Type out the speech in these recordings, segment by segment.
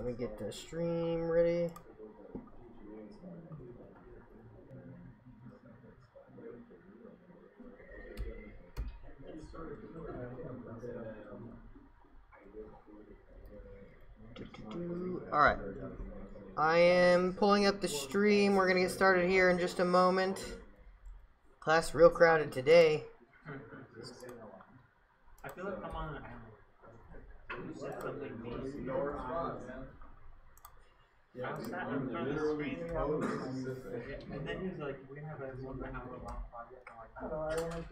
let me get the stream ready. Alright. I am pulling up the stream. We're going to get started here in just a moment. Class real crowded today. I feel like I'm on an island. You said something amazing. I was sat in front of the screen, and then he was like, we're going to have a 1 hour long project. I'm like,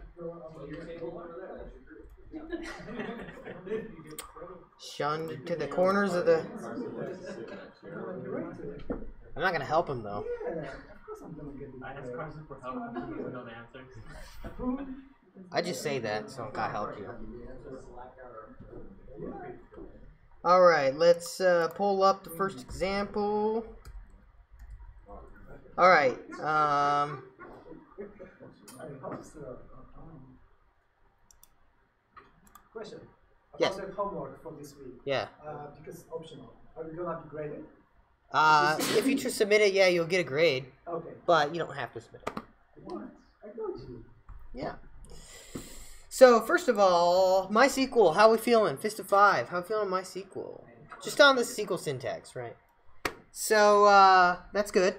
Shunned to the corners of the... I'm not going to help him, though. I asked Carson for help, and he doesn't know the answers. I just say that, so I help you. Alright, let's pull up the first example. Alright, Question. Yes. About the homework for this week. Yeah. Because optional. Are we gonna be graded? If you just submit it, yeah, you'll get a grade. Okay. But you don't have to submit it. What? I told you. Yeah. So, first of all, MySQL, how we feeling? Fist of 5, how we feeling MySQL? Just on the SQL syntax, right? So, that's good.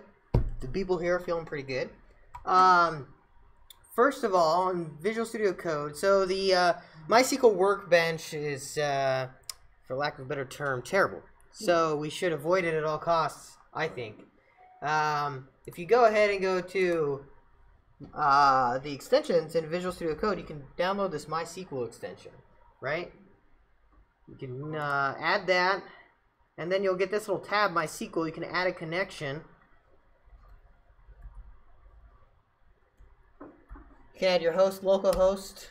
The people here are feeling pretty good. First of all, on Visual Studio Code, so the MySQL Workbench is, for lack of a better term, terrible. So, we should avoid it at all costs, I think. If you go ahead and go to the extensions in Visual Studio Code, you can download this MySQL extension, right? You can add that, and then you'll get this little tab, MySQL. You can add a connection. You can add your host, localhost,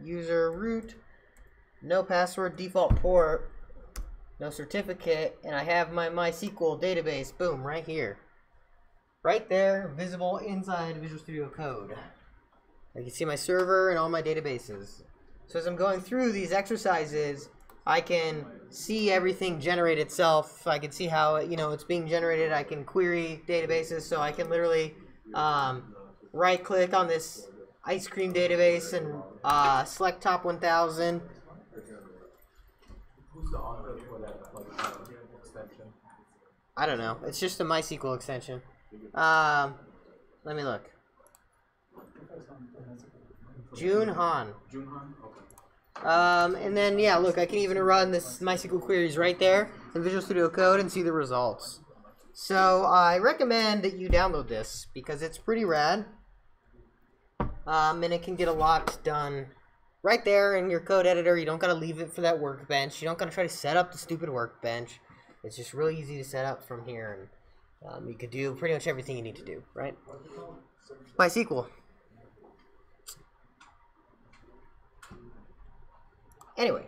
user root, no password, default port, no certificate, and I have my MySQL database, boom, right here. Right there, visible inside Visual Studio Code. I can see my server and all my databases. So as I'm going through these exercises, I can see everything generate itself. I can see how it's being generated. I can query databases, so I can literally right-click on this ice cream database and select top 1000. Who's the author for that extension? I don't know. It's just a MySQL extension. Let me look. June Han. June Han? Okay. And then, yeah, look, I can even run this MySQL queries right there in Visual Studio Code and see the results. So, I recommend that you download this because it's pretty rad. And it can get a lot done right there in your code editor. You don't gotta leave it for that workbench. You don't gotta try to set up the stupid workbench. It's just really easy to set up from here, and you could do pretty much everything you need to do, right? MySQL. Anyway,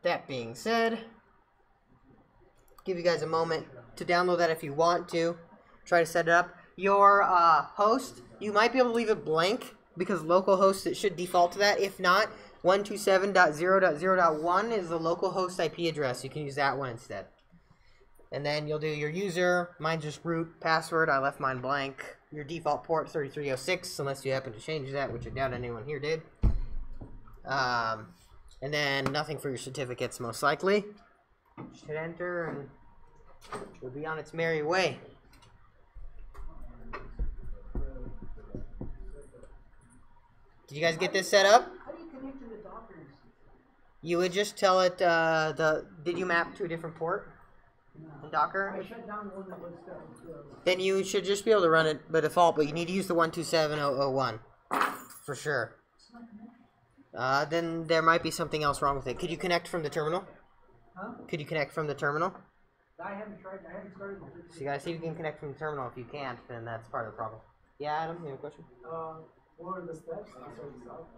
that being said, give you guys a moment to download that if you want to. Try to set it up. Your host, you might be able to leave it blank because localhost, it should default to that. If not, 127.0.0.1 is the localhost IP address. You can use that one instead. And then you'll do your user, mine just root, password, I left mine blank, your default port 3306, unless you happen to change that, which I doubt anyone here did. And then nothing for your certificates, most likely. Just hit enter, and it'll be on its merry way. Did you guys get this set up? How do you connect to the Docker? You would just tell it, did you map to a different port? In Docker? I shut down the one that was Then you should just be able to run it by default, but you need to use the 127.0.0.1 for sure. Then there might be something else wrong with it. Could you connect from the terminal? Huh? Could you connect from the terminal? I haven't tried. I haven't started. So you gotta see if you can connect from the terminal. If you can't, then that's part of the problem. Yeah, Adam, you have a question? What are the steps to sort this out?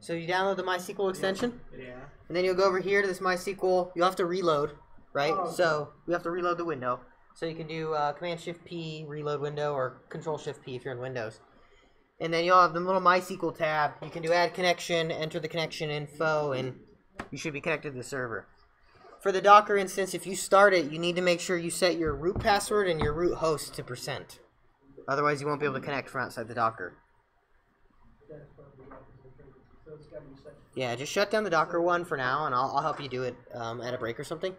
So you download the MySQL extension, yeah. and then you'll go over here to this MySQL. You'll have to reload, right? Oh, okay. So you have to reload the window. So you can do Command-Shift-P, reload window, or Control-Shift-P if you're in Windows. And then you'll have the little MySQL tab. You can do add connection, enter the connection info, and you should be connected to the server. for the Docker instance, if you start it, you need to make sure you set your root password and your root host to %. Otherwise, you won't be able to connect from outside the Docker. Yeah, just shut down the Docker one for now, and I'll help you do it at a break or something.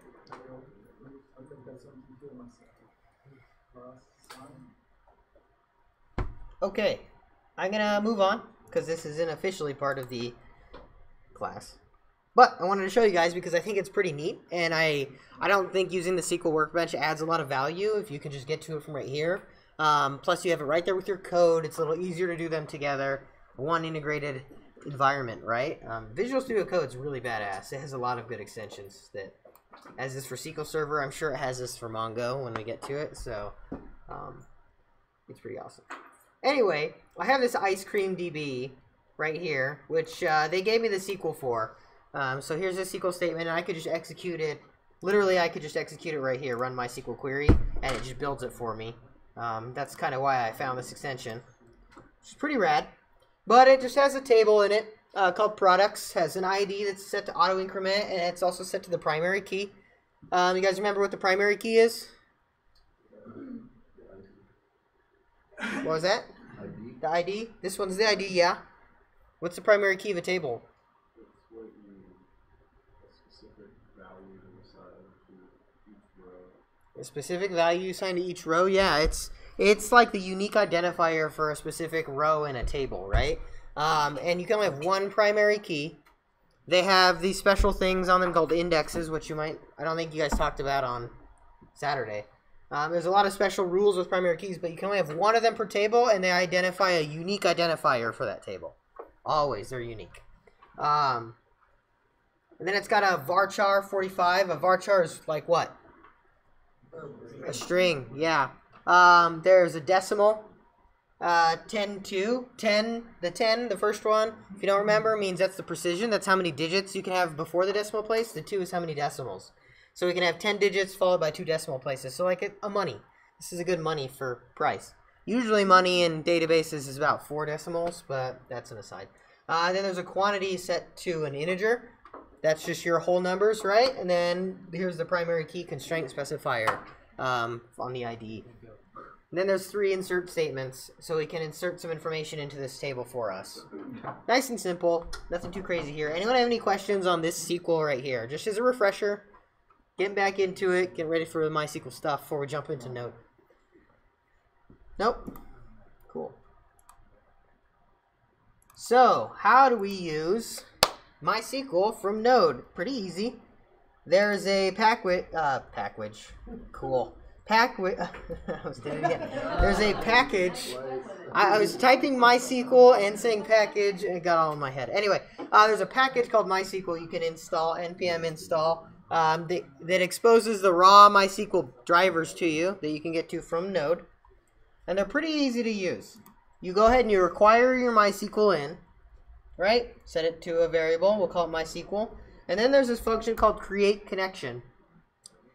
Okay, I'm gonna move on because this isn't officially part of the class. But I wanted to show you guys because I think it's pretty neat, and I don't think using the SQL Workbench adds a lot of value if you can just get to it from right here. Plus, you have it right there with your code. It's a little easier to do them together. One integrated environment, right? Visual Studio Code's really badass. It has a lot of good extensions that has this for SQL Server. I'm sure it has this for Mongo when we get to it, so it's pretty awesome. Anyway, I have this Ice Cream DB right here, which they gave me the SQL for. So here's a SQL statement, and I could just execute it. Literally, I could just execute it right here, run my SQL query, and it just builds it for me. That's kind of why I found this extension. It's pretty rad. But it just has a table in it called products, has an ID that's set to auto increment, and it's also set to the primary key. You guys remember what the primary key is? What was that? ID? The ID? This one's the ID, yeah. What's the primary key of a table? It's what you, a specific value assigned to each row. A specific value assigned to each row? Yeah, it's like the unique identifier for a specific row in a table, right? And you can only have one primary key. They have these special things on them called indexes, which I don't think you guys talked about on Saturday. There's a lot of special rules with primary keys, but you can only have one of them per table, and they identify a unique identifier for that table. Always, they're unique. And then it's got a varchar 45. A varchar is like what? A string, yeah. There's a decimal, 10-2, 10, the first one, if you don't remember, means that's the precision. That's how many digits you can have before the decimal place. The 2 is how many decimals. So we can have 10 digits followed by 2 decimal places. So like a money. This is a good money for price. Usually money in databases is about 4 decimals, but that's an aside. Then there's a quantity set to an integer. That's just your whole numbers, right? And then here's the primary key constraint specifier on the ID. And then there's 3 insert statements, so we can insert some information into this table for us. Nice and simple, nothing too crazy here. Anyone have any questions on this SQL right here? Just as a refresher, getting back into it, getting ready for MySQL stuff before we jump into Node. Nope. Cool. So, how do we use MySQL from Node? Pretty easy. There's a package. Cool. I was doing it again. There's a package. I was typing MySQL and saying package, and it got all in my head. Anyway, there's a package called MySQL you can install, npm install, that exposes the raw MySQL drivers to you that you can get to from Node. And they're pretty easy to use. You go ahead and you require your MySQL in, right? Set it to a variable. We'll call it MySQL. And then there's this function called create connection.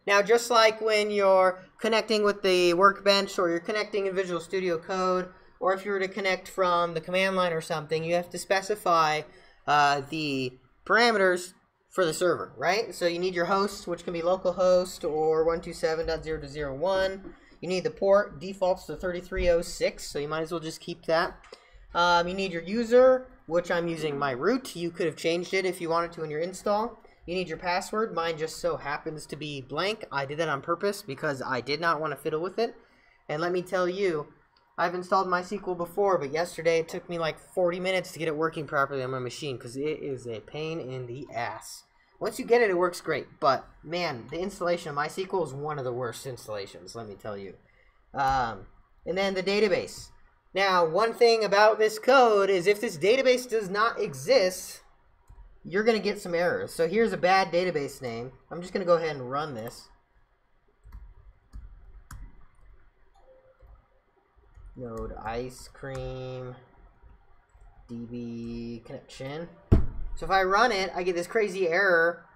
Now, just like when you're connecting with the Workbench or you're connecting in Visual Studio Code, or if you were to connect from the command line or something, you have to specify the parameters for the server, right? So you need your host, which can be localhost or 127.0.0.1. You need the port, defaults to 3306, so you might as well just keep that. You need your user, which I'm using my root. You could have changed it if you wanted to in your install. You need your password. Mine just so happens to be blank. I did that on purpose because I did not want to fiddle with it. And let me tell you, I've installed MySQL before, but yesterday it took me like 40 minutes to get it working properly on my machine because it is a pain in the ass. Once you get it, it works great. But, man, the installation of MySQL is one of the worst installations, let me tell you. And then the database. Now, one thing about this code is if this database does not exist, you're going to get some errors. So here's a bad database name. I'm just going to go ahead and run this. Node ice cream DB connection. So if I run it, I get this crazy error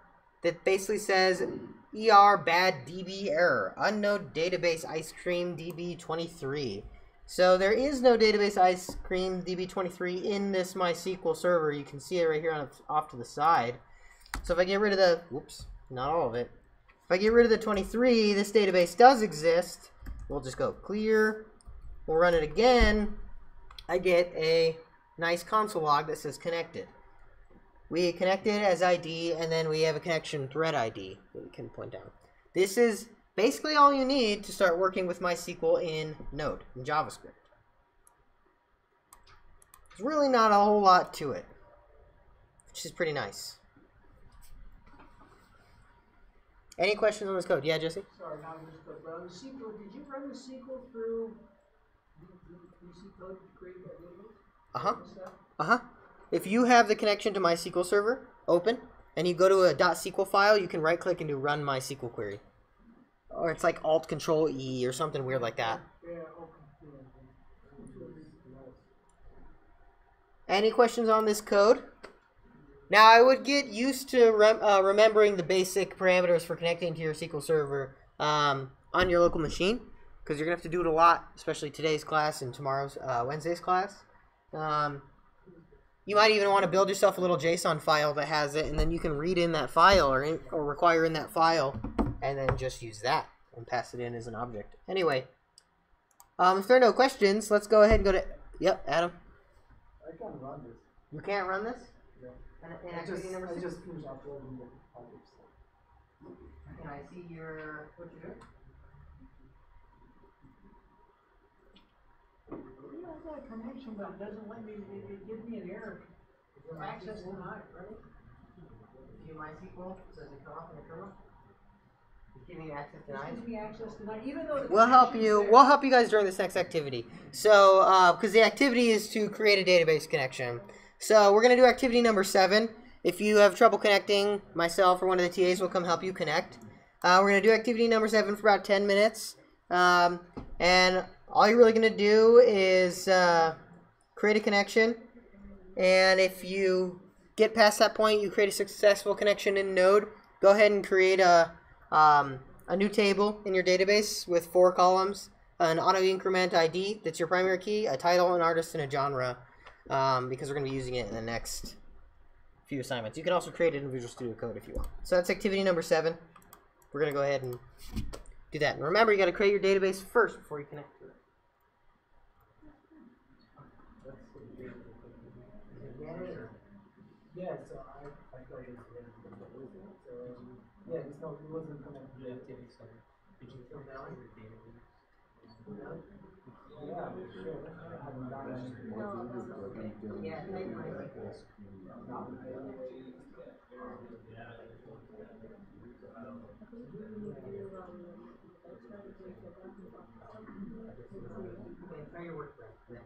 that basically says ER bad DB error. Unknown database ice cream DB23. So there is no database ice cream DB23 in this MySQL server. You can see it right here off to the side. So if I get rid of the, whoops, not all of it. If I get rid of the 23, this database does exist. We'll just go clear. We'll run it again. I get a nice console log that says connected. We connected as ID, and then we have a connection thread ID that we can point out. This is basically all you need to start working with MySQL in Node, in JavaScript. There's really not a whole lot to it, which is pretty nice. Any questions on this code? Yeah, Jesse? Sorry, not on this code, but on the SQL, did you run the SQL through VC code to create that database? Uh-huh. If you have the connection to MySQL server open, and you go to a .sql file, you can right-click and do Run MySQL Query. Or it's like Alt-Control-E or something weird like that. Yeah, okay. Any questions on this code? Now, I would get used to remembering the basic parameters for connecting to your SQL server on your local machine, because you're going to have to do it a lot, especially today's class and tomorrow's Wednesday's class. You might even want to build yourself a little JSON file that has it, and then you can read in that file or require in that file, and then just use that and pass it in as an object. Anyway, if there are no questions, let's go ahead and go to... Yep, Adam. I can't run this. You can't run this? Yeah. And I just finished uploading the project. Can I see your... what you doing? I got a connection, but it doesn't let me, it gives me an error. Access denied, right? View MySQL, does it come up in the kernel? It's giving you access It denied? gives me access denied, even though the We'll help connection's you. there. We'll help you guys during this next activity. So, because the activity is to create a database connection. So we're going to do activity number 7. If you have trouble connecting, myself or one of the TAs will come help you connect. We're going to do activity number 7 for about 10 minutes. And all you're really going to do is create a connection. And if you get past that point, you create a successful connection in Node, go ahead and create a new table in your database with 4 columns, an auto-increment ID that's your primary key, a title, an artist, and a genre, because we're going to be using it in the next few assignments. You can also create it in Visual Studio Code if you want. So that's activity number 7. We're going to go ahead and do that. And remember, you got to create your database first before you connect to it. Yeah, so I thought it was ready. So, yeah, it's not, it wasn't connected. The activity center. Did you fill down your database? Yeah, sure. I haven't done it. Yeah, type MySQL. Okay, try your work then.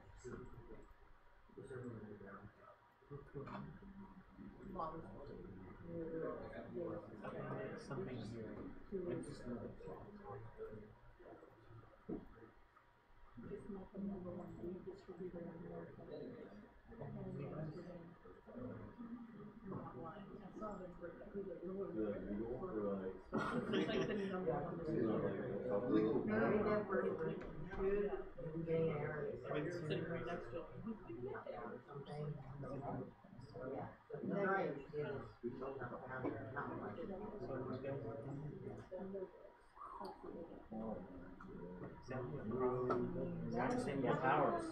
Something here. Single powers.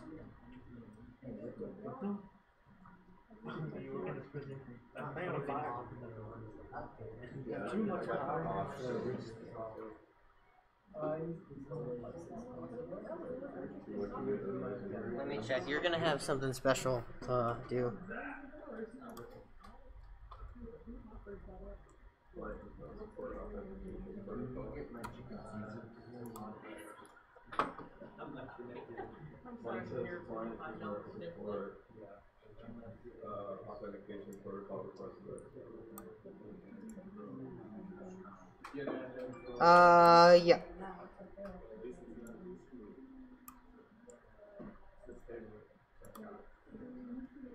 I'm playing on fire. Too much power. Let me check. You're gonna have something special to do. Authentication protocol request. Yeah.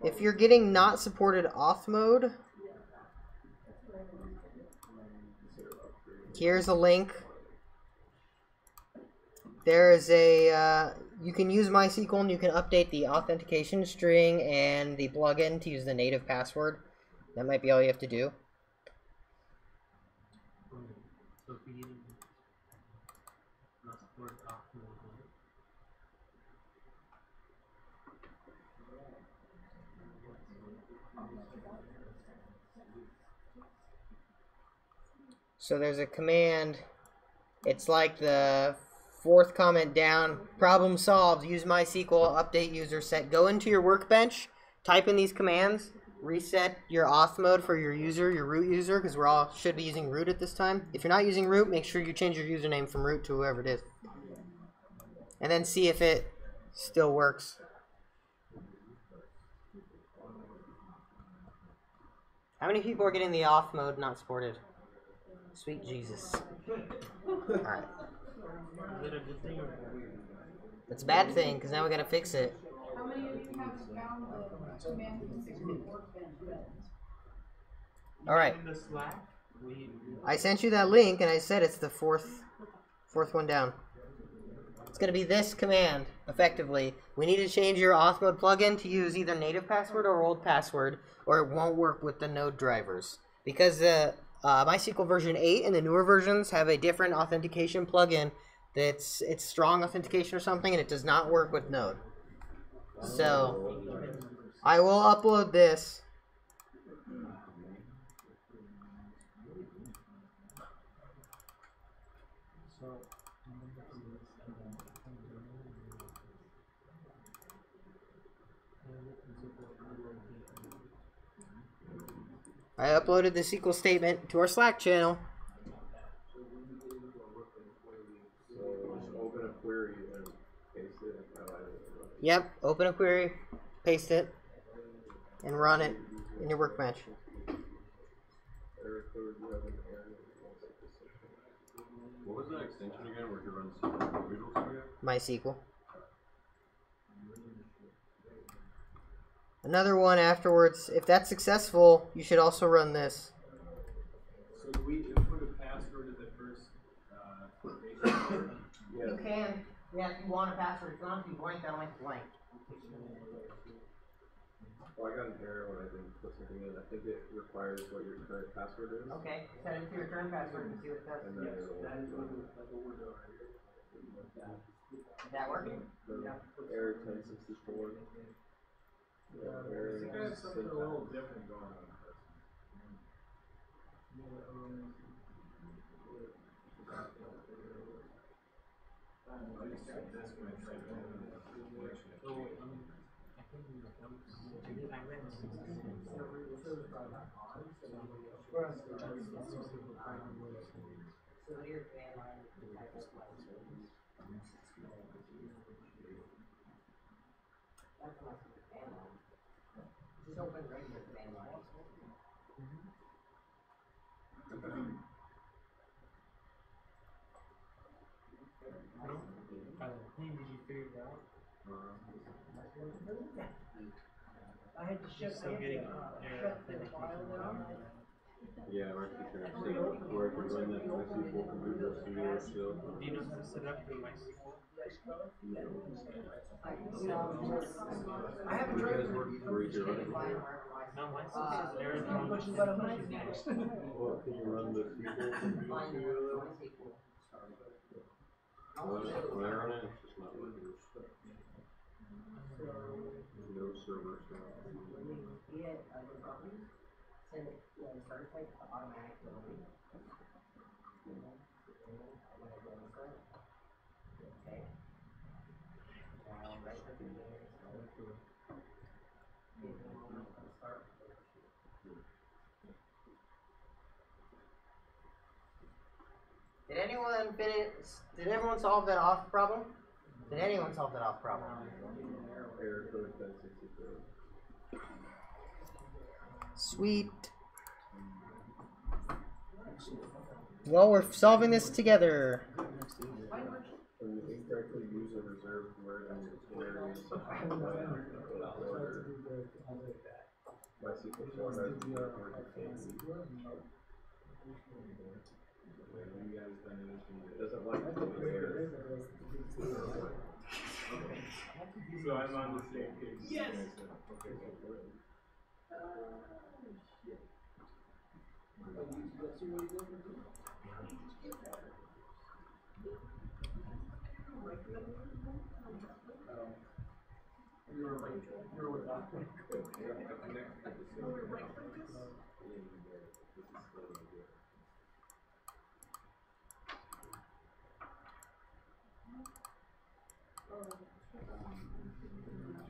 If you're getting not supported auth mode, here's a link. There is a, you can use MySQL and you can update the authentication string and the plugin to use the native password. That might be all you have to do. So if work optimally. So there's a command. It's like the fourth comment down. Problem solved. Use MySQL. Update user set. Go into your workbench. Type in these commands. Reset your auth mode for your user, your root user, because we're all should be using root at this time. If you're not using root, make sure you change your username from root to whoever it is. And then see if it still works. How many people are getting the auth mode not supported? Sweet Jesus. Alright. Is it a good thing or bad? It's a bad thing, because now we gotta fix it. How many of you have found the command to fix the workbench buttons? Alright. In the Slack, I sent you that link, and I said it's the fourth one down. It's gonna be this command, effectively. We need to change your auth mode plugin to use either native password or old password, or it won't work with the node drivers. Because the MySQL version 8 and the newer versions have a different authentication plugin it's strong authentication or something, and it does not work with Node. So I will upload this. I uploaded the SQL statement to our Slack channel. Open a query and paste it. Yep, open a query, paste it, and run it in your workbench. What was that extension again where you run SQL Visual Studio? MySQL. Another one afterwards. If that's successful, you should also run this. So do we input a password at the first quotation? Yes. You can. Yeah, if you want a password. If you want it to be blank, that'll make it blank. Well, I got an error when I didn't put something in. I think it requires what your current password is. Okay, set it to your current password and see what it does. And then it'll Is that working? Error 1064. Yeah, error something a little different going on. Just open regular command line. Did you figure it out? I had to shut Still getting shut the file down. Yeah, I'm actually trying to see where I can run that MySQL from Visual Studio still. Do you know how to set up your MySQL? I haven't tried it. Where you can run it. No, MySQL is very Push the button next. Well, can you run the SQL from Visual Studio though? When I run it, it's just not working. No server stuff. Did everyone solve that auth problem? Did anyone solve that auth problem? Error code 1064. Sweet. Well, we're solving this together. When you incorrectly use a reserved word in your query, order MySQL format you guys done anything that doesn't like the error. So I'm on the same page. Yes. Okay,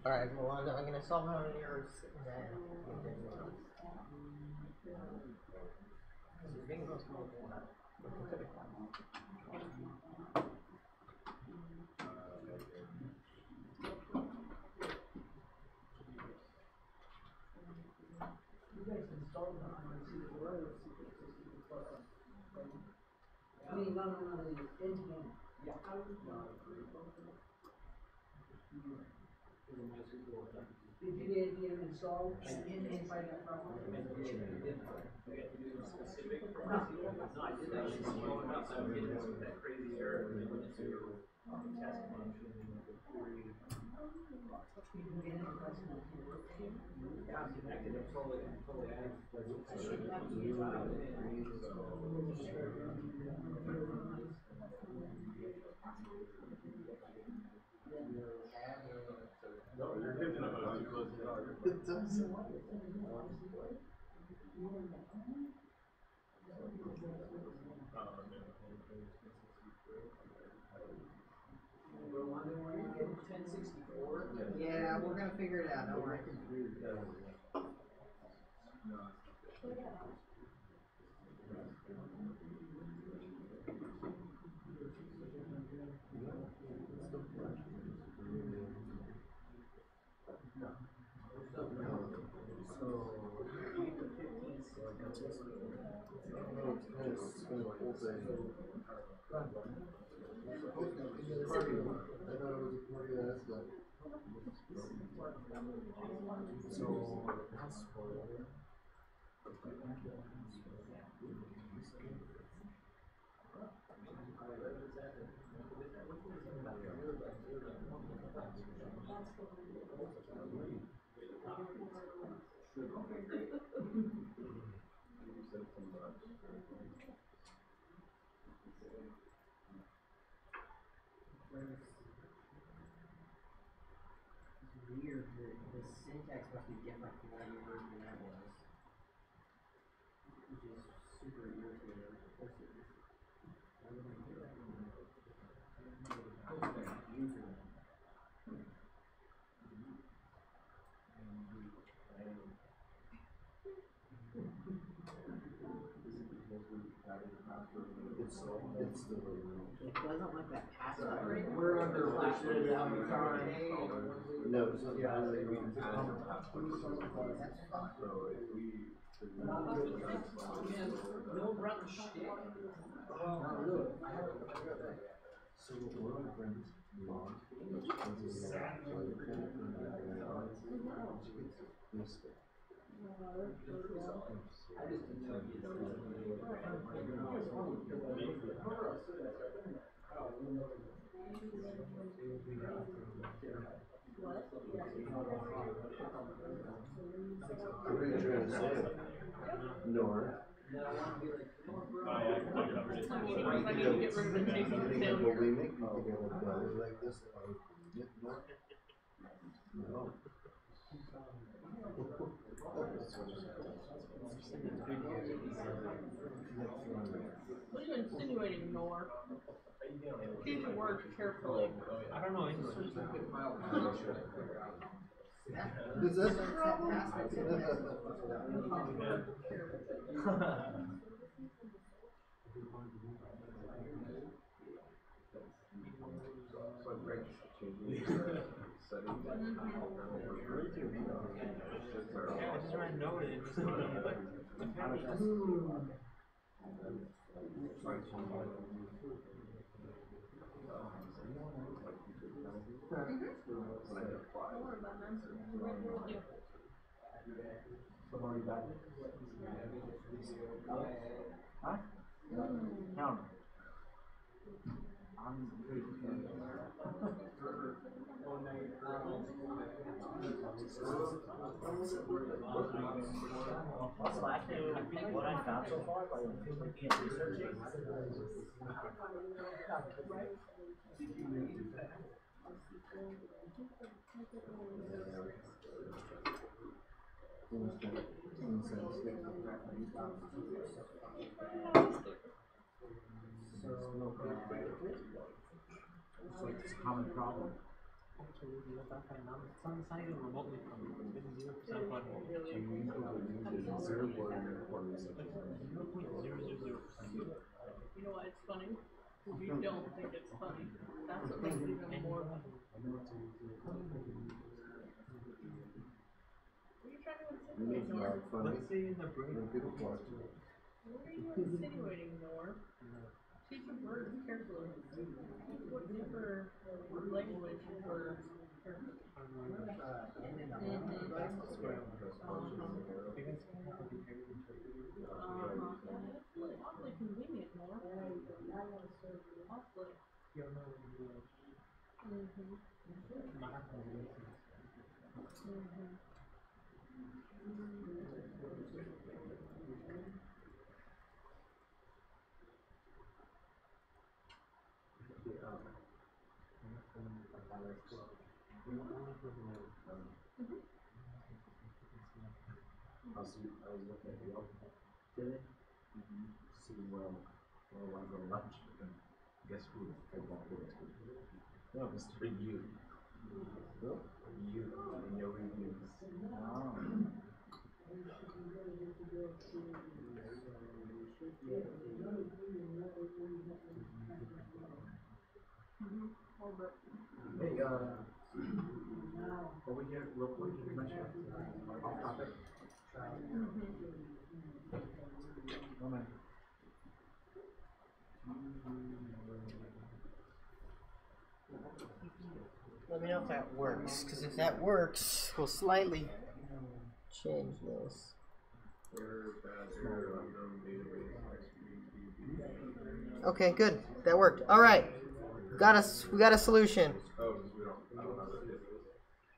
Alright, well, I'm gonna solve how many errors then. You guys installed it on SQL or SQL 64? I mean, no, the end-to-end. Yeah. Did you get NPM installed inside that problem? No, you're hitting it too close to the It does. Yeah, we're gonna figure it out, don't worry. Weird, the syntax must be different from what your version that was. Which is super irritating. Of course it is. Why would I do that? User. It's the It doesn't like that password. We're under last year, sorry. no, it's not. Yeah, Really, we can add some passwords. That's fine. So if we. No run shtick. Not really. So we're on friends. I just didn't know What are you trying to say? Nor. Bulimic, you think I would belly like this if I would get more? No. What are you insinuating, Nor? Choose your words carefully. I don't know, English. Is that the problem? So I'm great. Changing settings. Yeah, I just ran note and just like, Somebody back? Huh? Count. I'm good. Also, actually, what I found so far by looking at researching, It's like this common problem. Absolutely, that's not kind of it's not even remotely funny. It's been 0% funny. So you need to zero one or something. 0.000%. You know why it's funny? Because you don't think it's funny. That's what makes it even more funny. What are you trying to You make insinuate, Nor? life funny. Let's say in the brain. When people watch it. What are you insinuating, Nor? Teach your words carefully. What different language for... Awfully convenient, Nor. Awfully. You don't know what you do. Not happening. I was looking at Yelp today, seeing where I want to go to lunch, and guess who I walked into? No, Mr. You. You in your reviews. Oh. Hey, over here, real quick, you mentioned off topic. Oh man. Let me know if that works, because if that works, we'll slightly change this. Okay, good. That worked. All right, we got a solution.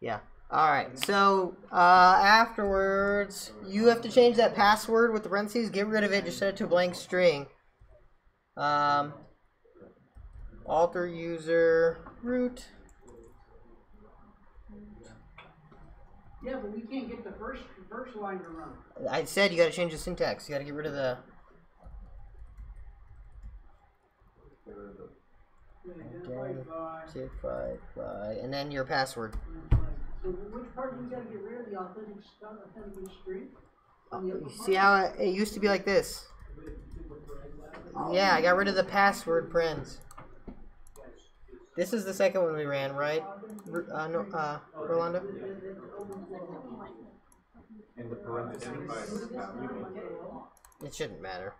Yeah. All right. So afterwards, you have to change that password with the parentheses. Get rid of it. Just set it to a blank string. Alter user root. Yeah, but we can't get the first line to run. I said you got to change the syntax. You got to get rid of the. Identify by, and then your password. So which part do you got to get rid of? The authenticate string? You see how it used to be like this? Yeah, I got rid of the password parens. This is the second one we ran, right? Rolando? And the parentheses. It shouldn't matter.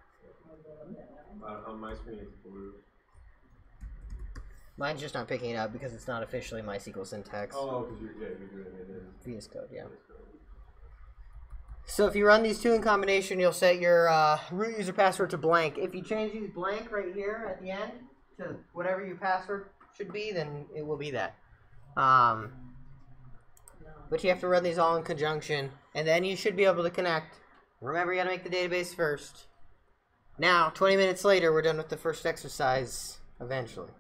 On my screen, it's blue. Mine's just not picking it up because it's not officially MySQL syntax. Oh, because you're doing it in VS Code, yeah. So if you run these two in combination, you'll set your root user password to blank. If you change these blank right here at the end to whatever your password should be, then it will be that. But you have to run these all in conjunction, and then you should be able to connect. Remember, you got to make the database first. Now, 20 minutes later, we're done with the first exercise eventually.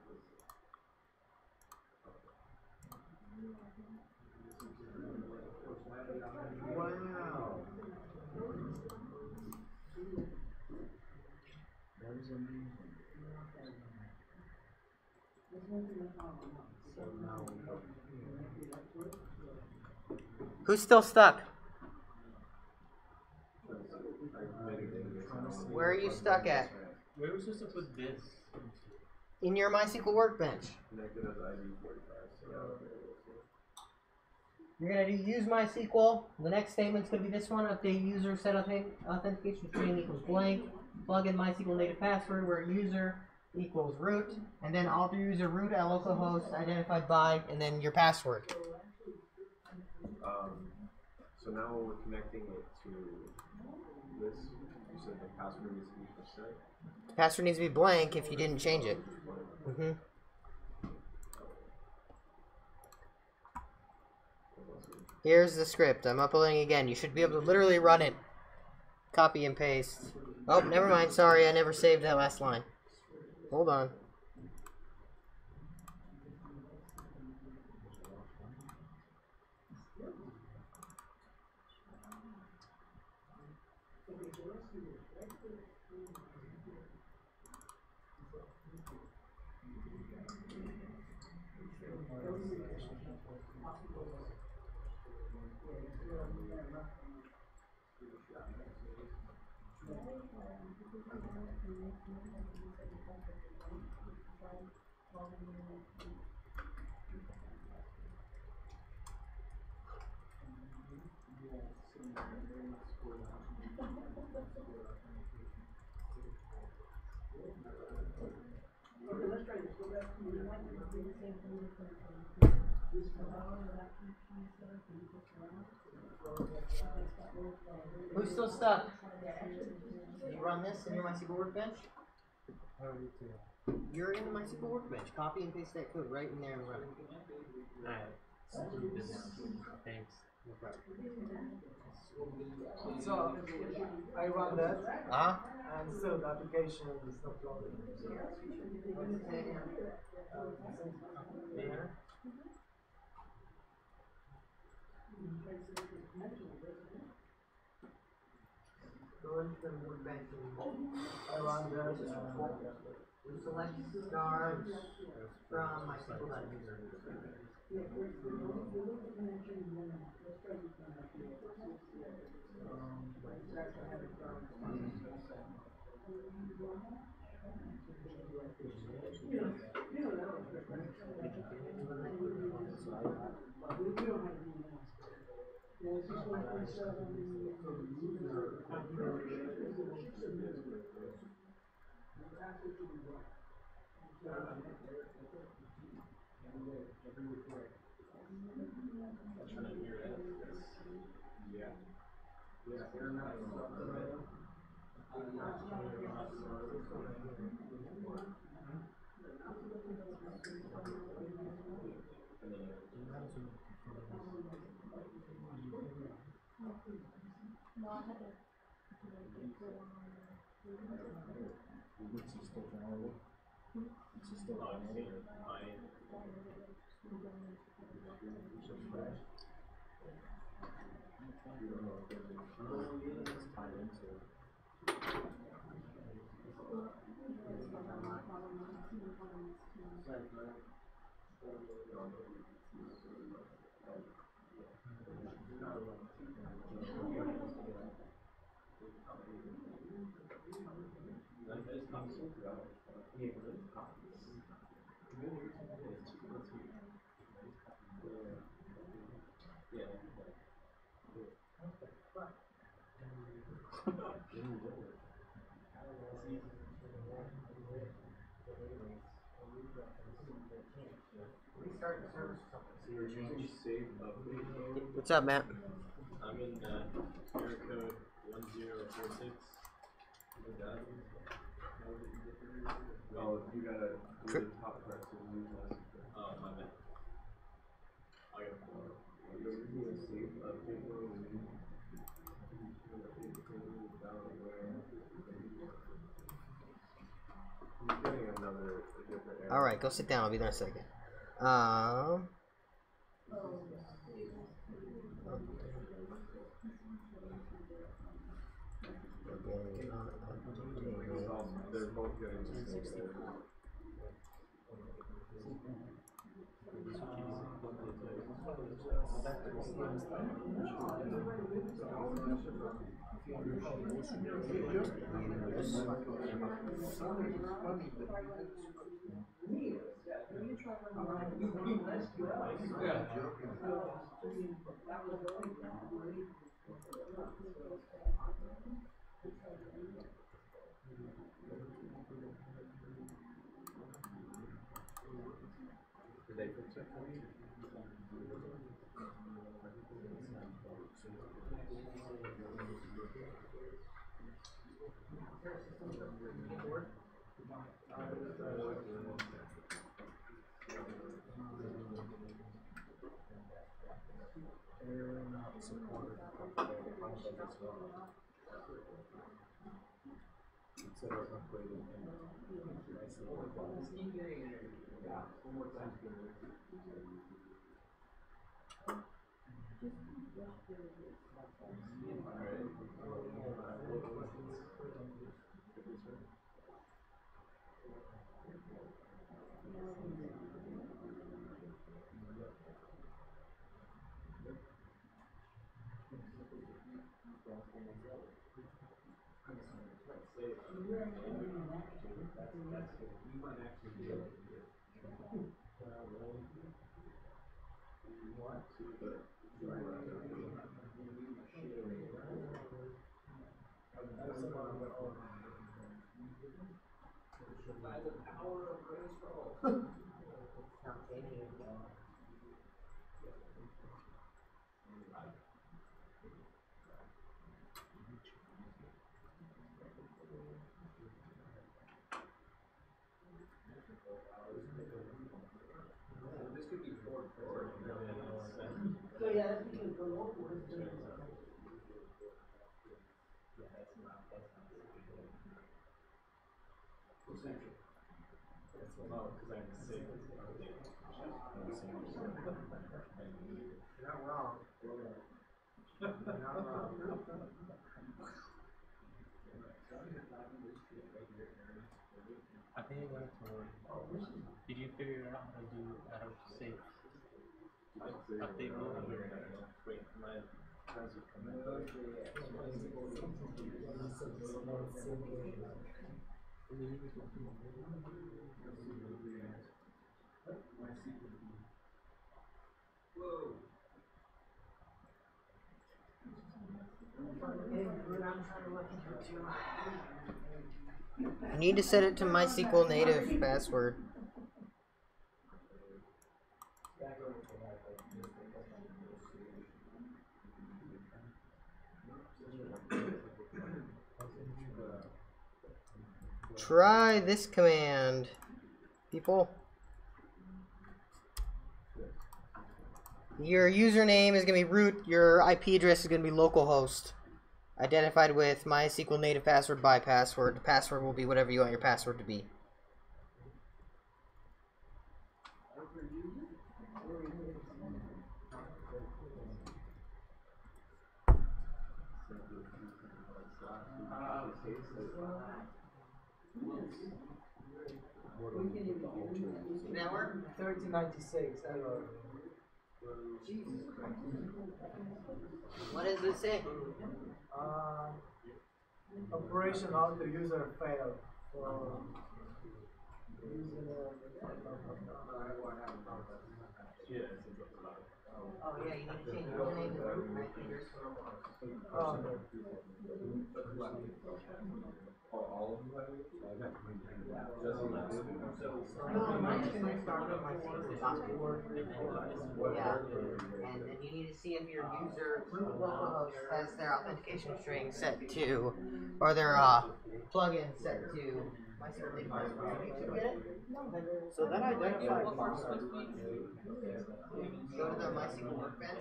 Wow. That is amazing. So now Who's still stuck? Where are you stuck at? Where are we supposed to put this? In your MySQL Workbench. Connected as ID 45. You're going to do use MySQL. The next statement's going to be this one. Update user set authentication string equals blank. Plug in MySQL native password where user equals root. And then alter user root at localhost identified by, and then your password. So now we're connecting it to this. You said the password needs to be percent. Password needs to be blank if you didn't change it. Here's the script. I'm uploading again. You should be able to literally run it. Copy and paste. Oh, never mind. Sorry, I never saved that last line. Hold on. Okay, let's try this. Go back to your one. Who's still stuck? You run this in your MySQL workbench? You're in the MySQL workbench. Copy and paste that code right in there and run it. Alright. Thanks. No problem. So I run that, Uh-huh. and still the application is not loading. There. Go into the workbench and I run that. select stars from MySQL database. What's up, Matt? I'm in error code 1046. Oh, you gotta do the top part to move less. Oh, my bad. I got save update All right, go sit down. I'll be there in a second. They're both getting Did they fix it for you? So yeah, that's because the local is doing it. No, because I'm sick. You're not wrong. You're not wrong. I think I got to work. Did you figure out how to do how to save update mode? You need to set it to MySQL native password. Try this command, people. Your username is going to be root. Your IP address is going to be localhost. Identified with MySQL native password by password. The password will be whatever you want your password to be. Network? 1396 error. What does it say? Operation of the user failed. So Oh yeah, you need to change your name to root and IP address to localhost. oh, No, mine's gonna start with MySQL.org. Yeah, and then you need to see if your user root localhost has their authentication string set to, or their plugin set to MySQL native password. Did you get it? so that identified Go to the MySQL workbench.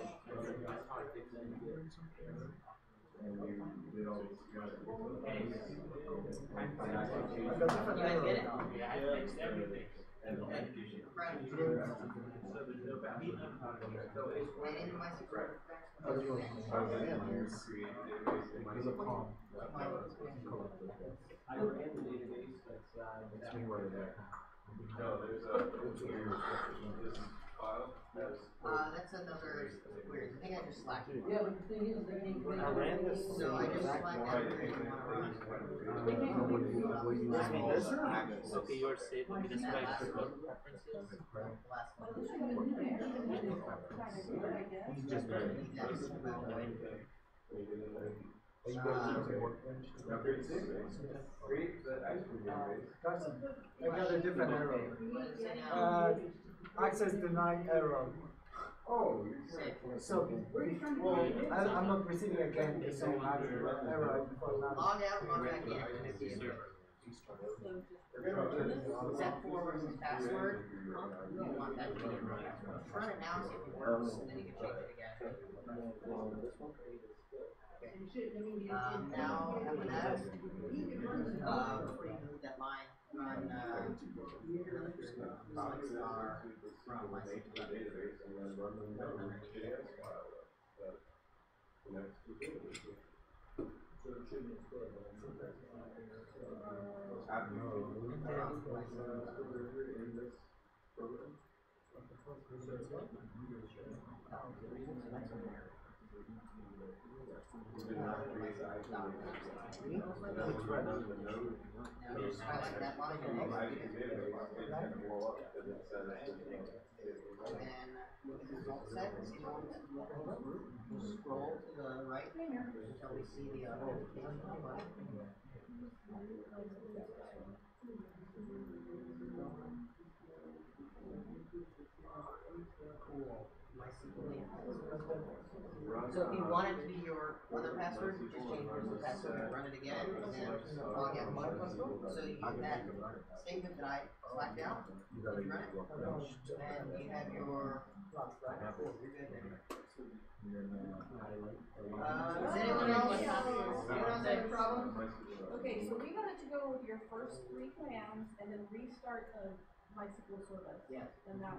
You guys get it? Yeah, I fixed everything. And into MySQL workbench. I ran the database, that's me where they're. No, there's this file. That's another weird. I think I just slacked it. Yeah, but the thing is, they can't. I ran this. So I just slacked everywhere you want to run. Okay, yours saved. Let me just write the preferences. He's just ready. Are you guys using Workbench? Create the ice cream database. I got a different error. Access denied error. Oh, So, well, I'm not receiving again the same error before now. Log out, log back in. Set forward versus password. You don't want that to be your password. Run it now, see if it works, and then you can change it again. Now, after that, before you move that line, run star from MySQL database and then run the JS file. Now just highlight that line and execute it. And then with the result set, it's going to scroll to the right until we see the authentication button. Cool. MySQL link. So if you want it to be your other password, just change the password and run it again, and then log out. So you get that statement that I slacked out, you run it, and you have your. Does anyone else have a problem? Okay, so we wanted to go with your first 3 commands and then restart the MySQL service. Yes. And that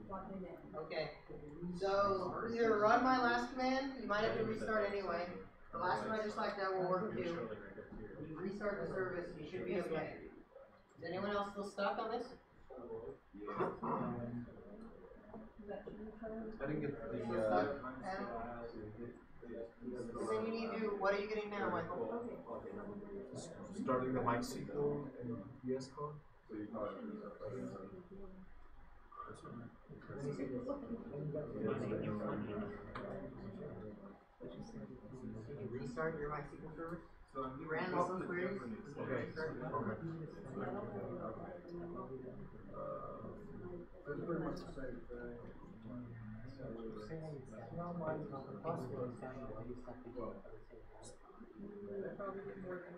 got him in. Okay. So either run my last command, you might have to restart anyway. The last one I just slacked out will work too. You restart the service, you should be okay. Is anyone else still stuck on this? I didn't get the, So then you need to, what are you getting now, Michael? starting the MySQL and VS Code. You restart your MySQL service? You ran all those queries? Okay. That's pretty much the same thing. Probably get more than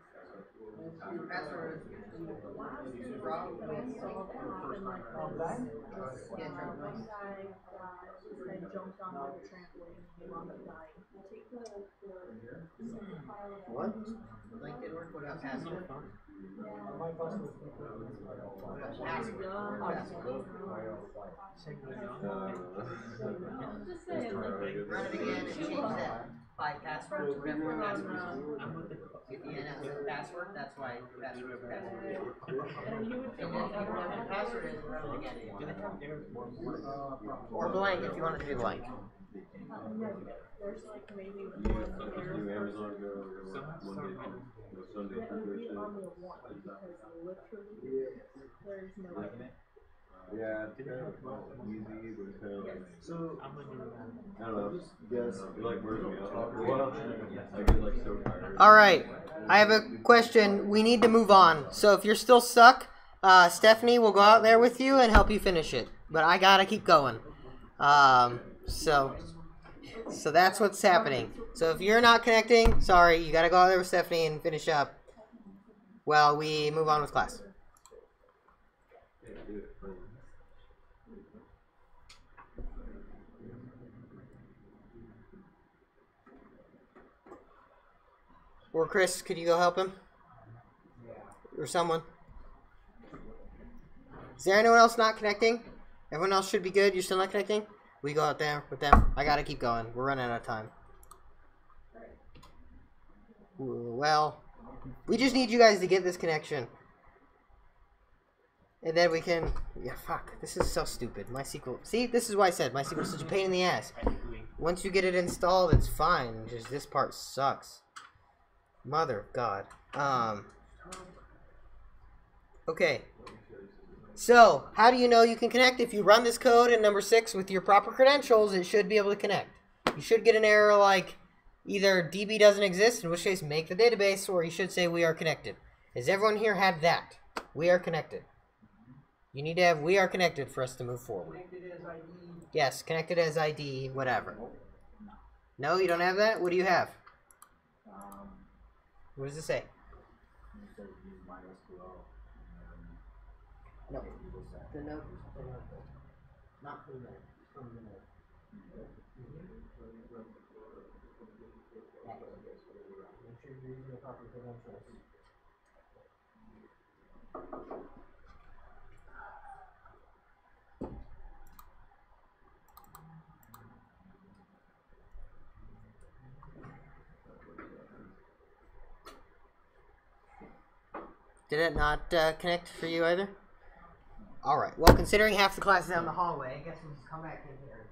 Your password is Rob, I saw that happen like this. One guy jumped on the trampoline and he wound up dying. What? Link didn't work without password? Just saying, like, Run it again and change that by password to whatever your password is. If the NS is password, that's why password is password. and you would And think then whatever the password is, run it again. Or blank if you want it to be blank. there's like maybe one Do error. Amazon Go Monday through Sunday Yeah, it through would be Thursday? on the one because literally there's no way. Yeah, it's kind of easy, but it's kind of like, So, I don't know, yes, it like wears me out after a while. I get like so tired. All right, I have a question. We need to move on. So if you're still stuck, Stephanie will go out there with you and help you finish it. But I gotta keep going. So that's what's happening. So if you're not connecting, sorry, you gotta go out there with Stephanie and finish up while we move on with class. Or Chris, could you go help him? Or someone? Is there anyone else not connecting? Everyone else should be good. You're still not connecting? We go out there with them. I gotta keep going. We're running out of time. Well, we just need you guys to get this connection. And then we can... Yeah, fuck. This is so stupid. MySQL... See, this is why I said MySQL is such a pain in the ass. Once you get it installed, it's fine. Just this part sucks. Mother of God. Okay. So, how do you know you can connect? If you run this code in number 6 with your proper credentials, it should be able to connect. You should get an error like either DB doesn't exist, in which case make the database, or you should say we are connected. Has everyone here had that? We are connected. You need to have we are connected for us to move forward. Yes, connected as ID, whatever. No, you don't have that? What do you have? What does it say? No. The note. Not from there. From the note. Make sure you're using the proper credentials. Did it not connect for you either? Alright, well, considering half the class is down the hallway, I guess we'll just come back in here.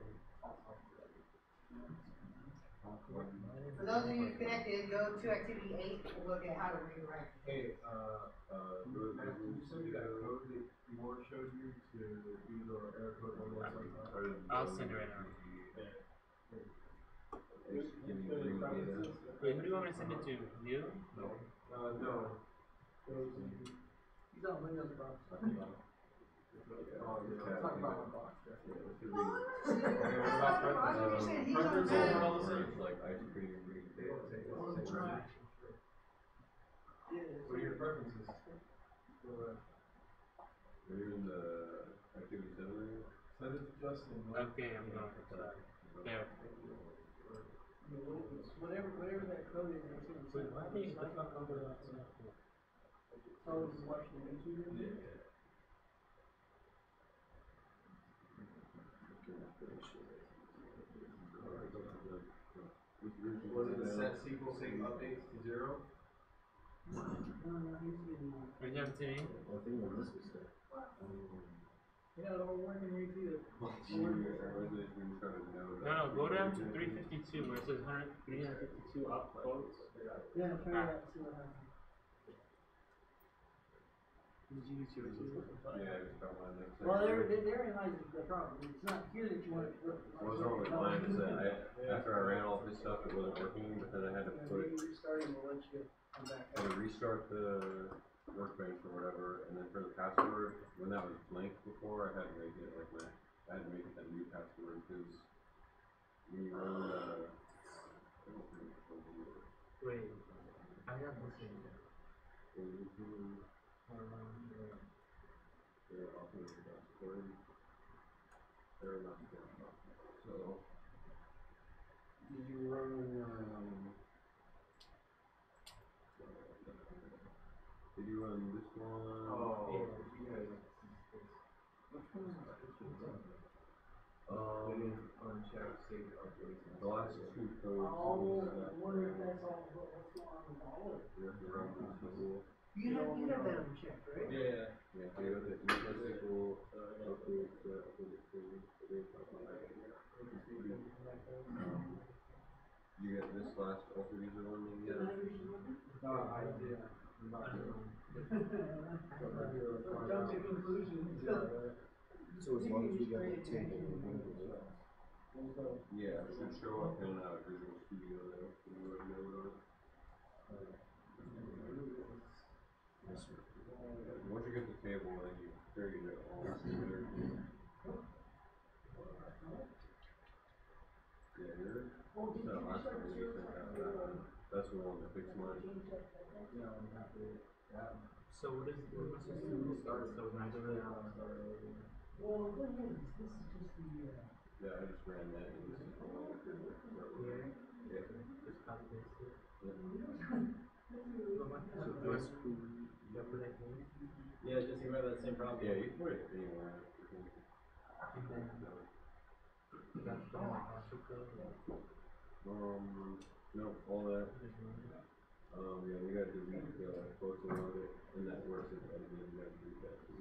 For those of you who connected, go to activity 8. We'll look at how to rewrite. Hey, Matt, did you send me that code that Morgan showed you to do the error code 1175? I'll send it right now. Wait, who do you want me to send it to? You? No. No. He's on Windows box. Oh, yeah. Talk about one box. You said he's on It's like ice cream and green potatoes. On the trash. What are your preferences? Are you in the activity center? Send it to Justin. Okay, I'm going. There. Whatever that code is, it's gonna Wait, why did you not go to that? tell us to watch the YouTube. Yeah. Was it the set SQL sync updates to 0? No, he's getting one. Are you having to me? I think when this was there. Yeah, the whole working here too. No, go down to 352 where it says 352 up quotes. Yeah, try that, see what happens. Did you use yours too? Yeah, I just got mine next. Well, therein lies the problem. It's not here that you want to put. What was wrong with mine is that after I ran all this stuff, it wasn't working, but then I had to Maybe restarting will let you come back. I had to restart the workbench or whatever, and then for the password, when that was blank before, I had to make it like I had to make it that new password because when you run Wait, I have this in there. They're often supported. They're not supported. So, did you run? Did you run this one? Oh, yeah. Which one is that? Uncheck save updates. The last two codes. I wonder if that's all, what's going on with all of it. You have that unchecked, right? Yeah. Yeah, so you got the SQL, you get this last alter user one that you have? No, I did. Jump to conclusions. So as long as we got the table, we're going to do it. Yeah, it should show up in Visual Studio there. Can you let me know what it is? Yes, sir. Once you get the table, then you carry it all together. Yeah, here. So last time we just sent out that one. That's the one that fixed mine. Yeah, I'm happy with that. So what is this start so naturally? Well, what is this? This is just the, Yeah, I just ran that in this. Here? Yeah. Just copy paste it. Yeah, just you have that same problem. Yeah, you can put it anywhere. No, all that. Yeah, you gotta delete the quotes and load it, and that works if edited, you gotta delete that too.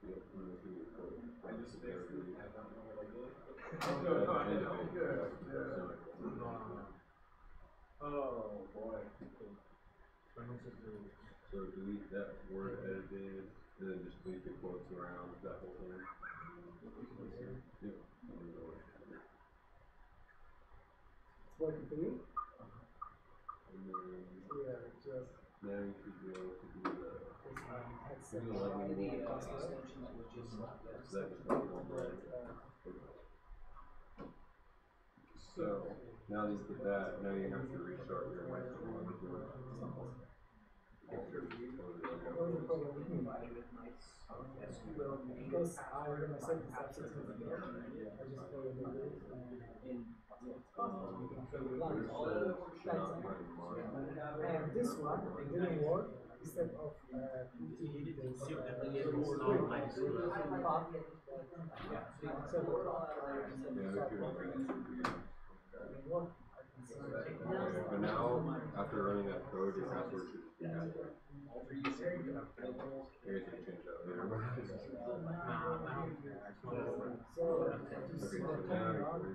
Yep, and then do your quote. I just fixed it. I don't know what I did. Oh boy. So delete that word edited, and then just delete the quotes around that whole thing. Yep. it's working for you? And then Yeah, just. now you should be able to do the. Headset. Do the lightning bolt. extensions was just So that just went one line. So now that you did that, now you have to restart your microphone. Because when I set this up 6 months ago, I just followed the rules and and this one didn't work instead of But now, after running that code, your password should just be password. I guess you can change that later. So see the terminal, to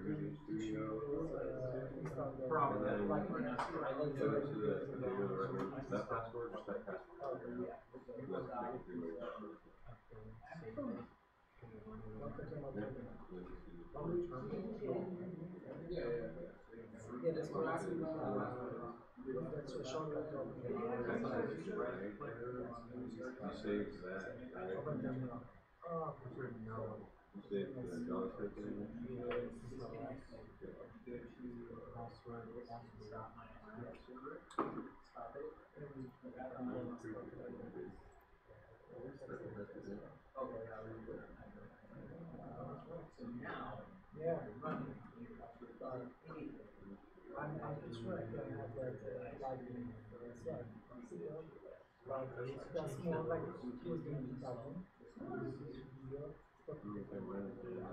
install the like Go to that password, just that password. Yeah, that's what I'm asking. That's a shortcut. You save that, right? Open terminal. Oh, You save the JavaScript in there? yeah. I'm sure I can have that like that's more like who's doing the typing. And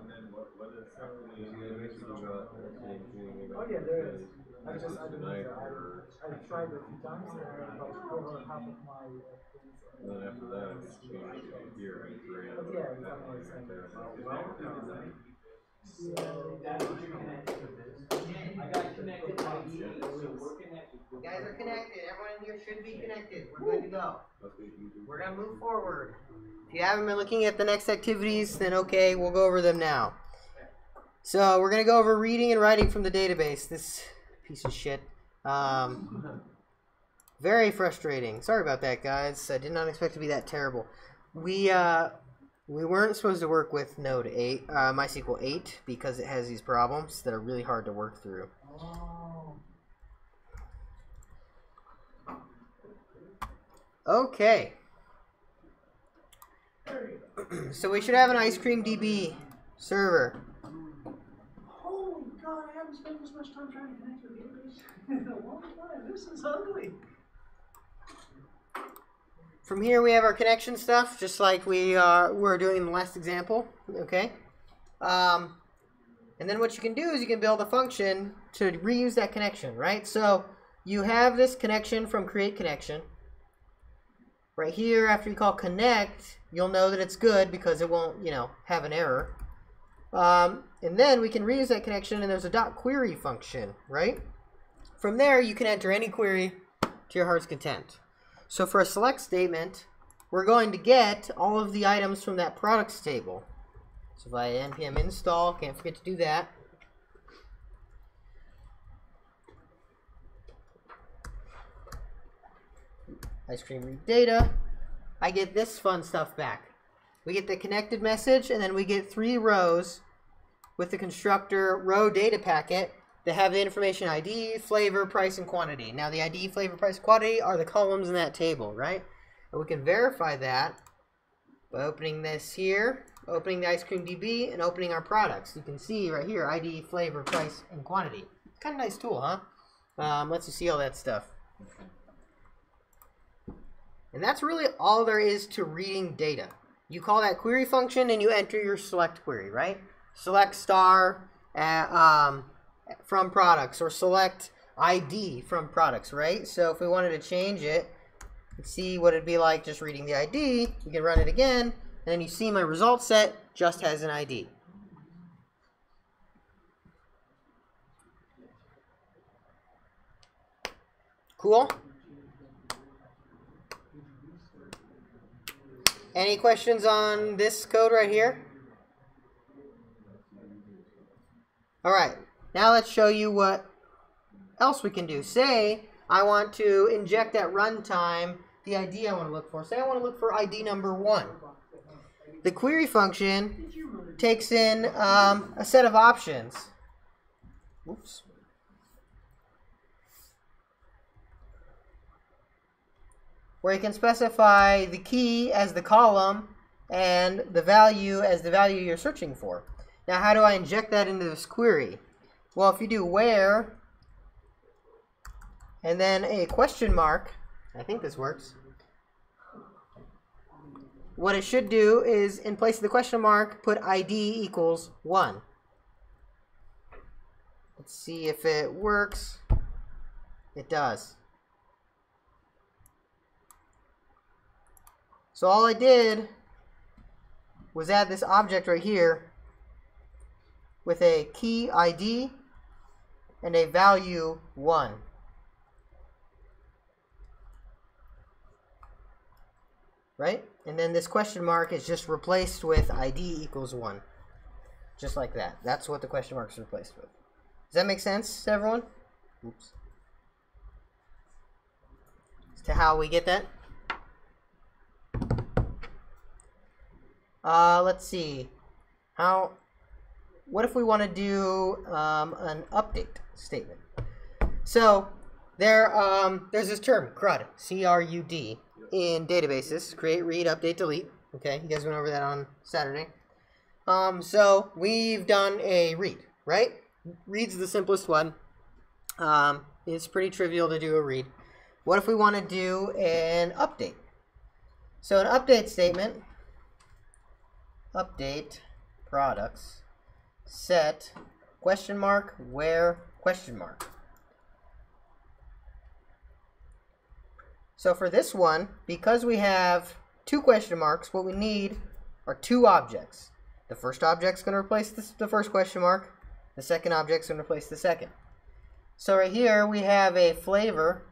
then what is happening? Oh yeah, there is. I don't know. I tried a few times and I covered half of my things. And then after that, I just changed it here and it's ran. But yeah, it's almost right there. You guys are connected. Everyone in here should be connected. We're good to go. We're going to move forward. If you haven't been looking at the next activities, then okay, we'll go over them now. So we're going to go over reading and writing from the database. This piece of shit. Very frustrating. Sorry about that, guys. I did not expect to be that terrible. We weren't supposed to work with Node 8, MySQL 8, because it has these problems that are really hard to work through. Okay. So we should have an Ice Cream DB server. Holy God, I haven't spent this much time trying to connect to the database in a long time. This is ugly. From here we have our connection stuff, just like we were doing in the last example. Okay. And then what you can do is you can build a function to reuse that connection, right? So you have this connection from create connection. Right here, after you call connect, you'll know that it's good because it won't, you know, have an error. And then we can reuse that connection, and there's a .query function, right? From there, you can enter any query to your heart's content. So for a select statement, we're going to get all of the items from that products table. So if I npm install, can't forget to do that. Ice cream read data. I get this fun stuff back. We get the connected message, and then we get 3 rows with the constructor row data packet that have the information ID, flavor, price, and quantity. Now the ID, flavor, price, and quantity are the columns in that table, right? And we can verify that by opening this here, opening the Ice Cream DB, and opening our products. You can see right here, ID, flavor, price, and quantity. Kind of nice tool, huh? Lets you see all that stuff. And that's really all there is to reading data. You call that query function and you enter your select query, right? Select star from products, or select ID from products, right? So if we wanted to change it, let's see what it'd be like just reading the ID. You can run it again, and then you see my result set just has an ID. Cool? Any questions on this code right here? All right, now let's show you what else we can do. Say I want to inject at runtime the ID I want to look for. Say I want to look for ID number 1. The query function takes in a set of options. Oops. Where you can specify the key as the column and the value as the value you're searching for. Now, how do I inject that into this query? Well, if you do where and then a question mark, I think this works. What it should do is, in place of the question mark, put ID equals 1. Let's see if it works. It does. So all I did was add this object right here with a key ID and a value 1. Right? And then this question mark is just replaced with ID equals 1. Just like that. That's what the question mark is replaced with. Does that make sense to everyone? Oops. As to how we get that? Let's see. What if we want to do an update statement? So there's this term, CRUD, C-R-U-D, in databases, create, read, update, delete. Okay, you guys went over that on Saturday. So we've done a read, right? Read's the simplest one. It's pretty trivial to do a read. What if we want to do an update? So an update statement, update products, set question mark, where question mark. So for this one, because we have 2 question marks, what we need are 2 objects. The first object's going to replace the first question mark. The second object's going to replace the second. So right here we have a flavor.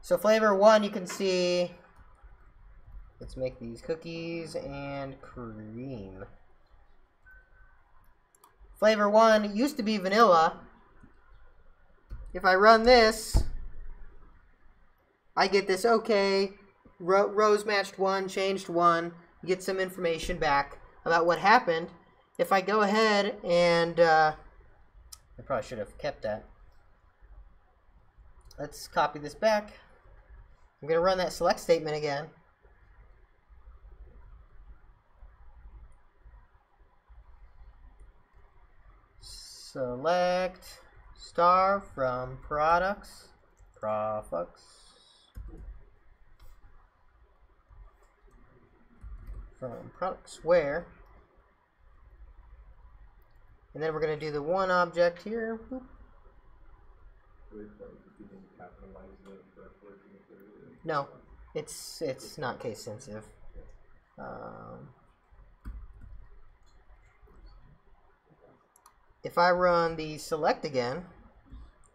So flavor 1, you can see, let's make these cookies and cream. Flavor 1 used to be vanilla. If I run this, I get this okay, rows matched 1, changed 1, get some information back about what happened. If I go ahead and, I probably should have kept that. Let's copy this back. I'm going to run that select statement again. Select star from products, from products where, and then we're going to do the one object here. Boop. No, it's not case sensitive. If I run the select again,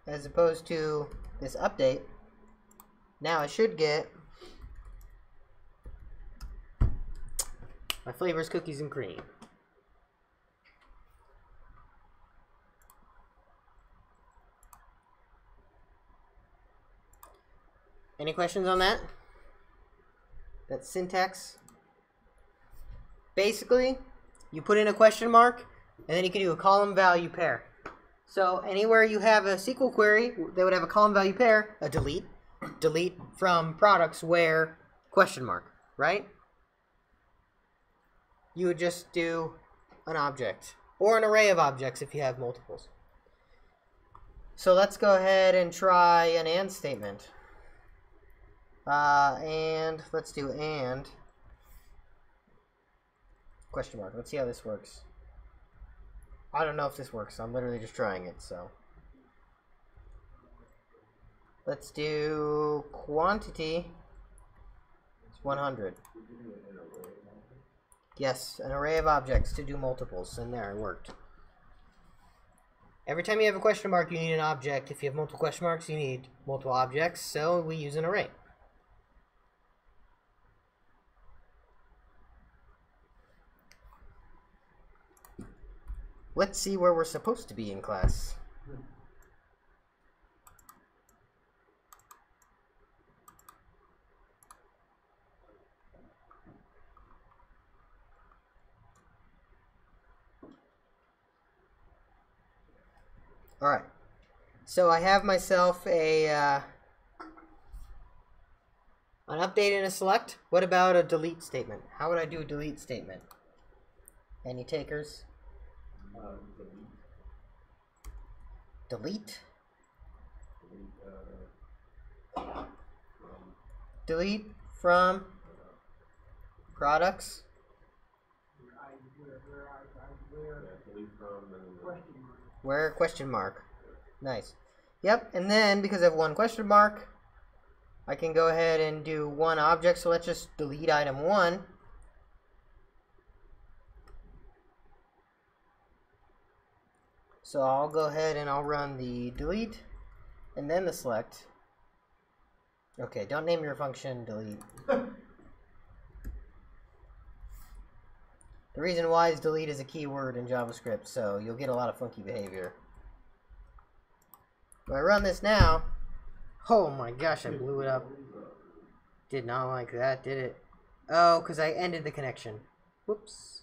as opposed to this update, now I should get my flavors, cookies, and cream. Any questions on that? That syntax? Basically, you put in a question mark, and then you can do a column value pair. So anywhere you have a SQL query that would have a column value pair, a delete from products where question mark, right? You would just do an object or an array of objects if you have multiples. So let's go ahead and try an AND statement. And let's do AND question mark. Let's see how this works. I don't know if this works. I'm literally just trying it, so. Let's do quantity. It's 100. Yes, an array of objects to do multiples, and there, it worked. Every time you have a question mark, you need an object. If you have multiple question marks, you need multiple objects, so we use an array. Let's see where we're supposed to be in class. All right. So I have myself an update and a select. What about a delete statement? How would I do a delete statement? Any takers? Delete? Delete from products? Where question mark? Nice. Yep, and then because I have one question mark, I can go ahead and do one object. So let's just delete item 1. So I'll go ahead and I'll run the delete and then the select. Okay, don't name your function delete. The reason why is delete is a keyword in JavaScript, so you'll get a lot of funky behavior. If I run this now, oh my gosh, I blew it up. Did not like that, did it? Oh, because I ended the connection. Whoops.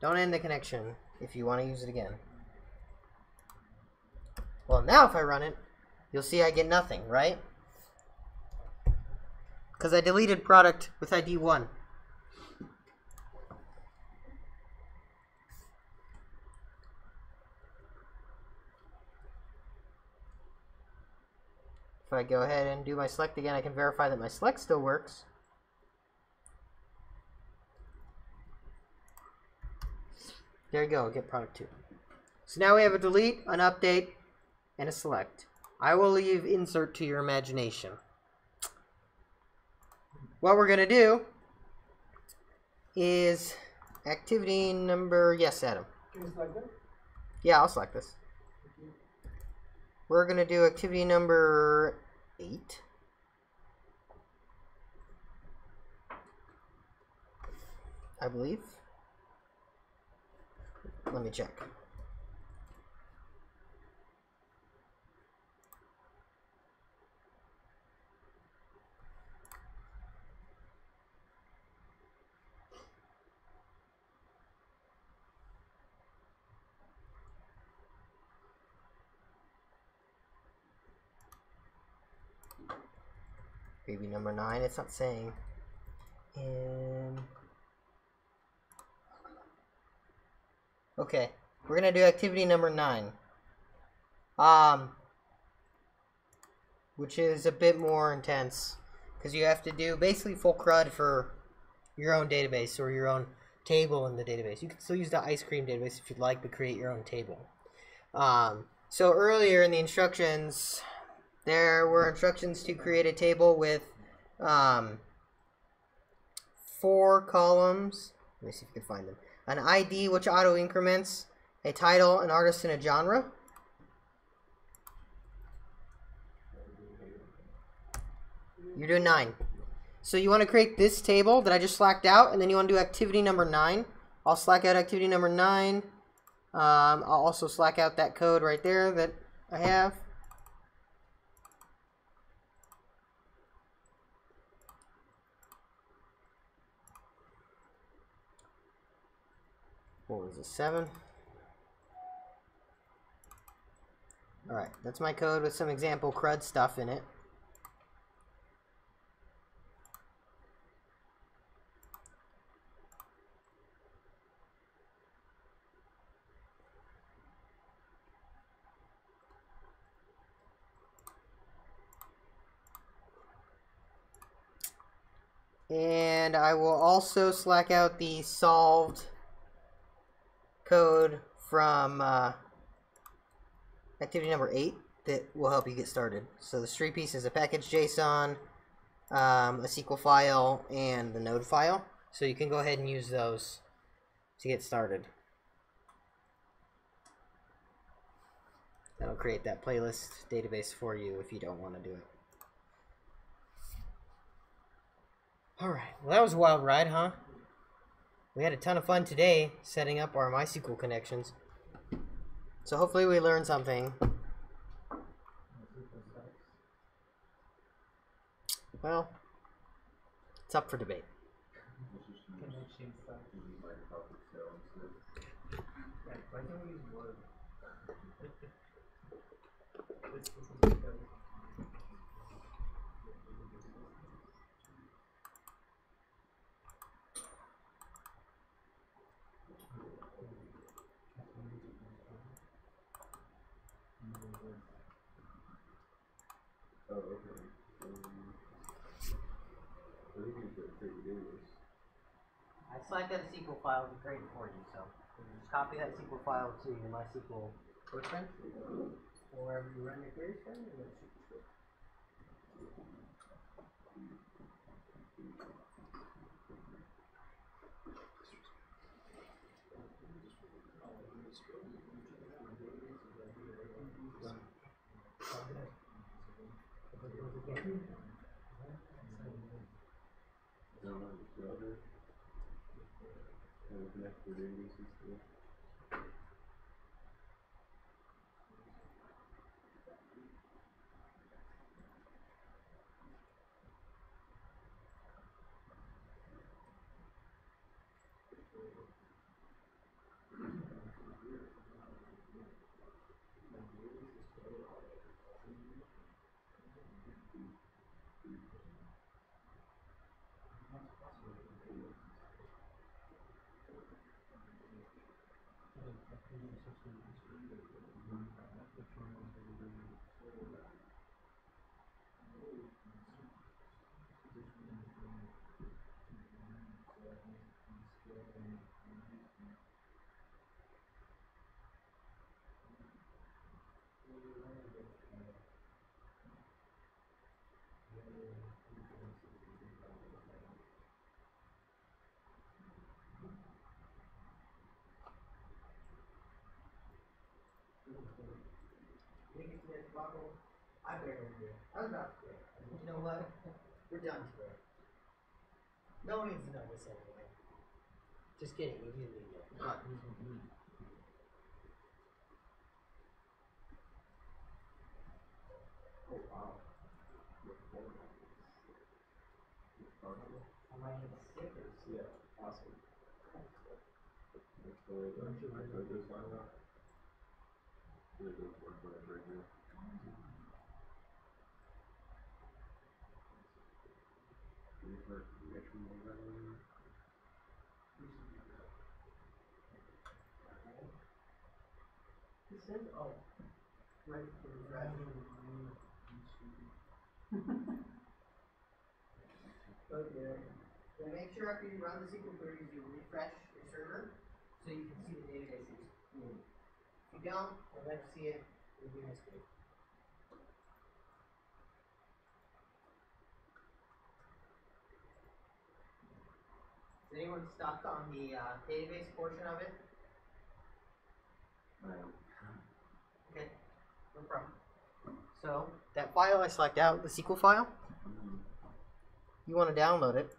Don't end the connection if you want to use it again. Well, now if I run it, you'll see I get nothing, right? Because I deleted product with ID 1. If I go ahead and do my select again, I can verify that my select still works. There you go, get product 2. So now we have a delete, an update, and a select. I will leave insert to your imagination. What we're going to do is activity number, yes, Adam. Can you select that? Yeah, I'll select this. We're going to do activity number 8. I believe. Let me check. Maybe number 9, it's not saying. And okay, we're gonna do activity number 9. Which is a bit more intense because you have to do basically full CRUD for your own database or your own table in the database. You can still use the ice cream database if you'd like, but create your own table. So earlier in the instructions, there were instructions to create a table with 4 columns. Let me see if you can find them. An ID which auto increments, a title, an artist, and a genre. You're doing 9. So you want to create this table that I just slacked out, and then you want to do activity number 9. I'll slack out activity number 9. I'll also slack out that code right there that I have. What was it, 7? Alright, that's my code with some example CRUD stuff in it. And I will also slack out the solved code from activity number 8 that will help you get started. So the street piece is a package JSON, a SQL file, and the node file. So you can go ahead and use those to get started. That'll create that playlist database for you if you don't want to do it. Alright, well that was a wild ride, huh? We had a ton of fun today setting up our MySQL connections. So hopefully we learned something. Well, it's up for debate. Why can't we use Word? Oh, okay. I think you could create your database. I selected a SQL file to create it for you, so just copy that SQL file to your MySQL workbench or wherever you run your queries from, and it should be good. Connect your databases to it. I barely did. I was about to. You know what? We're done today. No one needs to know this anyway. Just kidding. You do need it. But Oh, wow. I might need stickers. Yeah, awesome. That's the way that I could just find out. Really good work with it right here. It says, oh, right, refresh. Okay. Then make sure after you run the SQL queries, you refresh your server so you can see the database is full. If you don't, or never see it, it'll be a mistake. Is anyone stuck on the database portion of it? Okay, no problem. So, that file I select out, the SQL file, you want to download it.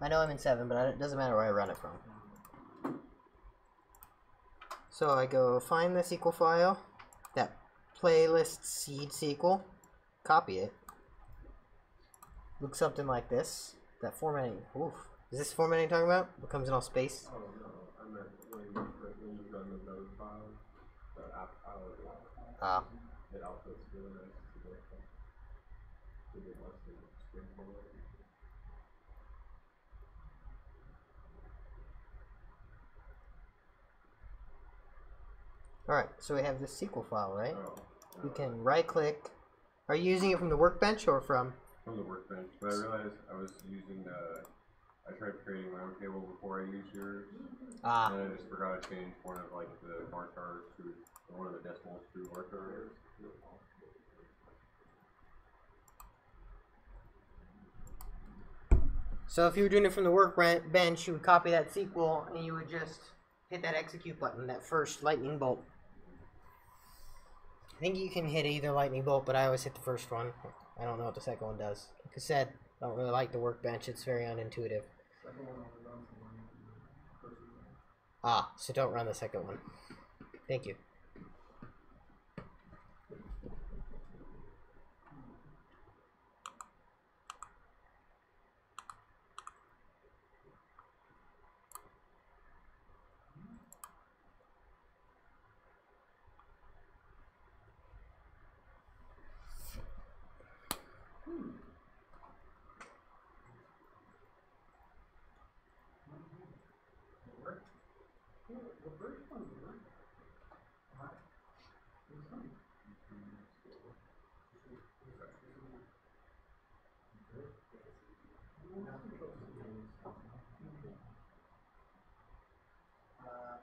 I know I'm in 7, but it doesn't matter where I run it from. So I go find the SQL file, that playlist seed SQL, copy it. Look something like this. That formatting, oof. Is this formatting you're talking about? What comes in all space? Oh no, I meant when you run the node file, the app file, it outputs really nice to the less than string format. Alright, so we have this SQL file, right? Oh, You can right click. Are you using it from the workbench or from? from the workbench, but I realized I was using I tried creating my own table before I used yours, and I just forgot to change one of like the bar charts to one of the decimals to bar charts. So if you were doing it from the workbench, you would copy that SQL and you would just hit that execute button, that first lightning bolt. I think you can hit either lightning bolt, but I always hit the first one. I don't know what the second one does. Like I said, I don't really like the workbench. It's very unintuitive. So don't run the second one. Thank you.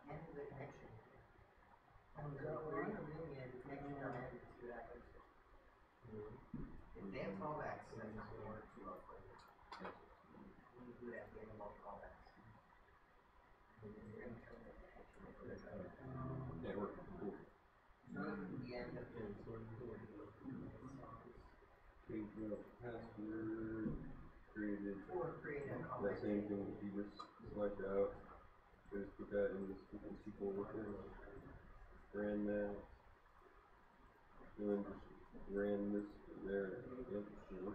And the connection. If they have callbacks, that's not going to work too well for you. You do that at the end of all callbacks. changing up password, created that same thing that you just select out. Just put that in this stupid SQL with it. Ran that. And then just ran this there. Yep, sure.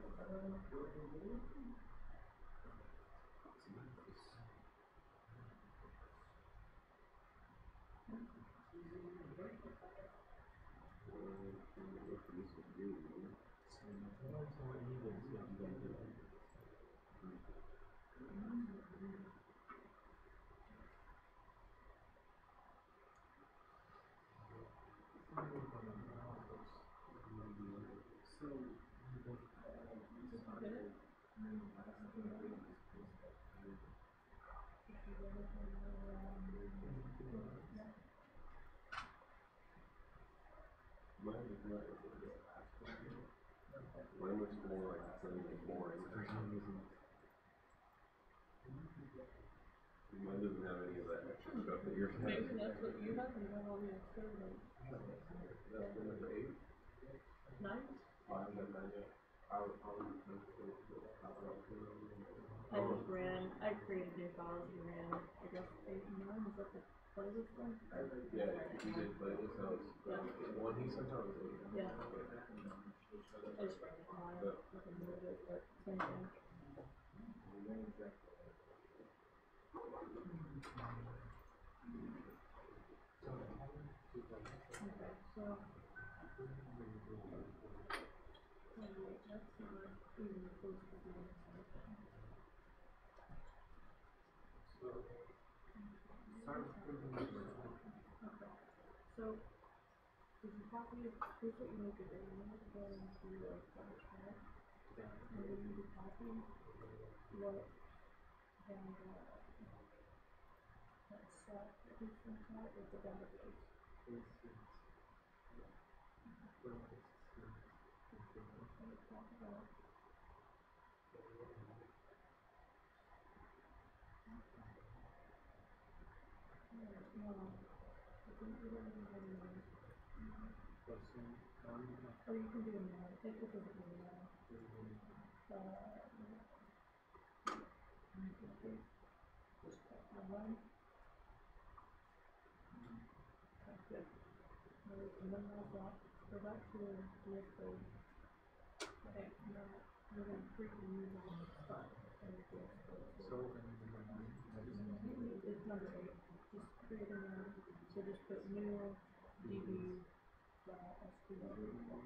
Mine looks more like playing is boring for some reason. Mine doesn't have any of that extra stuff that yours has. Maybe that's what you have, and you have all the extra, like, That's been number 8. 9? 5, and 9 yet. I just ran, I created new files and ran, I guess, 8 and 9, is that the playlist one? Yeah, you did play this house. Yeah. The one he sent out was 8. Yeah. I just ran it online, nothing to do with it, but same thing. Okay, so. That's not even close to being something. Okay, so if you copy, here's what you need to do. You need to go into your contract, and then you copy what that set that you sent out with the database. Or you can do it now. It doesn't really matter. One. That's good. And then like that. Go back to your code. Okay, now we're going to create a new spot. So it's number 8. Just create a new. So just put new DB SQL.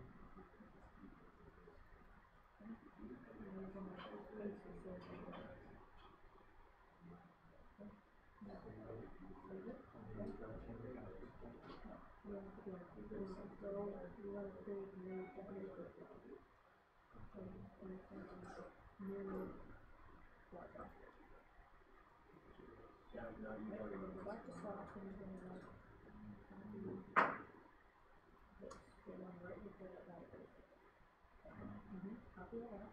Copy that out.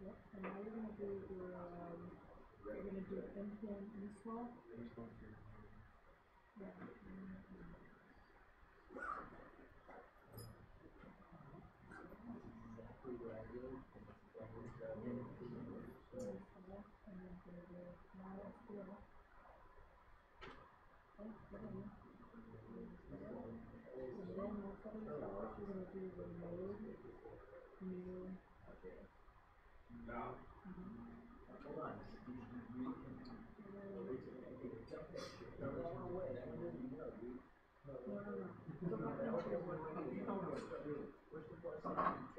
Yep, and now you're going to do your, you're going to do npm install. Yeah. And then go to MySQL. And then once that installs, you're going to do the load new address. Hold on.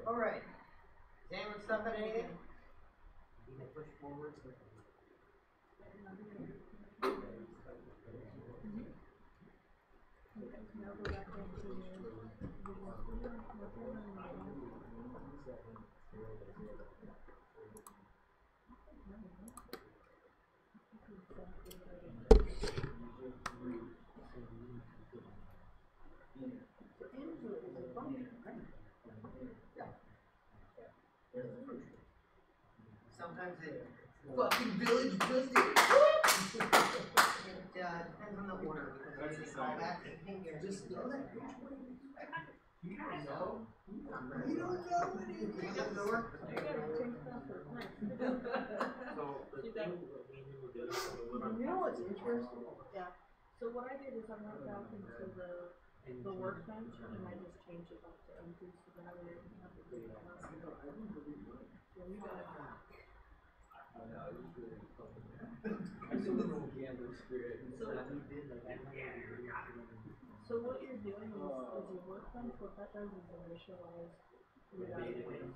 Alright. Is anyone stuck on anything? You can push forward. Now go back into your Sometimes it fucking village does it. And depends on the order because there's these callbacks and can't guarantee Just know that. You don't know. You don't know what it is. You gotta change that for nice. So the thing that we knew was You know what's interesting? Yeah. So what I did is I went back into the workbench and I just changed it back to empty so that way I didn't have to do that. So you got it. So what you're doing is your workbench, what that does is initialize your database.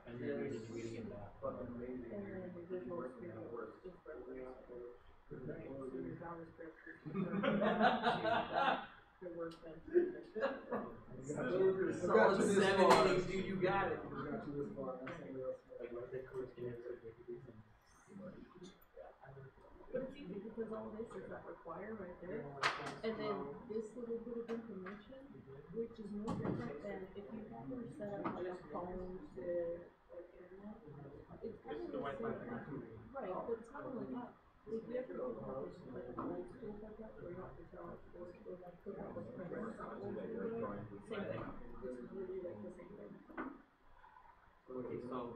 and then you're reading it back. And then your Visual Studio is referenced. Right, so your JavaScript is your workbench. Solid 7 innings, dude, you got it. But it's easy because all this is that require right there. And then this little bit of information, which is no different than if you ever set up like a phone to like internet. It's kind of the same thing. Right, but it's not only that. If you ever go to like old school setup where you have to tell like old school like put out the print, same thing. This is really like the same thing. Okay, so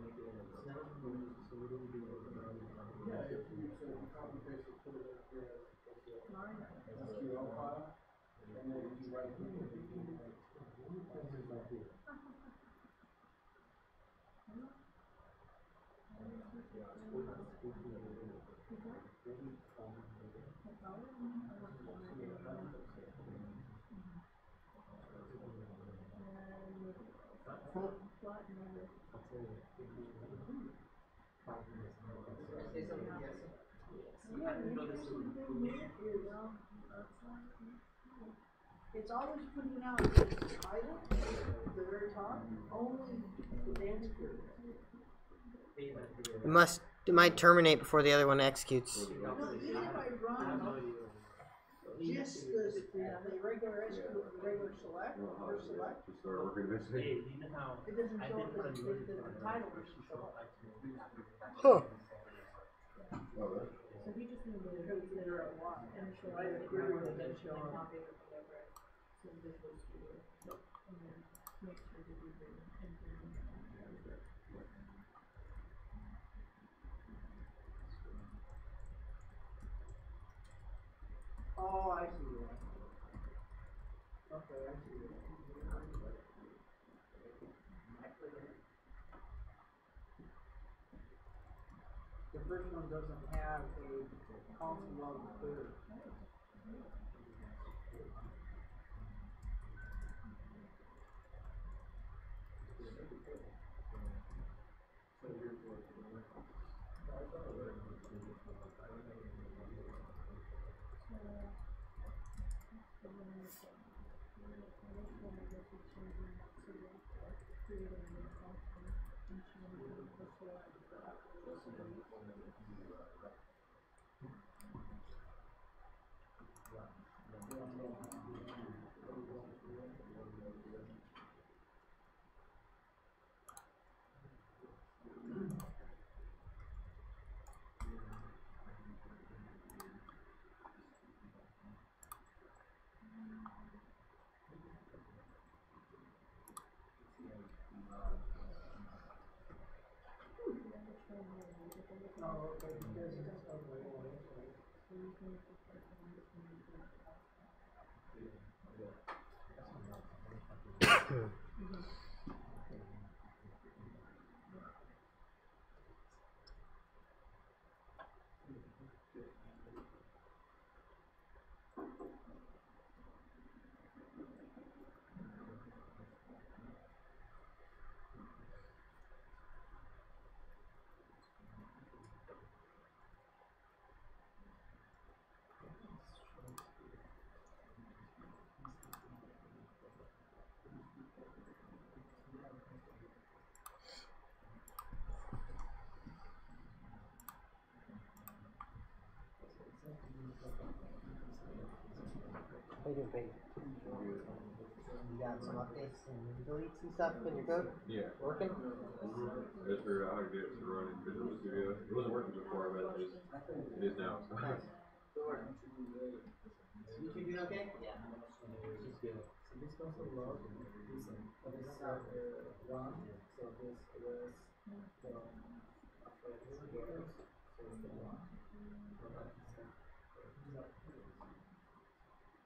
It's always putting out the title, the very top, only the dance period. It might terminate before the other one executes. No, even if I run just the regular SQL, the regular select, or select, Just started working this hey, day. you know how it doesn't I show did up put a as new the title doesn't show up. Huh. So he just needed to Because they're a lot. initialize it and then copy it over to Visual Studio. And then make sure that you do anything. Oh, I see that. Okay, I see that. The first one doesn't have a console log clear. Oh, okay. How you doing, baby? You got some updates and deletes and stuff in your code? Yeah. Working? I just figured out how to get it to run in Visual Studio. It wasn't working before, but it is now. So. Nice. You two doing okay? Yeah. Just good. So this comes a lot. Decent. But it's one. So this was after this was. So it's the one.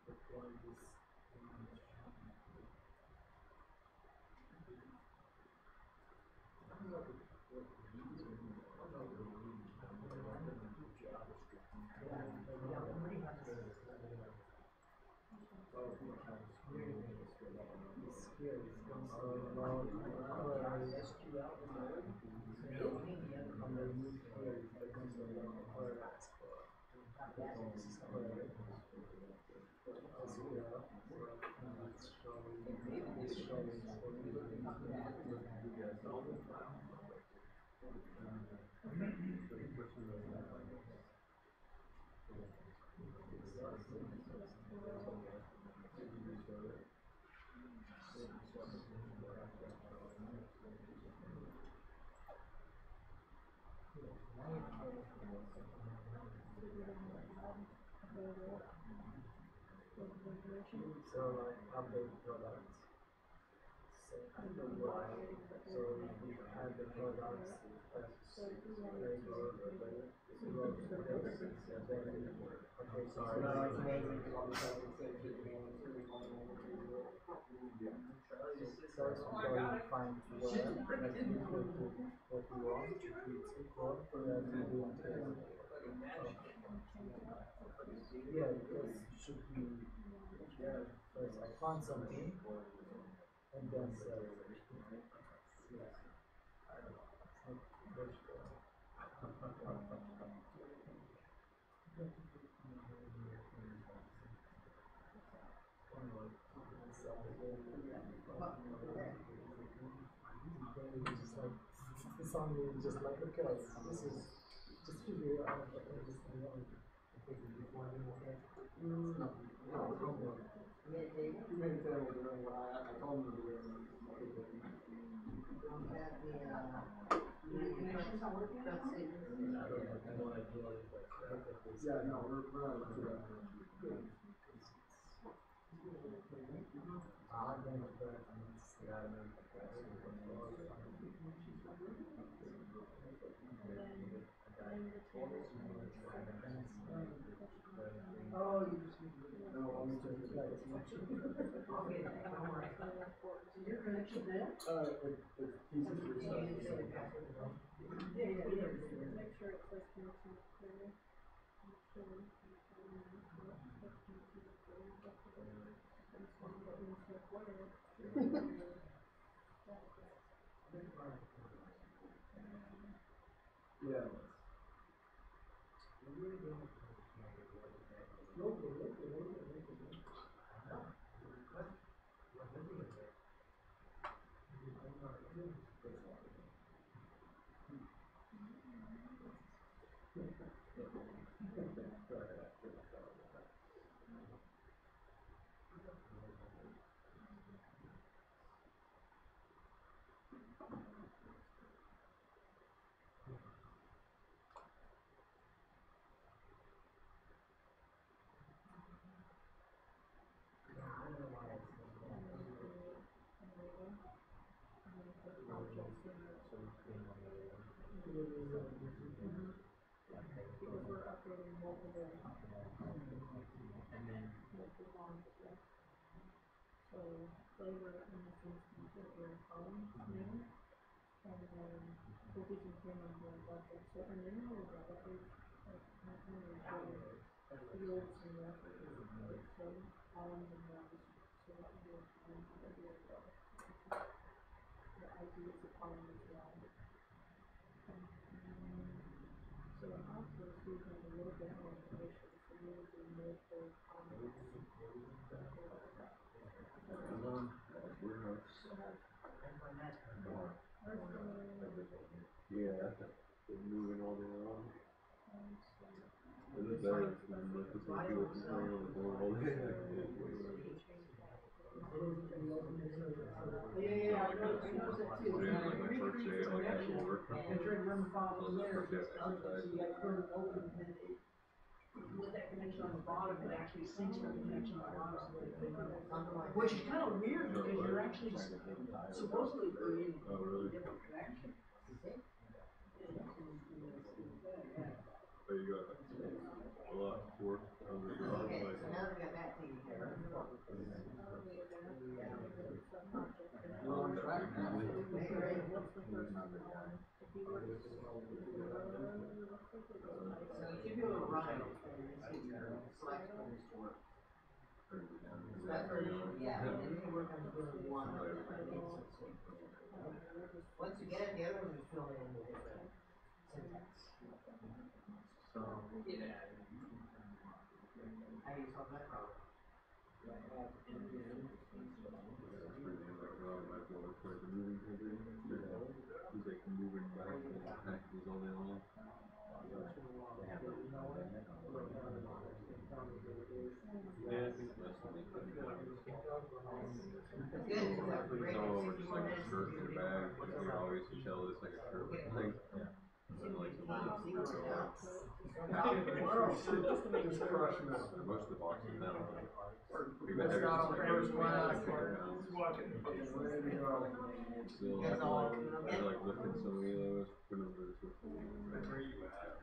The point is so like update products. So we have the products as label, okay, so No, it's amazing. first we go and find word that equal to what we want, it's equal for that we do yeah, because should be first I find something and then say just like it's only just like okay, this is just figure out what this is. No, you made it there with what I told him to do. Yeah, no, we're not going to do that. Oh, you just no, I'm just your connection there? It's pieces of stuff. Make sure it says connection clear. Yeah. Because we're updating multiple and then multiple bonds. So flavor in this instance is your phone name, and then cookies and cream on the bucket. So and then there's a update like fields and records. So columns and rows. So that would be a column, that would be a row. The ID is a column as well. So the house is using a little bit more information, so we will do multiple comments. Yeah, moving all day long. Is it better than like the people complaining on the board all day? Yeah, I noticed that too. Today was my first day of like actual work. And trying to remember That was the first day of exercise. so you like couldn't open with that connection. connection on the bottom, it actually syncs with the connection on the bottom. Which is kind of weird because you're actually supposedly creating a different connection. But you got a lot of work on the job. Okay, Like, so now that we got that taken care of. We're on track now. So you should be able to run it and select when this to work. That's where you should be at. And then you can work on doing one. Once you get it, the other one you fill in the different syntax. So, How do you solve that problem? He's like moving back and packages all day long. yeah, That's good, because that would break Some of them are in just 60 more like a minutes. shirt in your bag, and you're always to tell it's like a shirt with thing. And like the ones that are Just crushing it. most of the boxes now are like big Let's heavy, start on like the heavy first one. still, I feel like they're like lifting so many of those, putting them to the where you at?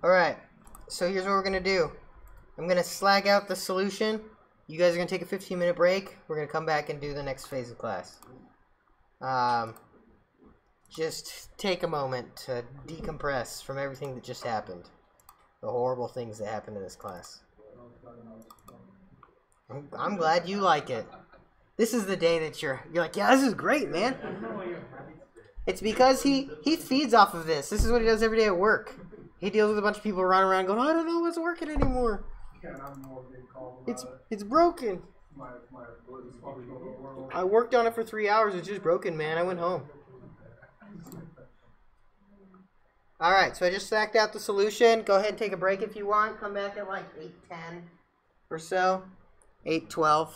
Alright, so here's what we're going to do. I'm going to slag out the solution. You guys are going to take a 15-minute break. We're going to come back and do the next phase of class. Just take a moment to decompress from everything that just happened. The horrible things that happened in this class. I'm glad you like it. This is the day that you're like, yeah, this is great, man. It's because he feeds off of this. This is what he does every day at work. He deals with a bunch of people running around going, I don't know what's working anymore. Yeah, and I'm more being called about It's broken. my dysfunctional world. I worked on it for 3 hours. It's just broken, man. I went home. Alright, so I just stacked out the solution. Go ahead and take a break if you want. Come back at like 8:10 or so. 8:12.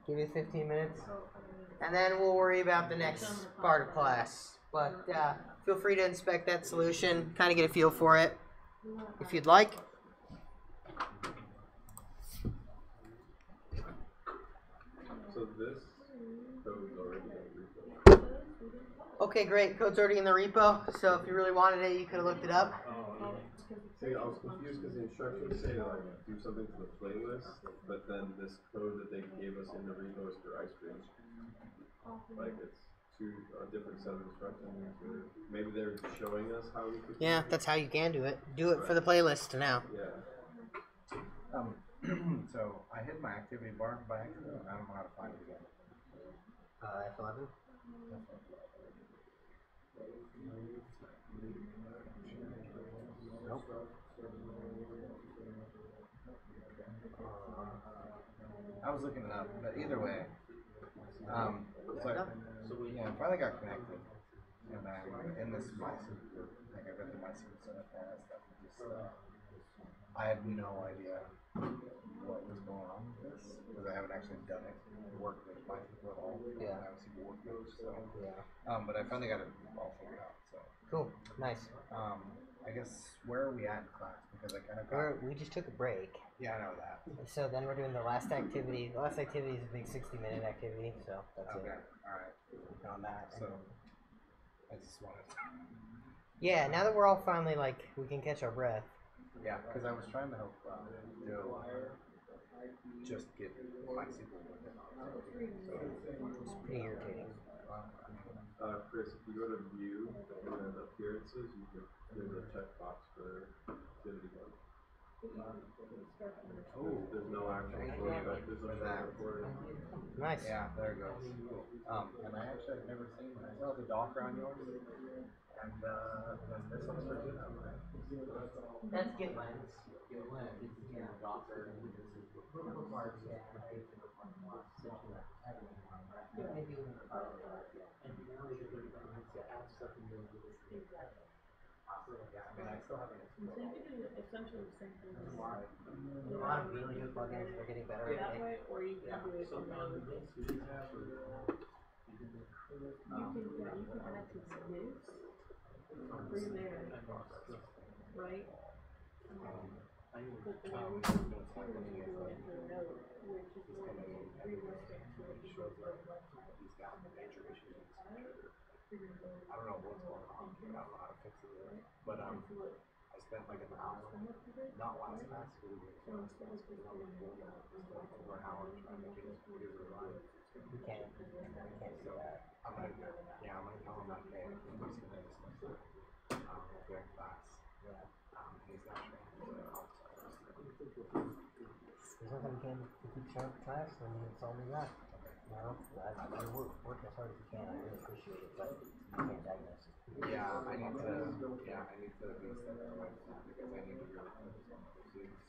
Give you 15 minutes. And then we'll worry about the next part of class. But feel free to inspect that solution. Kind of get a feel for it if you'd like. So this code is already in the repo. Okay, great. Code's already in the repo. So if you really wanted it, you could have looked it up. See, I was confused because the instructions say to like do something to the playlist, but then this code that they gave us in the repo is for ice cream. Like it's a different set of instructions. Or maybe they're showing us how we could. Yeah, that's how you can do it. Do it for the playlist now. Yeah. So I hit my activity bar by accident. I don't know how to find it again. F11. Nope. I was looking it up, but either way, I finally got connected, and I'm in this MySQL. Like I got the MySQL setup and all that stuff. And just, I had no idea what was going on with this because I haven't actually done it work with MySQL at all. Yeah. I haven't seen Workbench, so Yeah. but I finally got it all figured out. So Cool. Nice. I guess where are we at in class? Because I kind of got. We just took a break. Yeah, I know that. So then we're doing the last activity. The last activity is a big 60-minute activity, so that's Okay, it. alright. On that. So, I just wanted to. Yeah, now that we're all finally like, we can catch our breath. Yeah, because I was trying to help Joe just get MySQL with it. So, It's pretty irritating. Chris, if you go to view and then appearances, you can there's a checkbox for activity mode. Oh, there's no actual voting, but there's a that recording. Nice. Yeah, there it goes. Cool. And I actually have never seen that. So the Docker on yours? And then this one's for GitHub, right? That's GitLens. Yeah, Docker. Yeah, I mean, I still haven't. You can do essentially the same thing. A lot of really good plugins that are getting better. That way, or you can do it in another way. You can add to this, through there, right? But then I wish you could do it for note, which is more realistic to what you should like. He's got major issues with his computer. I don't know what's going on. I don't know how to fix it yet. But I spent like an hour, not last past week, so I spent over an hour trying to get his computer to run. You can't do that. I'm gonna tell him that day. He's gonna discuss it. Very fast. Yeah. He's not sure. There's nothing you can to keep showing up class, and it's only that. You know, I work as hard as you can. I really appreciate it, but you can't diagnose it. Yeah, I need to be set up because I need to really focus on other students.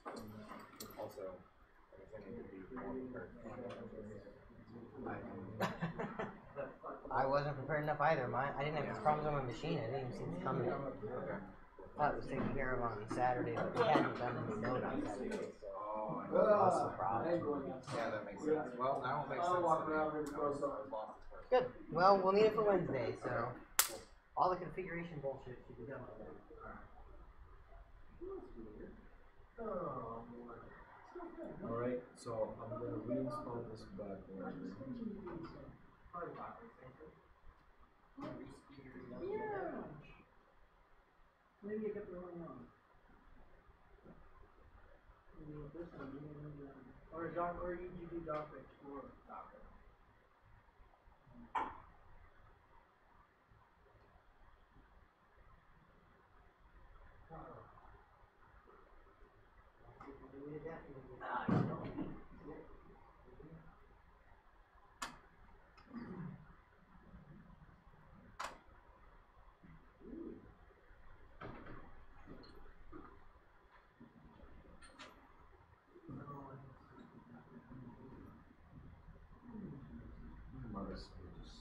Also, I guess I need to be more prepared. I wasn't prepared enough either. I didn't have these problems on my machine. I didn't even see this coming. Okay. Thought it was taken care of on Saturday, but we hadn't done any note on Saturday, so Oh, that's the problem. yeah, that makes sense. Well, now it makes sense to me. I was lost at first. Good. Well, we'll need it for Wednesday, so all the configuration bullshit should be done by then. Alright, so I'm gonna reinstall this bad boy. Yeah. Maybe I got the wrong one. Maybe this one, or you do Docker Explorer. Docker. Mother Swedish.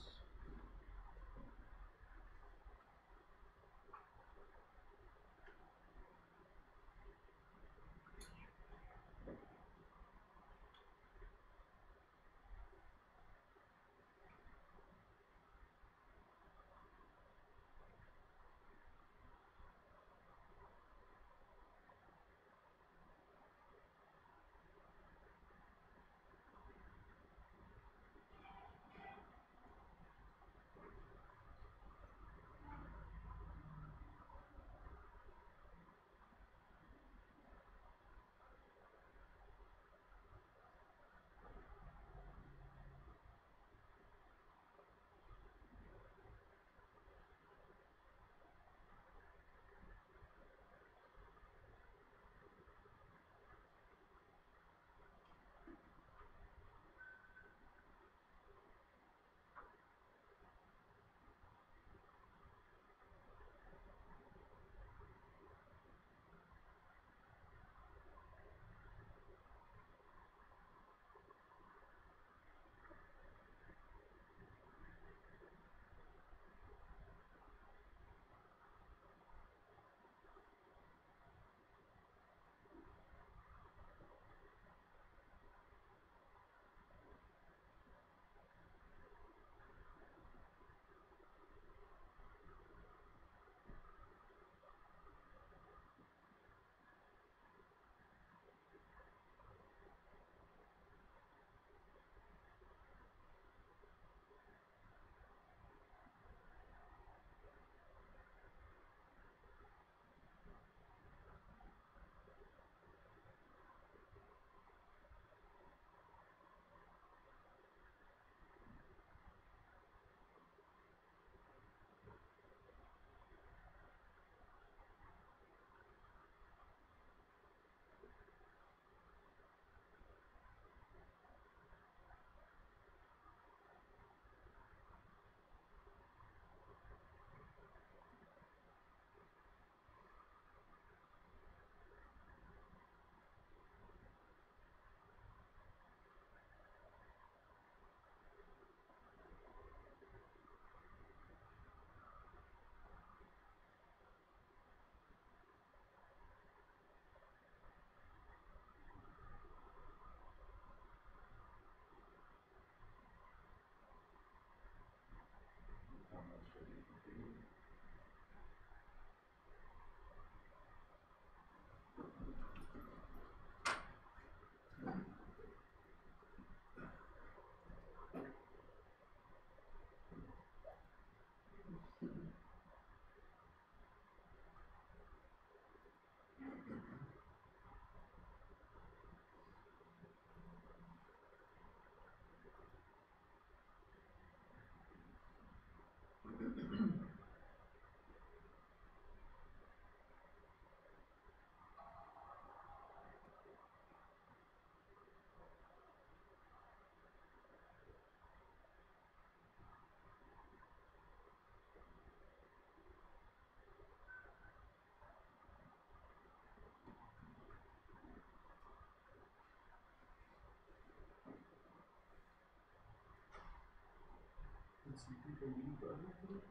some people leave early today.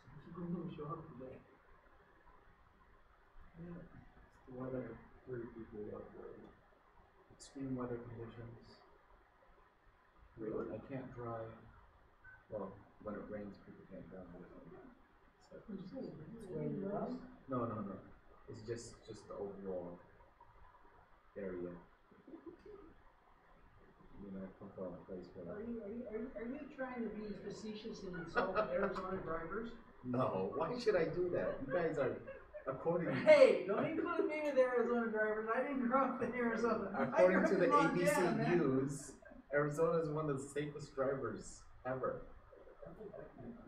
Some people didn't show up today. Yeah. It's the weather. 3 people up there. Extreme weather conditions. Really? I can't drive. Well, when it rains, people can't drive. No. It's just the overall area. You know, I come from a place where. Are you trying to be facetious and insult Arizona drivers? No, why should I do that? You guys are, according Hey, don't include me with Arizona drivers. I didn't grow up in Arizona. according to the ABC Montana, man. News, Arizona is one of the safest drivers ever.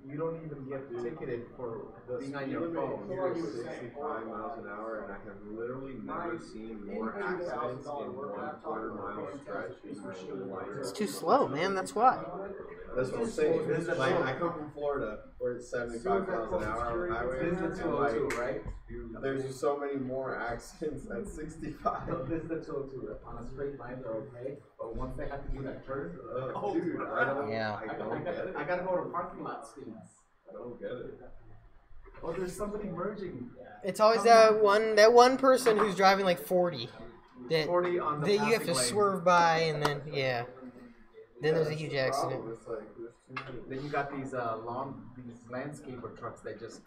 You don't even get ticketed for being on your phone. Here is 65 miles an hour, and I have literally never seen more accidents in 1 quarter-mile stretch in my whole life. It's too slow, man. That's why. That's what I'm saying. Like, I come from Florida, where it's 75 miles an hour on the highway. This is the 202, right? There's just so many more accidents at 65. No, this is the 202. On a straight line, they're okay. But once they have to do that turn, Dude, I don't get it. I gotta go to parking lot speeds. I don't get it. Oh, there's somebody merging. It's always that one person who's driving like 40 that 40 on the that you have passing to lane. swerve by, and then then there's a huge That's the accident. problem. It's like, there's too many. Then you got these these landscaper trucks that just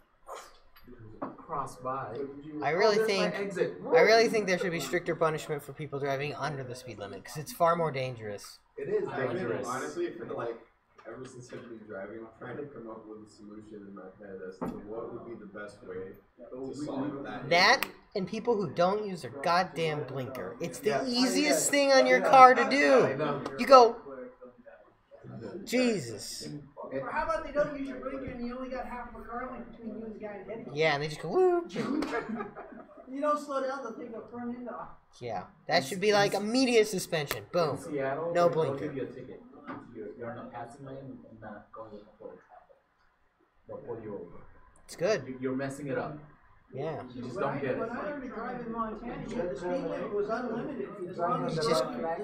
cross by. I really there's think my exit. I really think there should be stricter punishment for people driving under the speed limit because it's far more dangerous. It is I mean, dangerous. honestly, for like, ever since I've been driving, I'm trying to come up with a solution in my head as to what would be the best way to solve that. That and people who don't use their goddamn blinker. It's the easiest thing on your car to do. You go, Jesus. Or how about they don't use your blinker and you only got half of a car length between you and the guy ahead of you? Yeah, and they just go, whoop. You don't slow down, they'll take a front end off. Yeah, that should be like immediate suspension. Boom. In Seattle, No they'll blinker. give you a ticket. You're in a passing lane and not going with the flow of traffic. They'll pull you over. It's good. You're messing it up. Yeah. You just don't get When it. I learned to drive in Montana, the speed limit was unlimited. As Driving long on as the just- road the road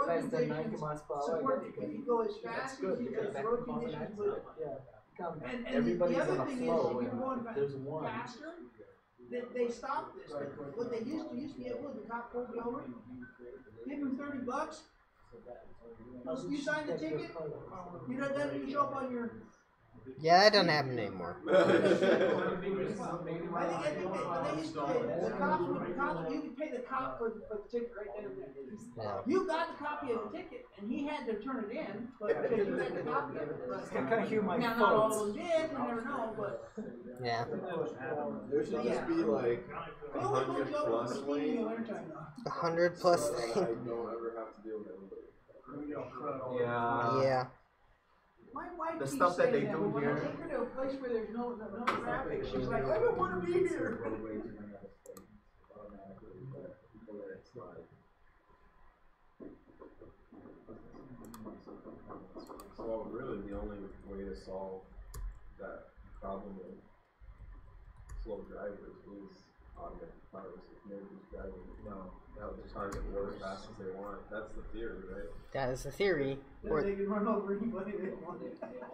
less than 90 conditions miles per hour. support it. If you go as fast as good you because can, that the road can cause an conditions would. accident. Yeah. And Everybody's the other on a thing flow, is, if you're and going there's one. faster, they stop this. What they used to be able to, the cop pulled you over, give him $30. You sign the ticket, you know, then you show up on your. Yeah, that doesn't happen anymore. I think they used to, the cops, you could pay the cop for the ticket right then and there. Yeah. You got the copy of the ticket, and he had to turn it in, but because you had the copy of it. It's kind of hear my Now, not all faults. of them did, you never know, but. Yeah. There should just be like They only pulled 100 you over plus for speeding in the lane, wintertime, though. 100 plus. so that I don't ever have to deal with anybody. Yeah. Yeah. My wife The keeps stuff that saying they do when I here- take her to a place where there's no traffic, she's like, I don't want to be here. Well, really, the only way to solve that problem of slow drivers is automatic cars. If nobody's driving, the cars can go as fast as they want. That's the theory, right? That is the theory. Then they can run over anybody they want.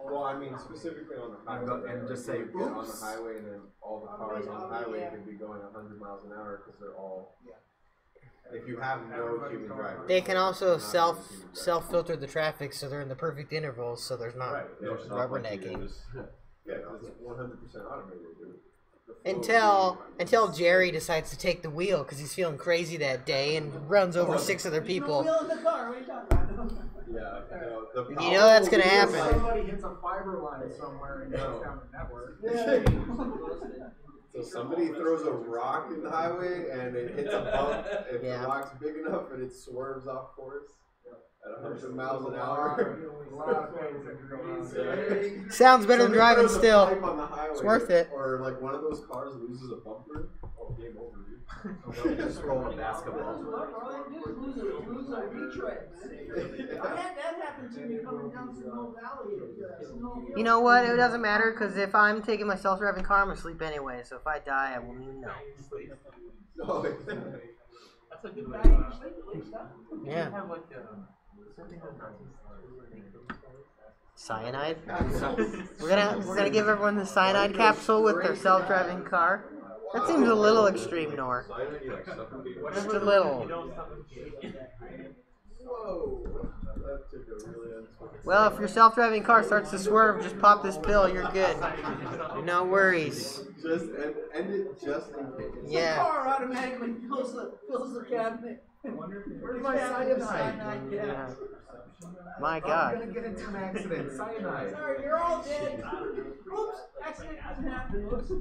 Well, I mean, specifically on the highway, And just say, you get on the "Oops." highway, and then all the cars on the highway could be going 100 miles an hour because they're all. If you have no human driver, They can also not human driver. self filter the traffic so they're in the perfect intervals, so there's not Right. They don't stop like you do, rubbernecking. just- Yeah, 'cause it's 100% automated. Dude. The flow Until Jerry decides to take the wheel because he's feeling crazy that day and runs over 6 other There's no people. wheel in the car, what are you talking about? Yeah, the You problem know that's gonna is, happen. like, Somebody hits a fiber line somewhere and No. goes down the network. So somebody throws a rock in the highway and it hits a bump. If Yeah. the rock's big enough and it swerves off course at 100 miles an hour. A lot of things that can go wrong. Sounds better than Somebody driving throws a still. pipe on the highway, It's worth it. Or like one of those cars loses a bumper. Oh, game over, dude. Just roll a basketball. All they do is lose a retread, man. I had that happen to me coming down Snow Valley. You know what? It doesn't matter because if I'm taking my self driving car, I'm asleep anyway. So if I die, I won't even know. No, That's a good way Die to in your sleep, at least, huh? Yeah. have like Cyanide? We're gonna give everyone the cyanide capsule with their self-driving car. That seems a little extreme, Nor. Just a little. Whoa. That took a really Well, if your self-driving car starts to swerve, just pop this pill. You're good. No worries. Just end it just in case. The Yeah. car automatically fills the cabinet. Where's my cyanide? Yeah. My I'm God. gonna get into an accident. Cyanide. Sorry, you're all dead. Oops, accident didn't happen. Oops.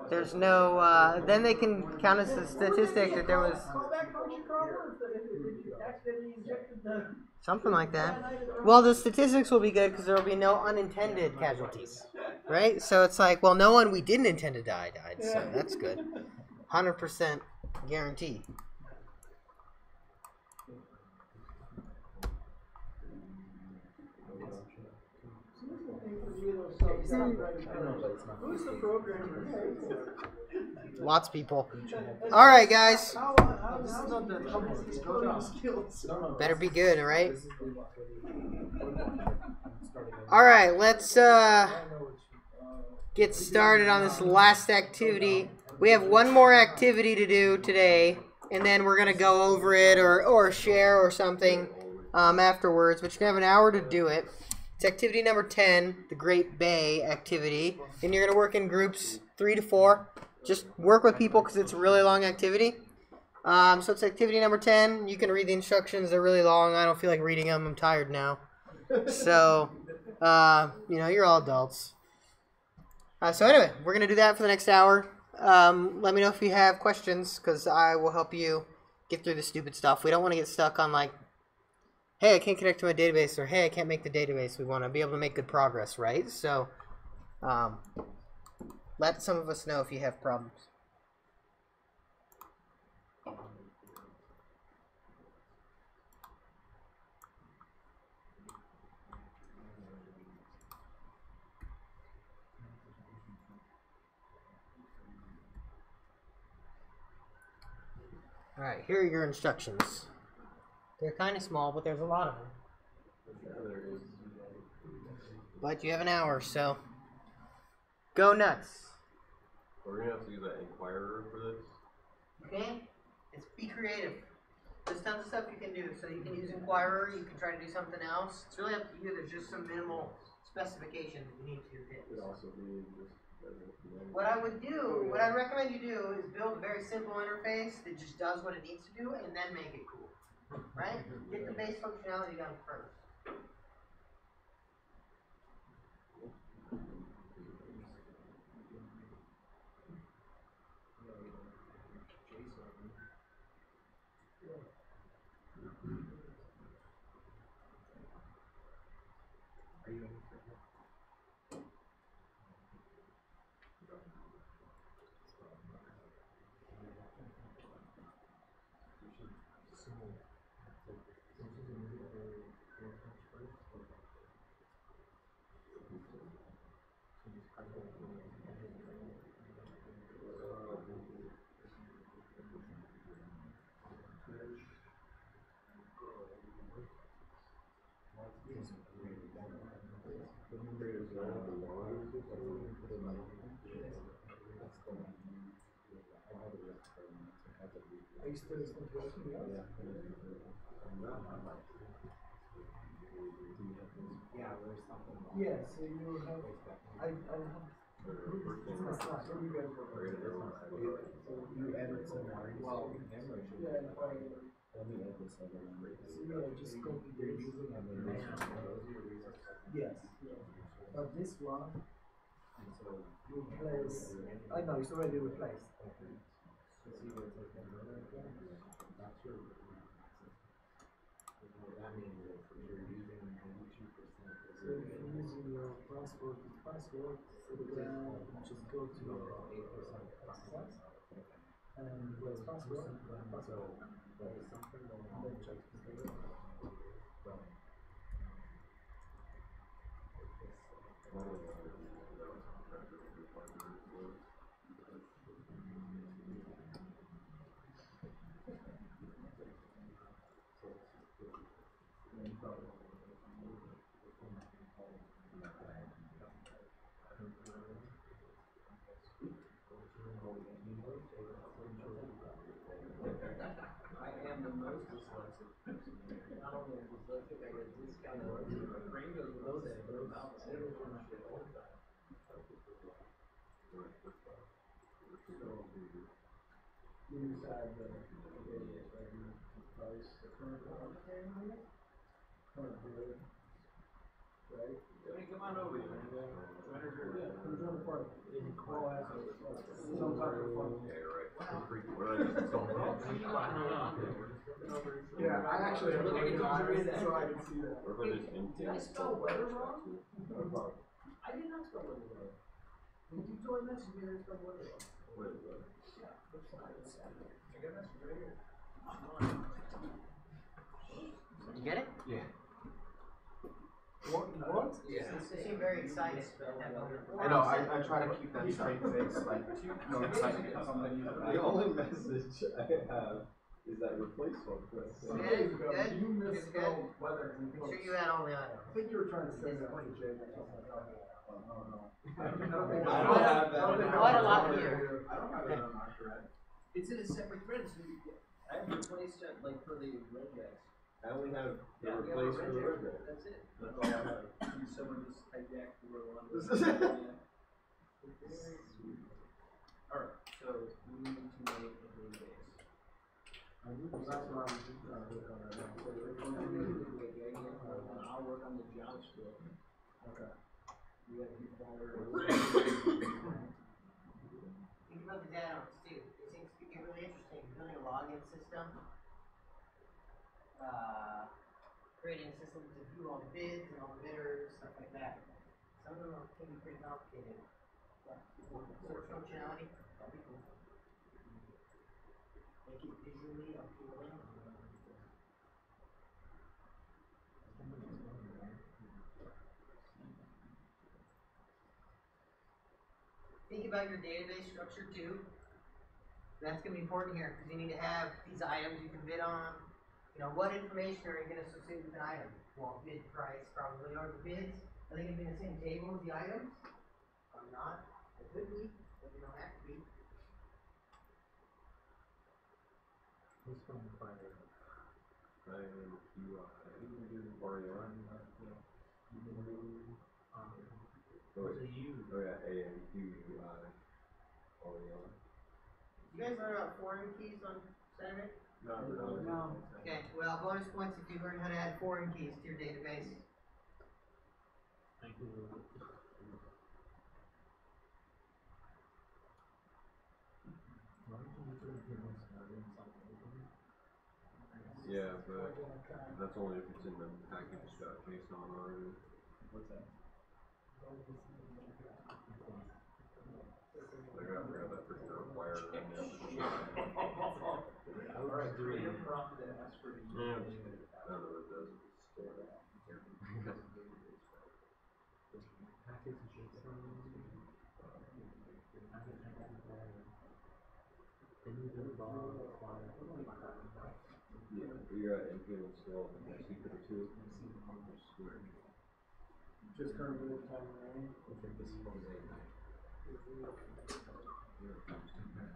There's no. Then they can count as a statistic that there was Call back Coach Crawford if you accidentally injected the something like that. Well, the statistics will be good because there will be no unintended casualties, right? So it's like, well, no one we didn't intend to die died, so that's good. 100% guarantee. Who's the programmer? Lots of people. All right, guys. Better be good, all right? All right, let's get started on this last activity. We have one more activity to do today, and then we're going to go over it or share or something afterwards, but you're going to have an hour to do it. It's activity number 10, the Great Bay activity, and you're going to work in groups 3 to 4. Just work with people because it's a really long activity. So it's activity number 10. You can read the instructions. They're really long. I don't feel like reading them. I'm tired now. So, you're all adults. So anyway, we're going to do that for the next hour. Let me know if you have questions because I will help you get through the stupid stuff. We don't want to get stuck on like, hey, I can't connect to my database, or hey, I can't make the database. We want to be able to make good progress, right? So, let some of us know if you have problems. All right, here are your instructions. They're kind of small, but there's a lot of them. But you have an hour, so go nuts. We're gonna have to use that Inquirer for this. Okay? It's be creative. There's tons of stuff you can do. So you can use Inquirer, you can try to do something else. It's really up to you. There's just some minimal specifications that you need to hit. What I recommend you do is build a very simple interface that just does what it needs to do and then make it cool. Right? Get the base functionality done first. Are you still working out? Yeah, so you have, I have, it's my Slack, what do you guys work on? You added some lines. Well, Yeah, let me add this other one. so yeah, just copy You're this. using and then Yes, but this one, and so replace, I know, it's already replaced. let's see what it's like. That's your that means that you're using 92%. So if you're using your password, then just go to 8% access. And where's password? So there is something going on. Then check the data. I am the most dyslexic person. Not only am I dyslexic, I get discounted. My brain goes below that, but I'm out shit all the time. So, you decide the idiots, right? You price the current one, current bid, right? Tony, come on over here. Yeah, who's on the party? All has some type of fun. Yeah, you're right. What did I just install? Yeah, I actually have really good eyes, so I can see that. What if I just Did I spell weather wrong? I did not spell weather wrong. When you told me message me, I spelled weather wrong. What is that? Yeah, looks like it's, I got a message right here. You get it? Yeah. What? You seem very excited. I know, I try to keep that straight face, like, no excitement or something. The only message I have is that replace one quick. Good, good. You misspelled weather. Make sure you had all the items. I think you were trying to say that to Jake or something. No. I don't have that. Quite a lot here. I don't have that on my thread. It's in a separate thread, so you get. I have replaced it like for the red guys. I only have the Yeah, we have a replace for the red red jacket. guy. That's it. That's all I have. Someone just hijacked the real one. Alright, so we need to make a database. That's what I'm trying to work on right now. So we're going to make a and I'll work on the JavaScript. Okay. You gotta keep Think about the add-ons too. It seems to be really interesting. Building a login system. Creating a system to view all the bids and all the bidders, stuff like that. Some of them can be pretty complicated. But search functionality, that'd be cool. Make it visually appealing. Think about your database structure too. That's going to be important here because you need to have these items you can bid on. You know, what information are you going to associate with an item? Well, bid price, probably are the bids. Are they going to be in the same table as the items? Or not? They could be, but they don't have to be. Who's from the fire? I am UI. What are you? Oh yeah, AMQUI. Orion. You guys learn about foreign keys on Saturday? No. Okay, well, bonus points if you learn how to add foreign keys to your database. Thank you. Yeah, but that's only if it's in the package.json already. What's that? Like, I forgot that for sure required in the application. Alright, create a prompt that asks for the Yeah. I don't know what it does. Package JSON. Then you do log file. Yeah, we got npm install secret too. Just current bit of time remaining.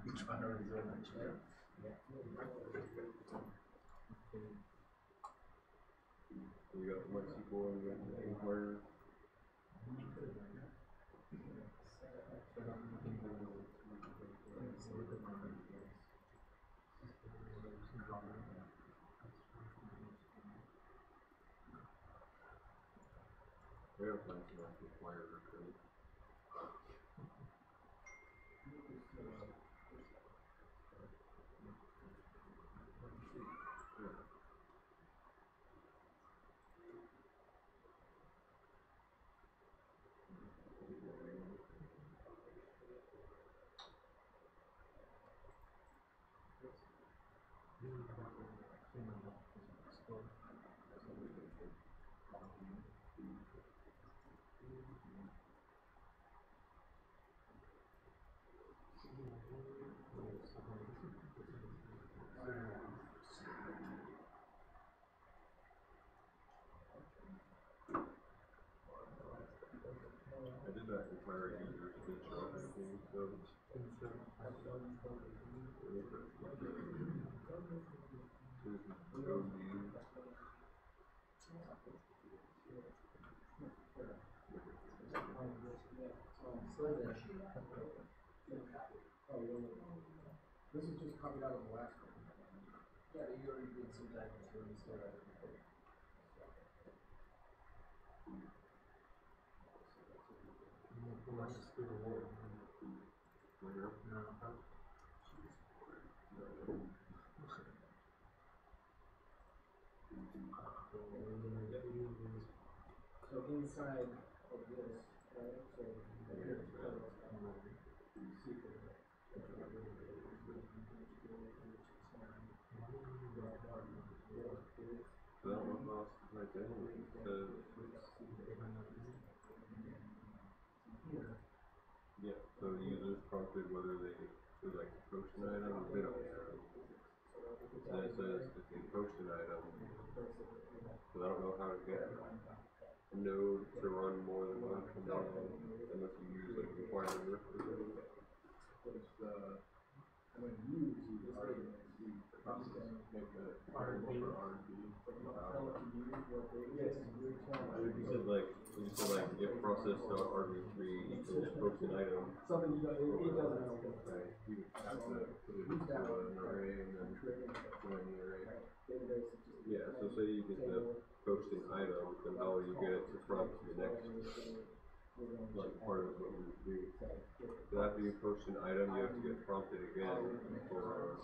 Each one already did my chair. We got MySQL, we got Inquirer. We have plans to like Inquirer code. I did that Inquirer user to show everything, so This is just copied out of the last one. Yeah, you already did some diagrams here, you still have it. So inside of this, right, so here, So that one lost right there because yeah, so the users prompted whether they would like to post an item or bid on the item. And it says if they post an item, so I don't know how to get a node to run more than one command unless you use like required references. I'm going to use this argument to Make the variable for RD. You said like if process.argv3 equals post an item. Something you don't, it doesn't help. Okay, you have to put it into an array and then join the array. Yeah, so say you get the post an item, then how will you get it to prompt the next like part of what you do? So after you post an item, you have to get prompted again for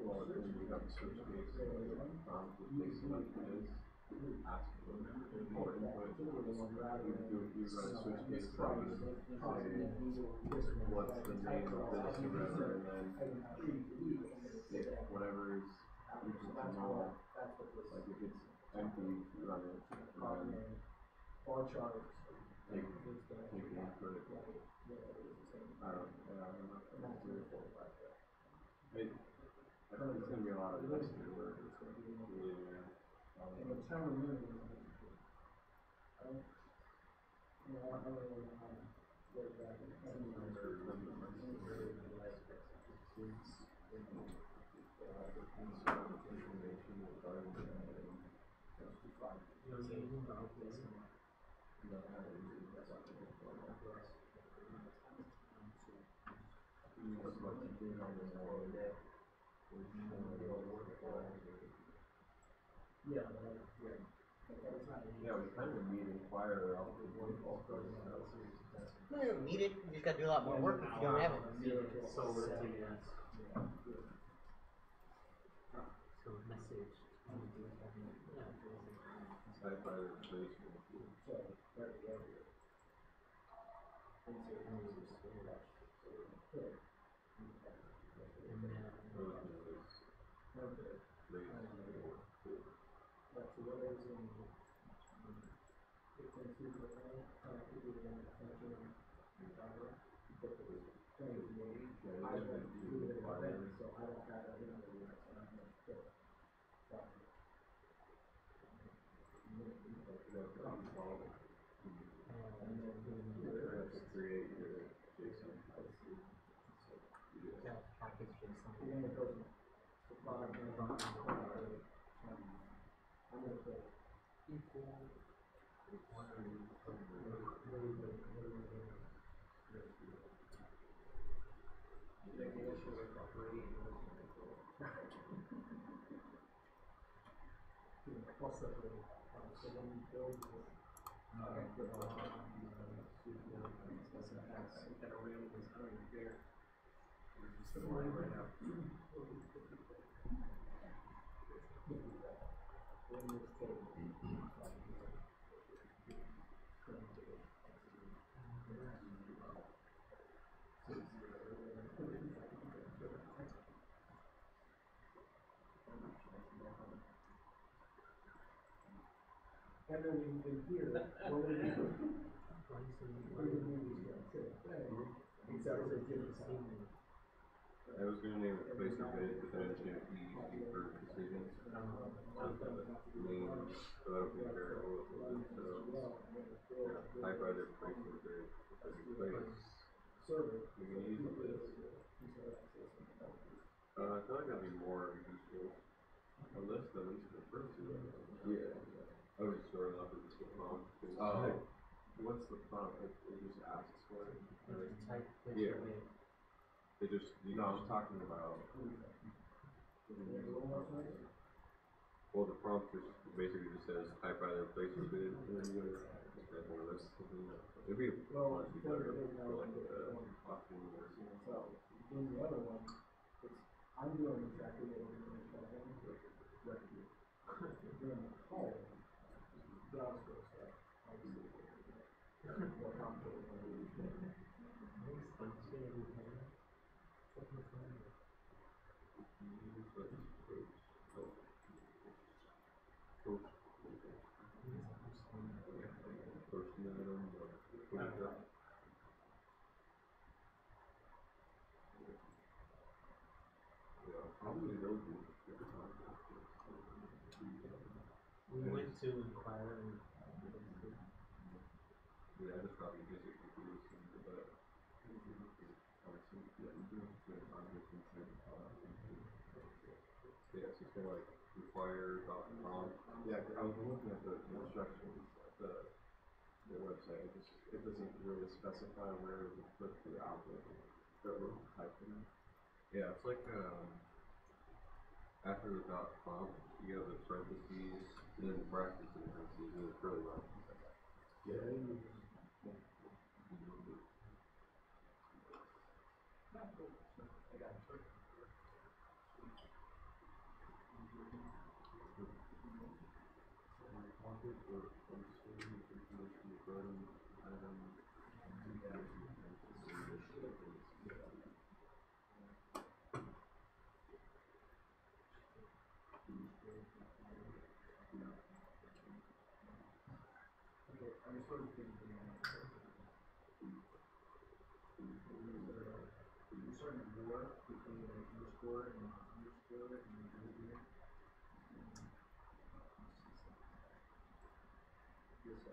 well, then you have to switch case prompt with case like this, ask for more input. You run a switch case prompt and say what's the name of this or whatever, and then if whatever is equal to null, like if it's empty, run it, and then Bar charts. take the input. I don't know. I think it's gonna be a lot of nested work. Yeah. And the town of Newton, I don't know how to work that. Yeah, we kind of need inquire out the default process. You don't need it, you just gotta do a lot more work if you don't have it. So message. Sci-fi replacement. Create your JSON. And then in here, what would it be? I was gonna name it place or bid, but then I just named it EDC for decisions. Name, so that'll be variable. So, type either place or bid. Place. We can use this. I feel like that'd be more useful. Unless the least the first two. Yeah. I would just start off with the prompt. Oh. What's the prompt? It just asks for it. Type place Yeah. or bid. It just, you know, I was talking about. Well, the prompt just basically just says type either place or bid, and then you go type one of those. It'd be honestly better for like option or Then the other one, I'm doing exactly what we're doing for him. During the call, JavaScript stuff. More complicated. We went to inquire and yeah, I just probably visit computers but yeah, so it's gonna like require.com. Yeah, I was looking at the instructions, the website. It doesn't really specify where to put the output that we're typing. Yeah, it's like after the .com, you have the parentheses and then brackets and parentheses, and it's really long. Yeah. I'm sort of thinking, you're starting to war between your score and your score and your gear. Yes, sir.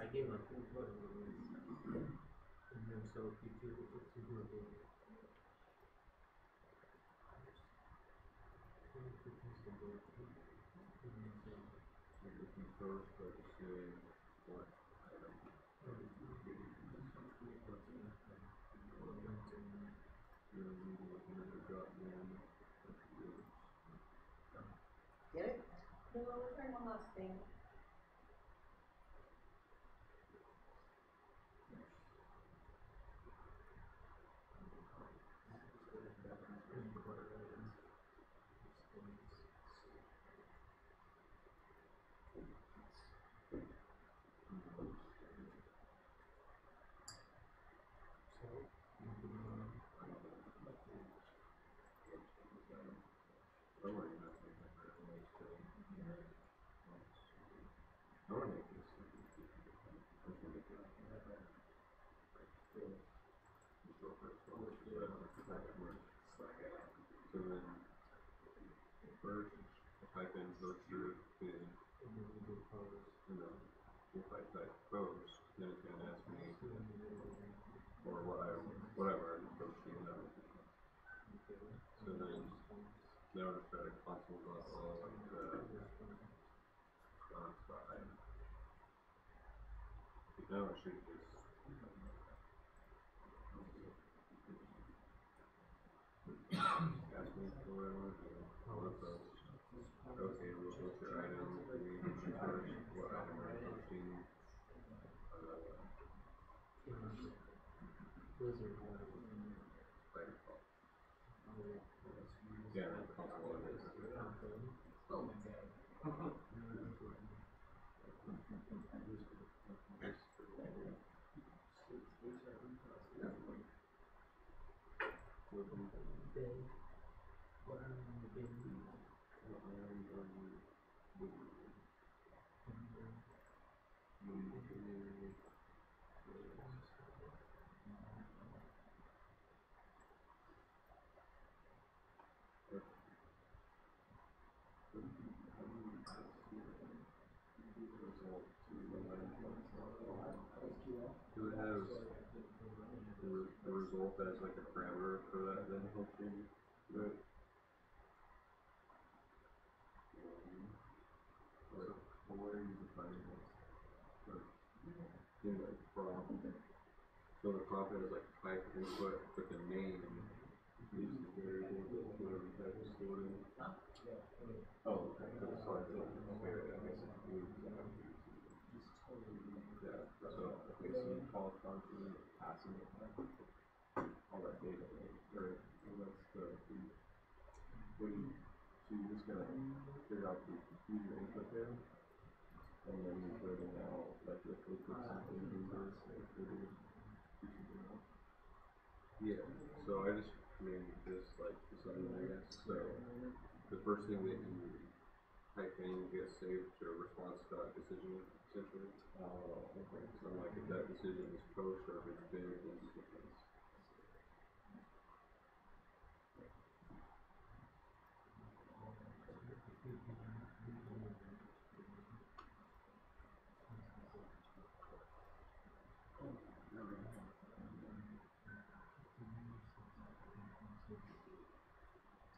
I gave him a full foot and then so if you do it, First, but just say what item. Get it? No, we're trying one last thing. I want to make this. So then, first, type in poster in, if I type post, then it's going to ask me for whatever I'm posting it up. So then, now I'll just try to console dot all like the response side. Now it should just ask me for what I want to do. I want to post. Okay, we'll post your item. We need to first what item are you posting. By default. Yeah, that's console it is. Do it have the result as like a parameter for that then hosting? Right. Where are you defining this? In the prompt. So the prompt is like type input, but the name is the variable that whatever you type is stored in. Oh, okay. So it's like yeah, so okay, so you call function passing it all that data, right? So that's the when you so you're just gonna figure out the user input there, and then you put in out like if they put something in this, yeah. So I just made this like something I guess. So the first thing that you type in gets saved to a response decision essentially. Okay. So like if that decision is post or if it's bid, then you get this.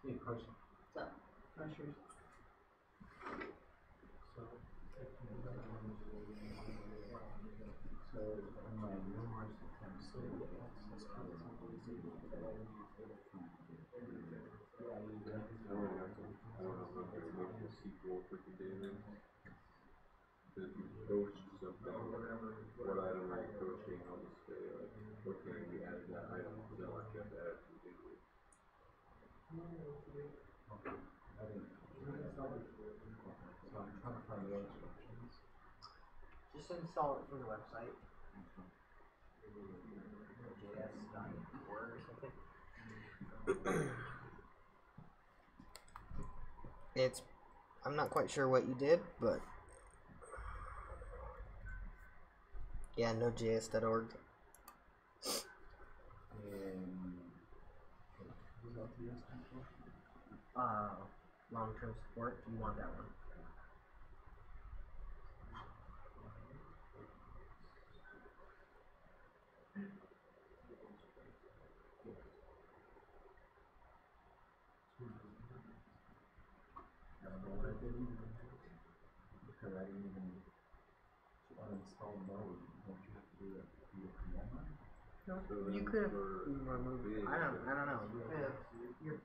Hey, question. What's up? Pressures. So in my numerous attempts to get access to it, I don't know if they're making a SQL freaking database. If you post something, what item are you posting, I'll just say like, okay, we added that item, but then I'll have to add it to the database. So I'm trying to find the instructions. Just install it from the website. JS.org or something. I'm not quite sure what you did, but yeah, Node.js.org. Long-term support. You want that one? Because I didn't even uninstall Node. Don't you have to do that via command line? No, you could have removed. I don't know. You could have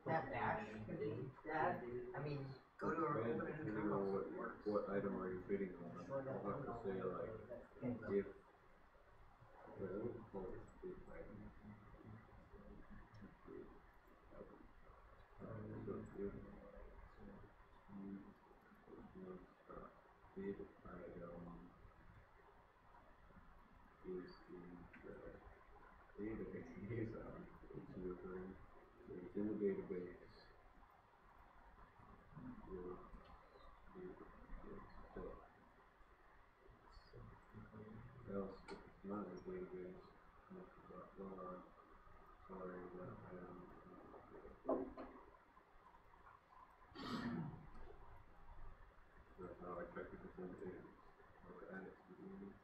that dash could be that. I mean, go to a open a new terminal. What item are you bidding on? I'll have to say like if bid item is in the database, it's in the database. else, if it's not in the database, hold on. Sorry, that that's how I check if it's in the database. Or add it to the database.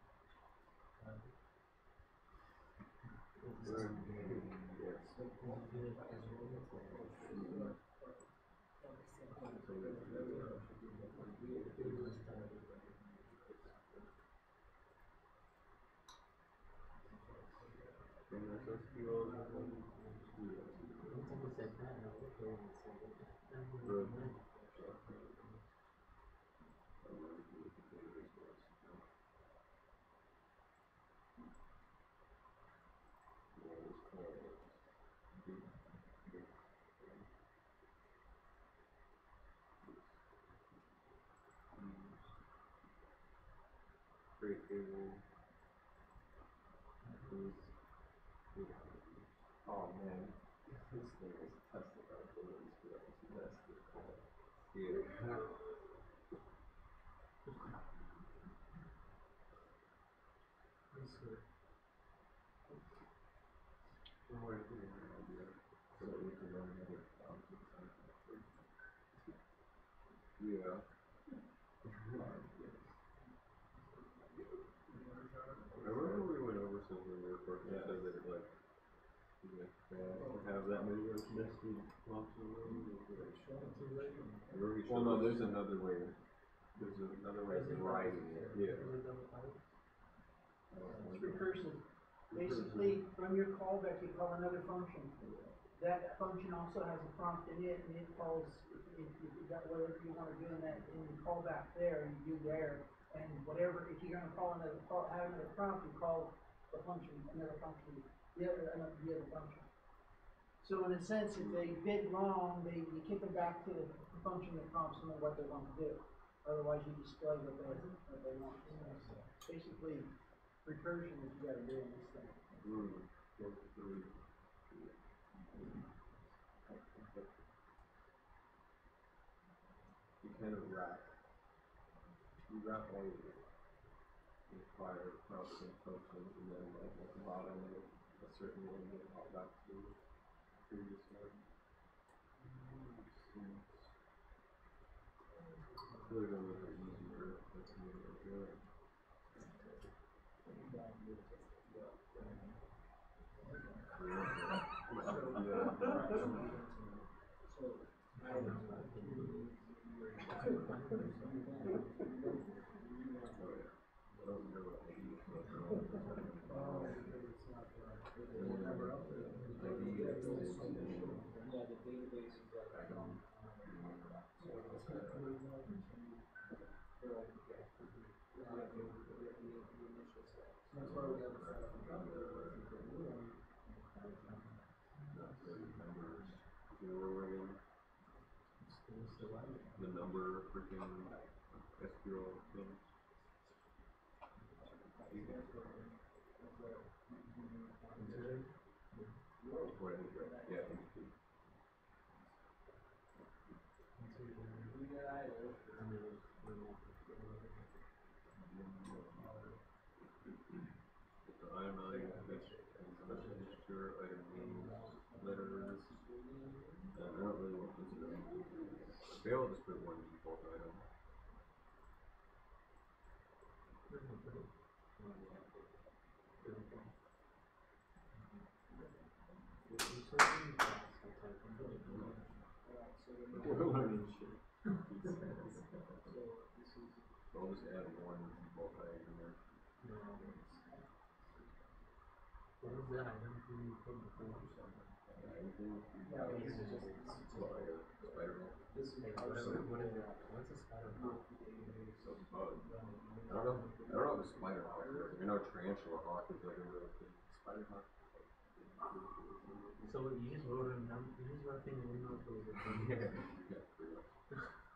Create table. Oh man, this thing is testing our abilities for us to test it. Yeah. So we can learn another Yeah. I remember we went over some of the work and said that like have that many nested clumps of them. Well, no, there's another way. There's another way of writing it. Yeah. It's recursive. Basically, from your callback, you call another function. That function also has a prompt in it, and it calls, if you got whatever you want to do in that, in the callback there, you do there, and whatever, if you're going to have another prompt, you call the function, another function, the other function. So in a sense, if they bid wrong, you kick them back to the function that prompts them what they want to do. Otherwise, you display what they want. Basically, recursion is you got to do in this thing. You kind of wrap all of it. Require prompts and functions, and then like at the bottom of it, a certain one will pop back to the previous one. I feel like I'm looking easier. That's me to do it. The number freaking SQL thing. What is it? Yeah. So item value, special feature, item names, letters. I don't really want this to maybe I'll just put one default item. We're learning shit. So I'll just add one default item in there. What is that item you put before? Anything? Yeah, this is just Well, like a spider. what is it? What's a spider? Bug. I don't know if it's spider hawk. I know tarantula hawk is like a real thing. Spider hawk. So you just wrote a number. You just wrote things in notebook. Yeah, pretty much.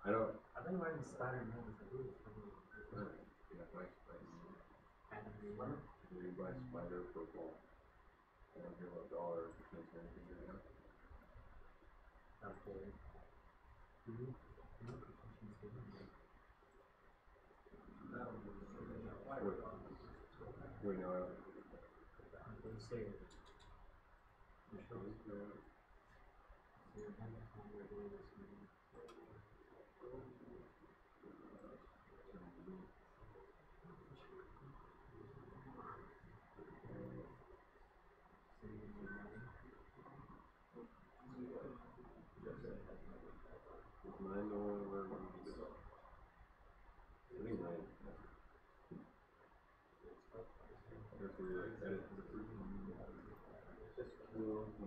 I don't. I think writing spider numbers is really funny. Yeah, buy spider. Animal. You buy spider football. I don't care about dollars. You can't say anything right now. Okay. Wait, no, I don't. Is 9 the one where we just, I think 9. If we like edit the fruit, will be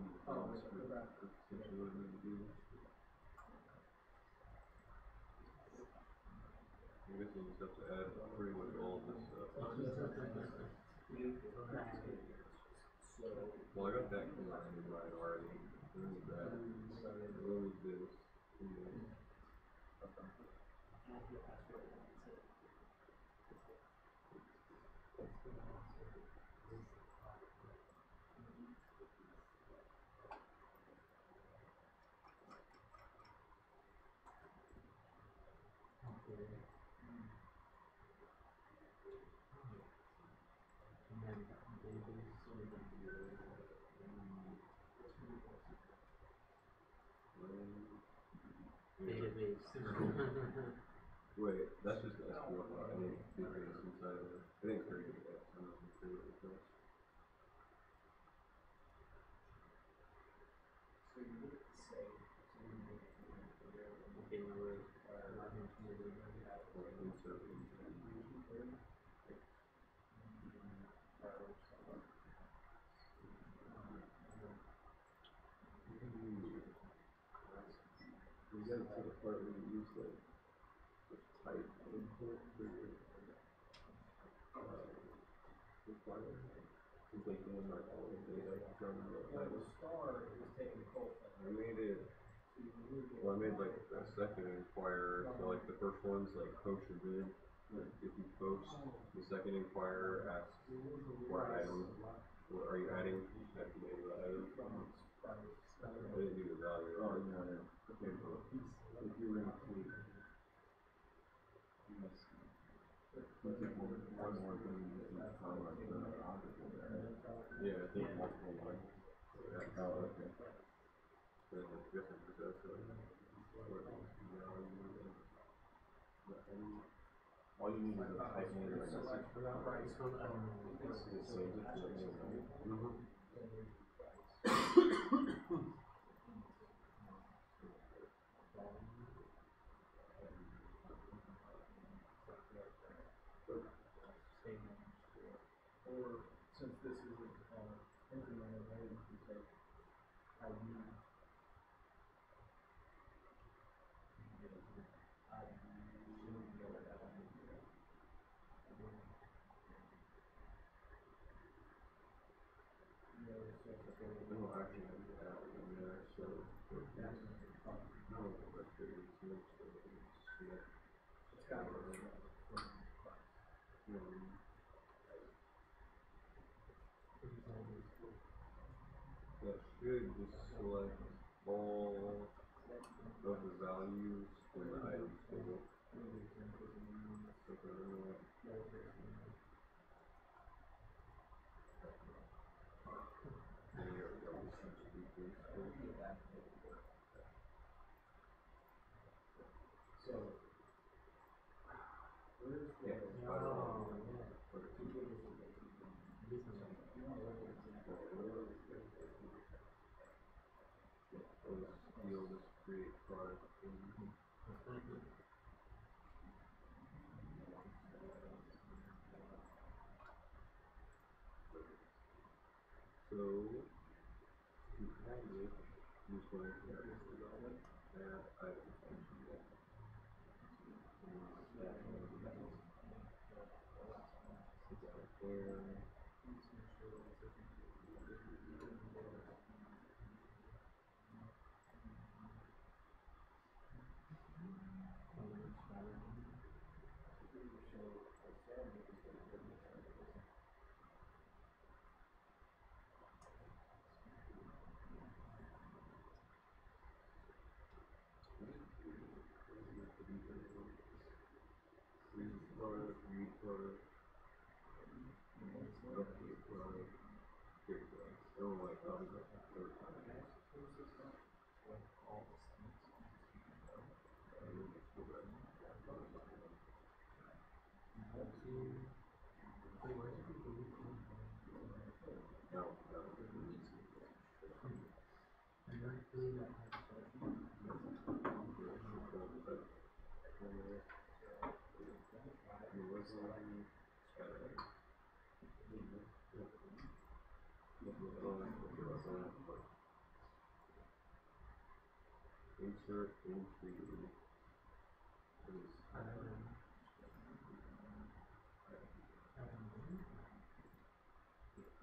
potentially what we need to do. I guess we'll just have to add pretty much all of this stuff. Well, I got that combined in mine already. Remove that. Remove this. And then wait, that's just the SQL file. I need database inside of it. I think it's very good at that. I'm not sure what it does. Insert. You gotta take apart when you use the type input for your requirement. You take in like all the data from the title. I made it. Well, I made like a second inquirer. So like the first one's like post your bid. Like if you post, the second inquirer asks what item, what are you adding? At the name of the item. I didn't do the value. Oh no, no. Okay, well, if you were to one more thing you can comma the object in there. Yeah, I think multiple ones. Yeah. Oh, okay. Then it's different for that. All you need is a type name and a message for that. It saves it to the name, right? Mm-hmm. Or since this isn't implemented, right, you can take ID. No, actually, I did that in there, so no, that's good. It's got it. That should just select all of the values in the items table. Create product. So, you have it, this one here, add item. Where don't like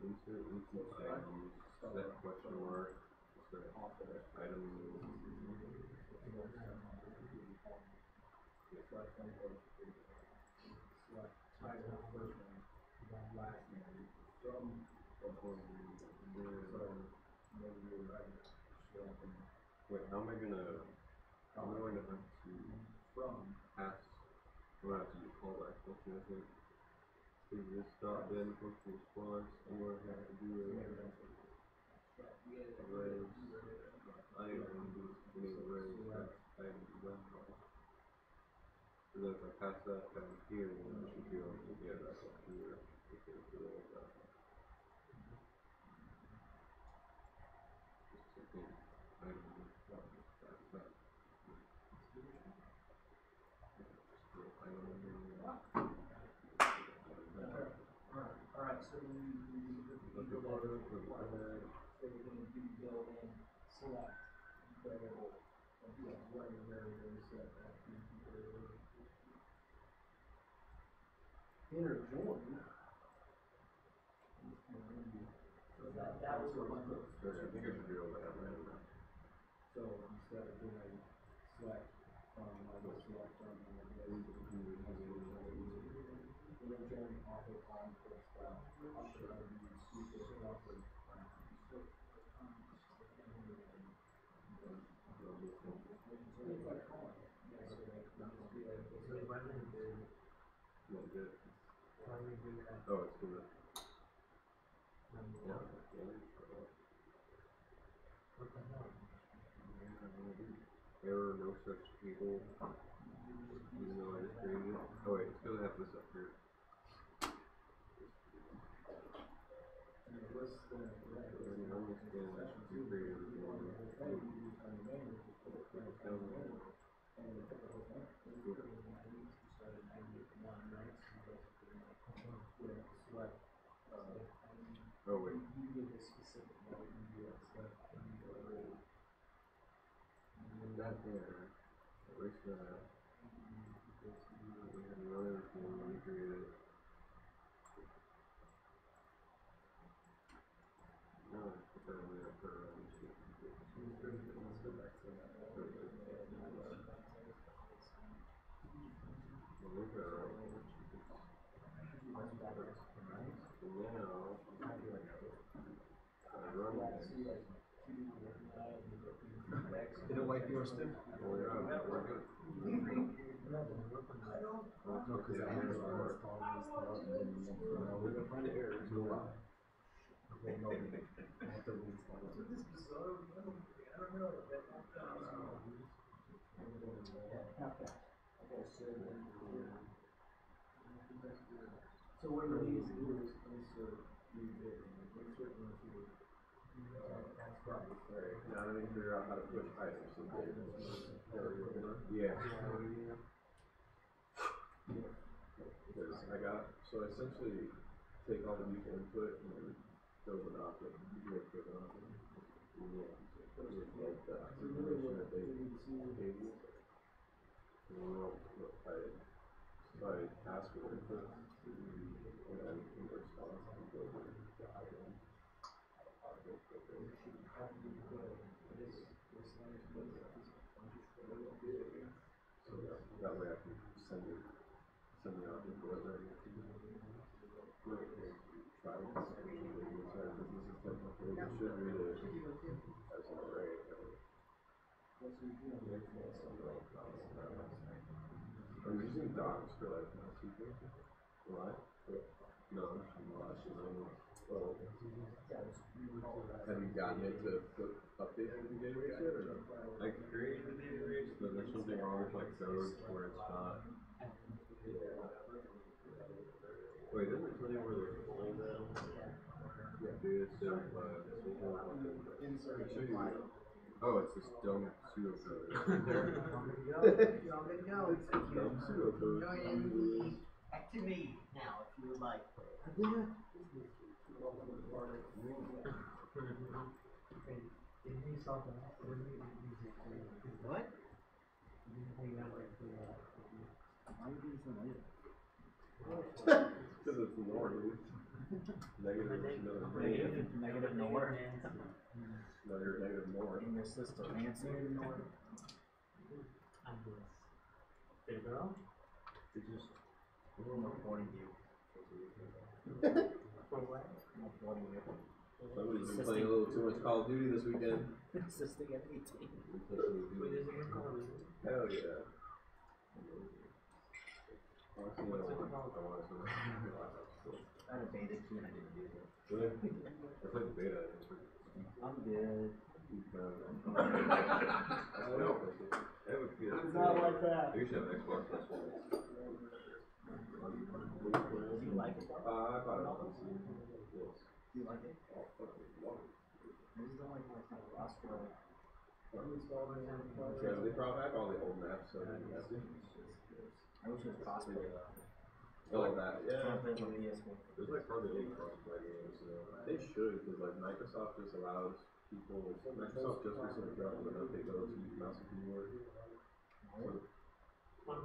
insert into items, set question mark, set item. Wait, how am I gonna? I'm going to have to pass. I'm going to have to do callback function, I think. Is this dot then function response? I'm going to have to do a res item, any res item done. So then if I pass that down here, then I should be able to get that up here. Alright, so you go back to the requirement, so you're going to go and select variable, whatever variable you set that. Inner join. So that was what my first. I think I should be able to have that. So instead of doing select from, I will select from, inner join auto on first round. I'll show you super roughly. Oh, it's good. Error, no such table. Even though I just created it. Oh wait, it's gonna have this up here. Oh wait. That there. Erase that. Run everything, recreate it. No, put that in there for Did it wipe yours too? Oh yeah, we're good. No, because I had to install this stuff and then we're gonna find the errors. No lie. Okay, no, I have to reinstall it. So what you need to do is insert new bit, insert into Alright, now I need to figure out how to push items. Yeah. Because I got, so I essentially take all the user input and then build an object. Make an object. Yeah. Like that. Information that they gave you. And I ask for input. And then in response, I build the item. So that way I can send the object whatever I need to do. Try to inside business technical. It should read it as an array. I'm using docs for like my secret. What? No, I'm just Well, have you gotten it to update the database yet, or no? I created the database, but there's something wrong with my code where it's not. Wait, doesn't it tell you where they're pulling now? Yeah. Data set Insert. Oh, it's this dumb pseudocode. Y'all good to go. Dumb pseudocode. Join the activity now if you would like. What? Because it's nor, dude. Negative nor. No, you're negative nor. In your system, Nancy. There you go. It's just I'm reporting you. For what? I'm reporting you. Somebody's been playing a little too much Call of Duty this weekend. Assisting at meeting. Wait, there's a game called Hell yeah. What's it called? I had a beta key and I didn't use it. Really? I played the beta. I'm good. I know. I have a PS4. It's not like that. I used to have an Xbox One. Do you like it? I bought it on PC. Yes. Do you like it? Oh, fucking love it. I just don't like how it's not lost for like. Yeah, they probably have all the old maps, so I have to. I wish it was possible. Oh, that, yeah. Can't play on PS4. There's like hardly any cross-play games, so. They should, because like Microsoft just allows people. Microsoft just recently got an update to use mouse and keyboard. So,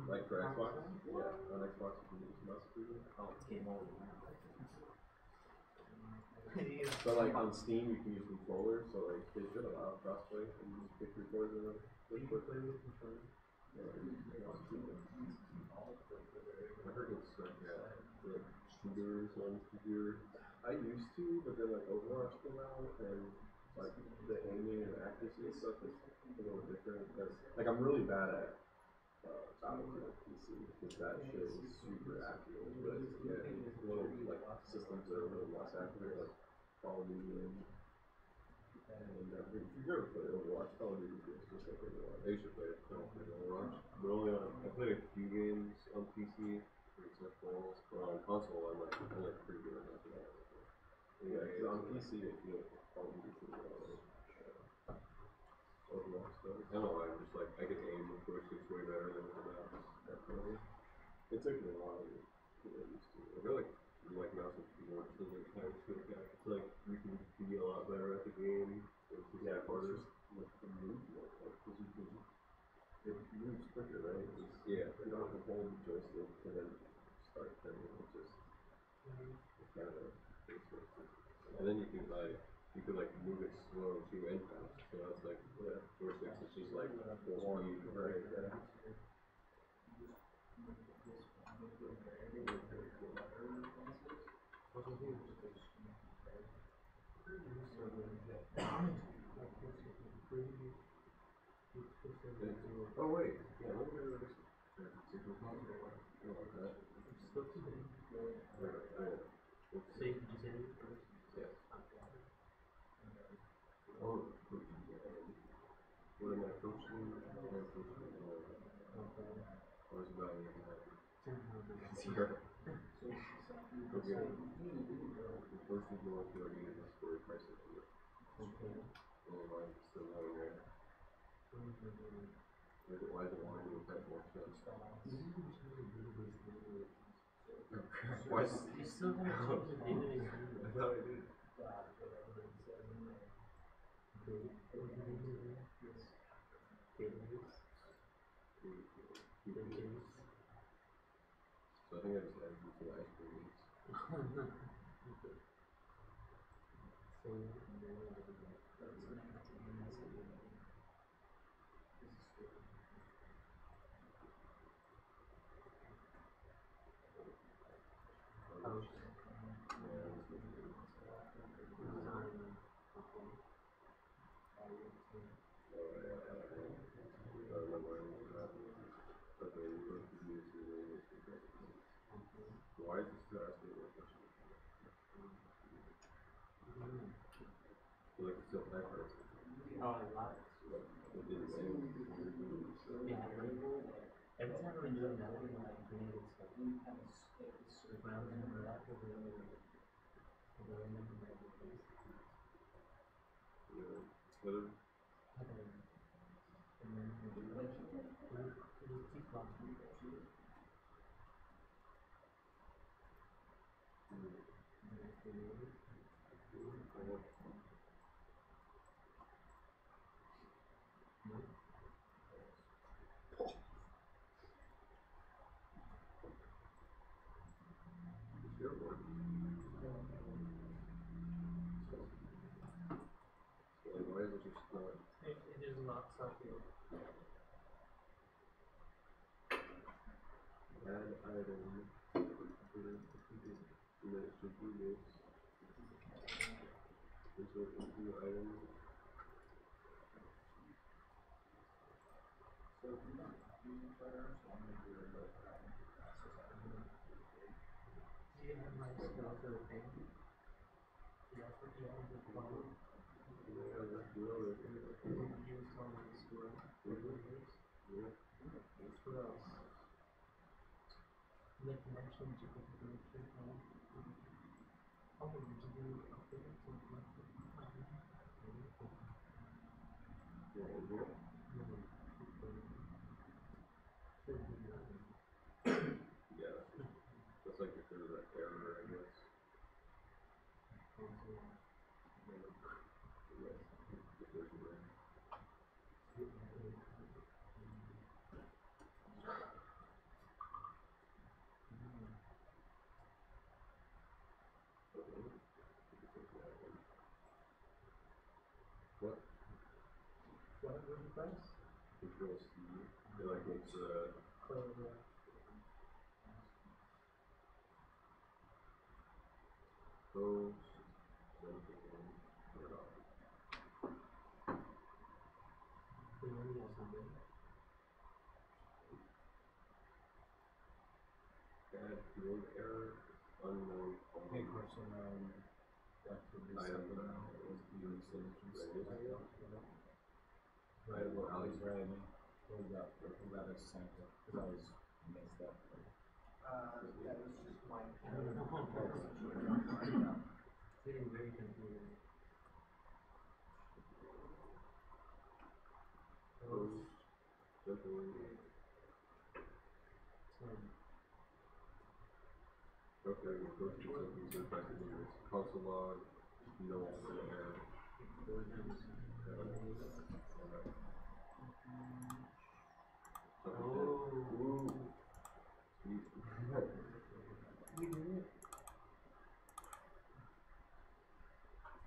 like for Xbox, yeah, on Xbox you can use mouse and keyboard. Oh, it's game over. But like on Steam you can use controllers, so like they should allow crossplay and you just pick records in a Discord play with controller. I heard it's like, like shooters on computer. I used to, but then like Overwatch came out and like the aiming and accuracy and stuff is a little different because like I'm really bad at Battlefield PC because that shit is super accurate, but yeah, little like systems that are a little less accurate, like Call of Duty and if you've ever played Overwatch, Call of Duty is just like Overwatch. I used to play it. I don't play Overwatch. But only on, I played a few games on PC. For example, but on console, I'm like pretty good at that. Yeah, because on PC it feels Call of Duty pretty well. Overwatch does. I don't know why, I'm just like, I can aim with joysticks way better than with the mouse. Definitely. It took me a while to get used to it. I feel like mouse and keyboard to like kind of switch back. It's like you can be a lot better at the game. Yeah, harder with the movement, like, because you can, it moves quicker, right? Yeah. You don't have to hold the joystick and then start turning, it's just, it's kind of, and then you could like move it slow too and fast. So that's like, yeah, joysticks, it's just like full speed, right? Yeah. Oh wait, yeah, let me go to this. Save, did you save it? Yes. Oh, what am I coaching? I was about to zero. Okay. The first is going to our unit is for prices. Okay. And I'm still having there. Why is it wanting to affect more stuff? Why is You still haven't changed the database. I thought I did. So I think I just added you to the ice cream. Why is this still asking me a question? still type first. Oh, a lot. It did the same. Yeah, every time I was doing that, I like created stuff. Like when I was in that, Whatever. Why is it just not? It is not something. Add item. And then it should do this. Insert into item. Do you have my skill for the thing? Yeah, for the other one. Yeah, that's the other. You was telling me the score. Yeah. What else? The connection to the connection. Oh, did you do update to Yeah. That's like if there's an error, I guess. If there's an error. What? what was the price? Control C. It like makes the post. Add field error, unknown Hey, column. question, that could be Item something that was the solutions. Right, Item what I was value. writing, we got a sample, because I was mixed up. That was just my. It's getting very confusing. Post. Simple. Okay, we're posting something so if I can do this. Console log, no error.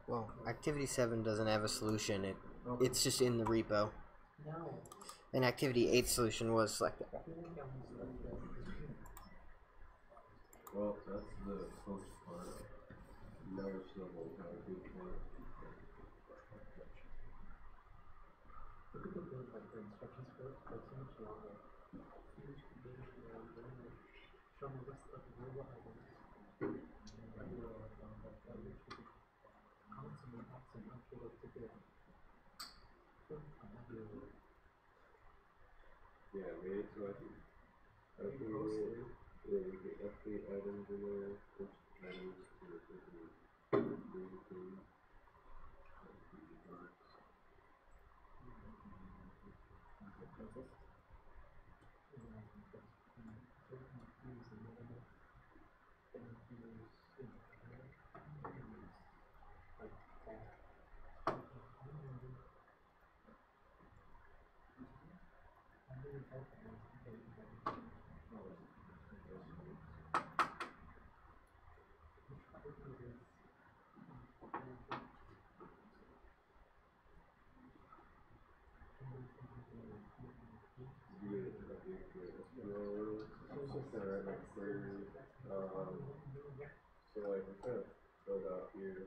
Well, Activity 7 doesn't have a solution. It's just in the repo. No. And Activity 8 solution was selected. Well, that's the post part. Now we're still on how to do part. Look at the things like the instructions first, like so much longer. Show me this of the real items. Comments and impacts and update to good. Yeah, I made it so I can update items in there, push items to the different things. So like we're kind of filled out here.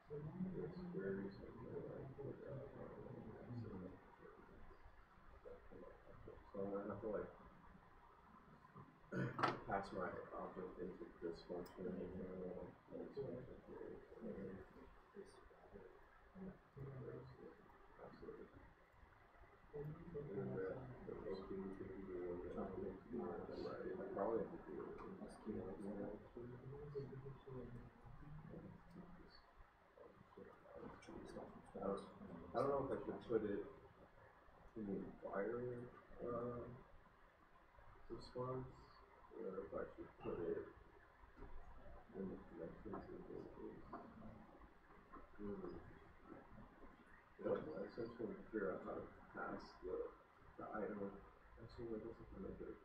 There's queries so I'm gonna have to like pass my object into this function and this function here. Absolutely. And then the locating thing you do on the chocolate, right? I probably have to do it. I don't know if I should put it in the inquiry response, or if I should put it in the connections and database. But I just want to figure out how to pass the item. Actually, that doesn't come up with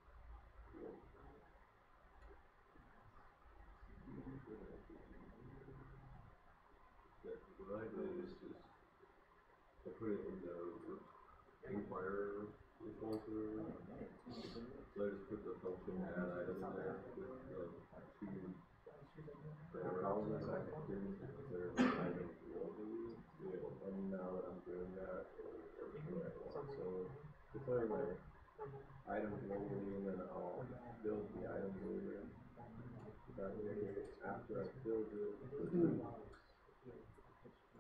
what I did is just I put it in the inquirer responsive. So I just put the function add item in there with the two columns I can do their item globally. Yeah, and now that I'm doing that, so declare my item globally and then I'll build the item later. That way, after I build it,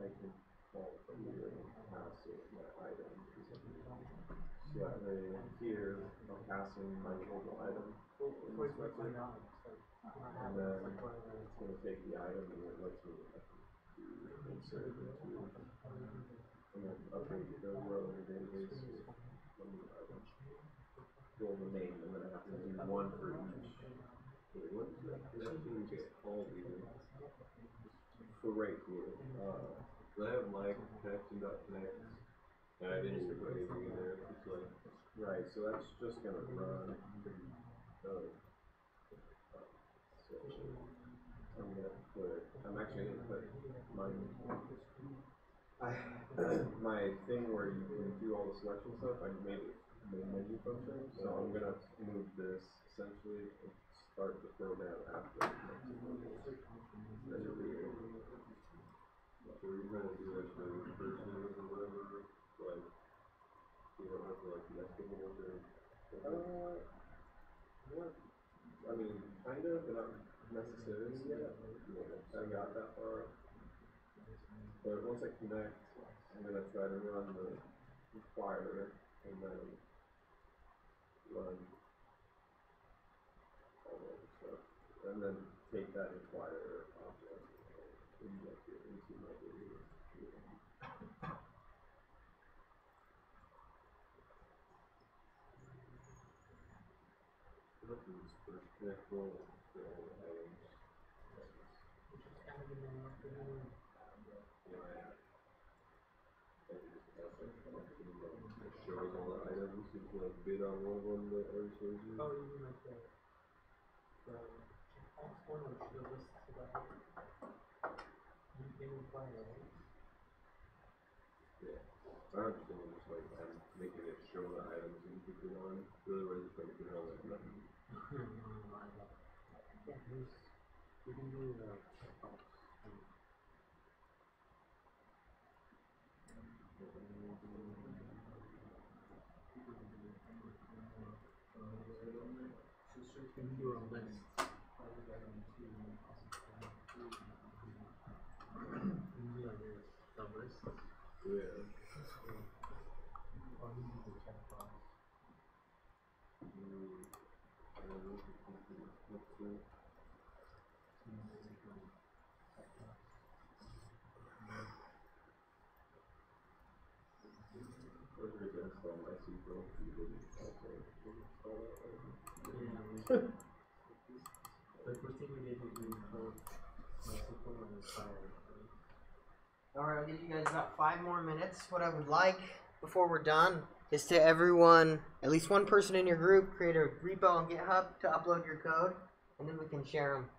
I can call here and pass it my item. So that way here, I'm passing my global item. And then it's going to take the item and it lets me insert it into and then update the row in the database with global name, and then I have to do one for each. Wait, what is that? It actually get called even. So right here, I have my connection.connect, and I didn't even put anything in there. It's like, right, so that's just gonna run. So I'm actually gonna put my thing where you can do all the selection stuff. I made it main menu function, so I'm gonna move this essentially and start the program after. So you're trying to do like the recursion or whatever, like you don't have to like connect the whole thing. What? I mean, kind of, but not necessarily yet. I got that far. But once I connect, I'm gonna try to run the inquirer and then run all the other stuff, and then take that inquirer object and inject it into my data. Let's do this first. Connect all the items. Showing all the items, you can like bid on one of them that already shows you. Oh, you mean like the one which the list about you can find it. Yeah. I understand just like I'm making it show the items and pick the one. Really we're just trying to put it on like nothing. Yeah, you can do the checkbox. You can do a list. The list. Yeah. Or you do the checkbox. The first thing we did was we code MySQL and Inspire. Alright, I'll give you guys about 5 more minutes. What I would like before we're done is to everyone, at least one person in your group, create a repo on GitHub to upload your code, and then we can share them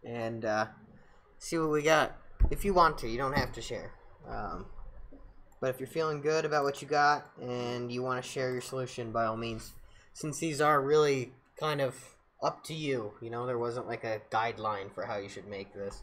and see what we got. If you want to, you don't have to share. But if you're feeling good about what you got and you want to share your solution, by all means. Since these are really kind of up to you, you know, there wasn't like a guideline for how you should make this.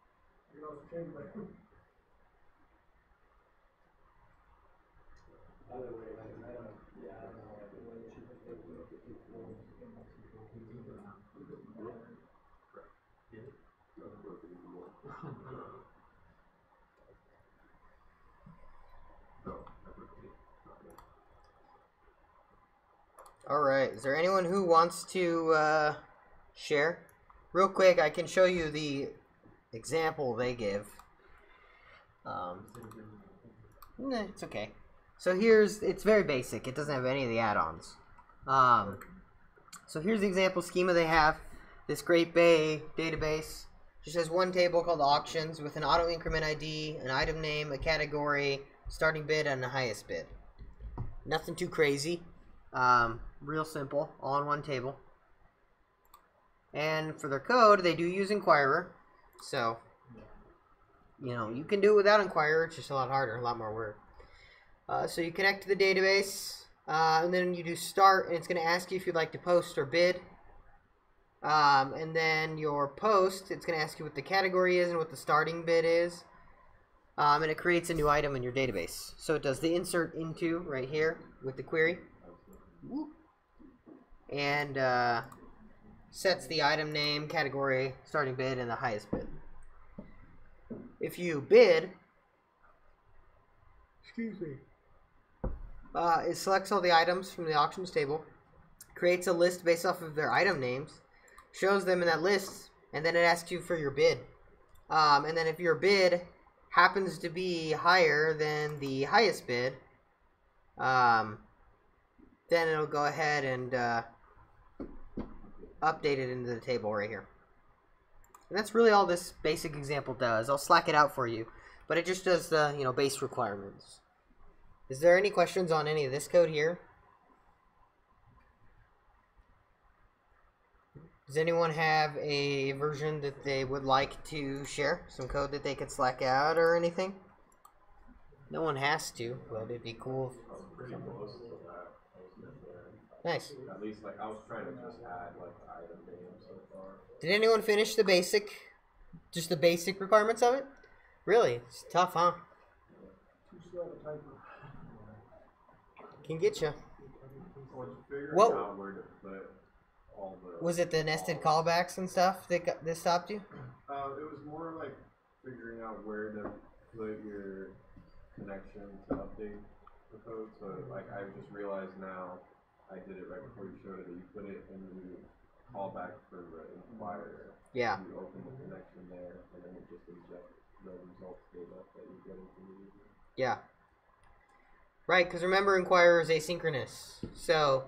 Alright, is there anyone who wants to share? Real quick, I can show you the example they give. It's okay. So it's very basic. It doesn't have any of the add-ons. So here's the example schema they have. This Great Bay database just has one table called auctions with an auto increment ID, an item name, a category, starting bid, and the highest bid. Nothing too crazy. Real simple, all in one table. And for their code, they do use Inquirer. So, you know, you can do it without Inquirer. It's just a lot harder, a lot more work. So you connect to the database, and then you do start, and it's going to ask you if you'd like to post or bid. And then your post, it's going to ask you what the category is and what the starting bid is. And it creates a new item in your database. So it does the insert into right here with the query. And sets the item name, category, starting bid, and the highest bid. If you bid, it selects all the items from the auctions table, creates a list based off of their item names, shows them in that list, and then it asks you for your bid. And then if your bid happens to be higher than the highest bid, then it'll go ahead and update it into the table right here. And that's really all this basic example does. I'll Slack it out for you, but it just does the base requirements. Is there any questions on any of this code here? Does anyone have a version that they would like to share? Some code that they could Slack out or anything? No one has to, but it'd be cool. Nice. At least, like, I was trying to just add, like, the item name so far. Did anyone finish the basic, just the basic requirements of it? Really? It's tough, huh? Can get you. What? Out where to put all the, Was it the nested callbacks and stuff that stopped you? it was more like figuring out where to put your connection to update the code. So, like, I just realized now, I did it right before you showed it, that you put it in the callback for the inquirer. Yeah. You open the connection there, and then it just injects the results data that you're getting from the user. Yeah. Right, because remember, Inquirer is asynchronous. So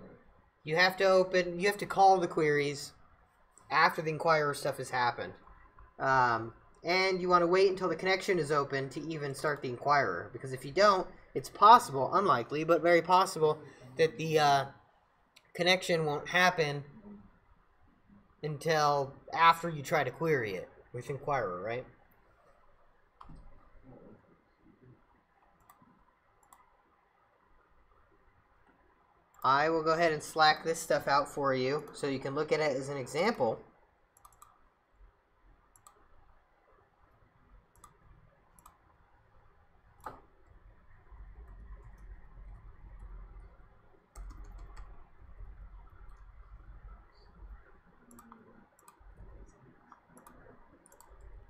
you have to call the queries after the Inquirer stuff has happened. And you want to wait until the connection is open to even start the Inquirer. Because if you don't, it's possible, unlikely, but very possible, that the connection won't happen until after you try to query it with Inquirer, right? I will go ahead and Slack this stuff out for you so you can look at it as an example.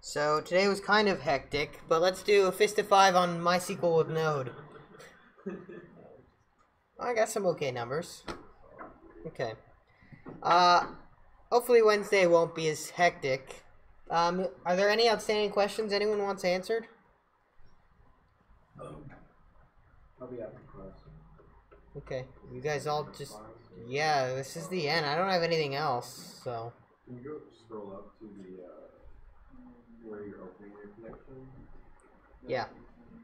So today was kind of hectic, but let's do a fist of 5 on MySQL with Node. I got some okay numbers. Okay. Hopefully Wednesday won't be as hectic. Are there any outstanding questions anyone wants answered? I'll be after class. Okay. You guys all just... Yeah, this is the end. I don't have anything else, so... Can you go scroll up to the, where you're opening your connection? Yeah.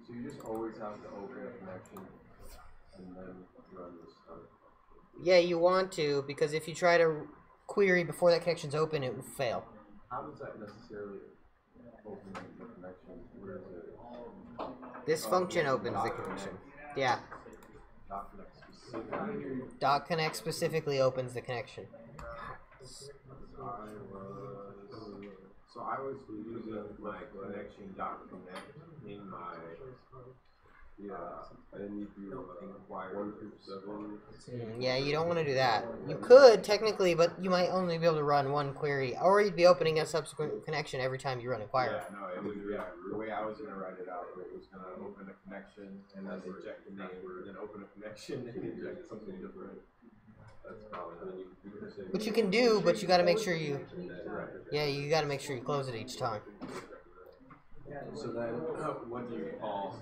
So you just always have to open a connection and then run the start. Yeah, you want to, because if you try to query before that connection's open, it will fail. How does that necessarily open the connection? Where is it? This function opens the connection. Yeah. .connect specifically. .connect specifically opens the connection. So I was using my connection dot connect in my and you do inquire 127. Yeah, you don't want to do that. You could technically, but you might only be able to run one query, or you'd be opening a subsequent connection every time you run inquire. Yeah, no, it was the way I was gonna write it out. It was gonna open a connection and then inject the name, then open a connection and inject something different. That's probably Which you can do, but you got to make sure you. Yeah, you got to make sure you close it each time. So then, what do you call?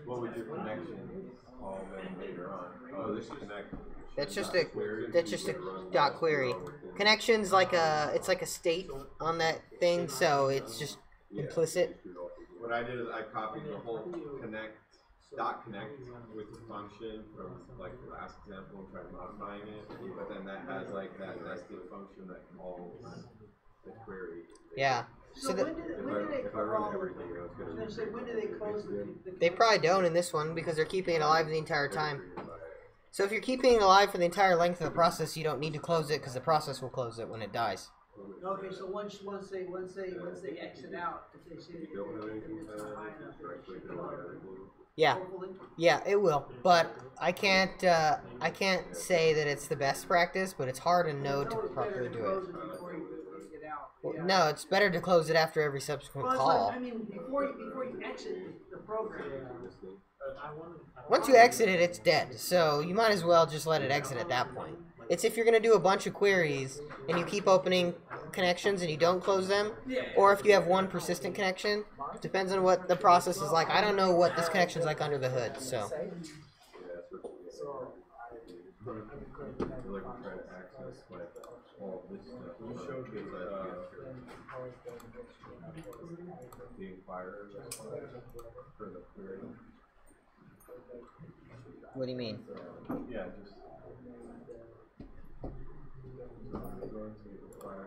What would your connection call then later on? Oh, this connect. That's just a dot query. Connection's like it's like a state on that thing, so it's just implicit. What I did is I copied the whole dot connect with the function from like the last example and tried modifying it, but then that has like that nested function that calls the query. Yeah. So when do they close the They probably don't in this one because they're keeping it alive the entire time. So if you're keeping it alive for the entire length of the process, you don't need to close it because the process will close it when it dies. Okay, so once they exit out, if they see it's not high enough, Yeah, it will. But I can't say that it's the best practice, but it's hard in Node to properly do it. Well, no, it's better to close it after every subsequent call. I mean, before you exit the program. Once you exit it, it's dead. So you might as well just let it exit at that point. It's if you're going to do a bunch of queries and you keep opening connections and you don't close them, or if you have one persistent connection. Depends on what the process is like. I don't know what this connection's like under the hood, so. The inquirer for the query. What do you mean? Yeah, just going to inquire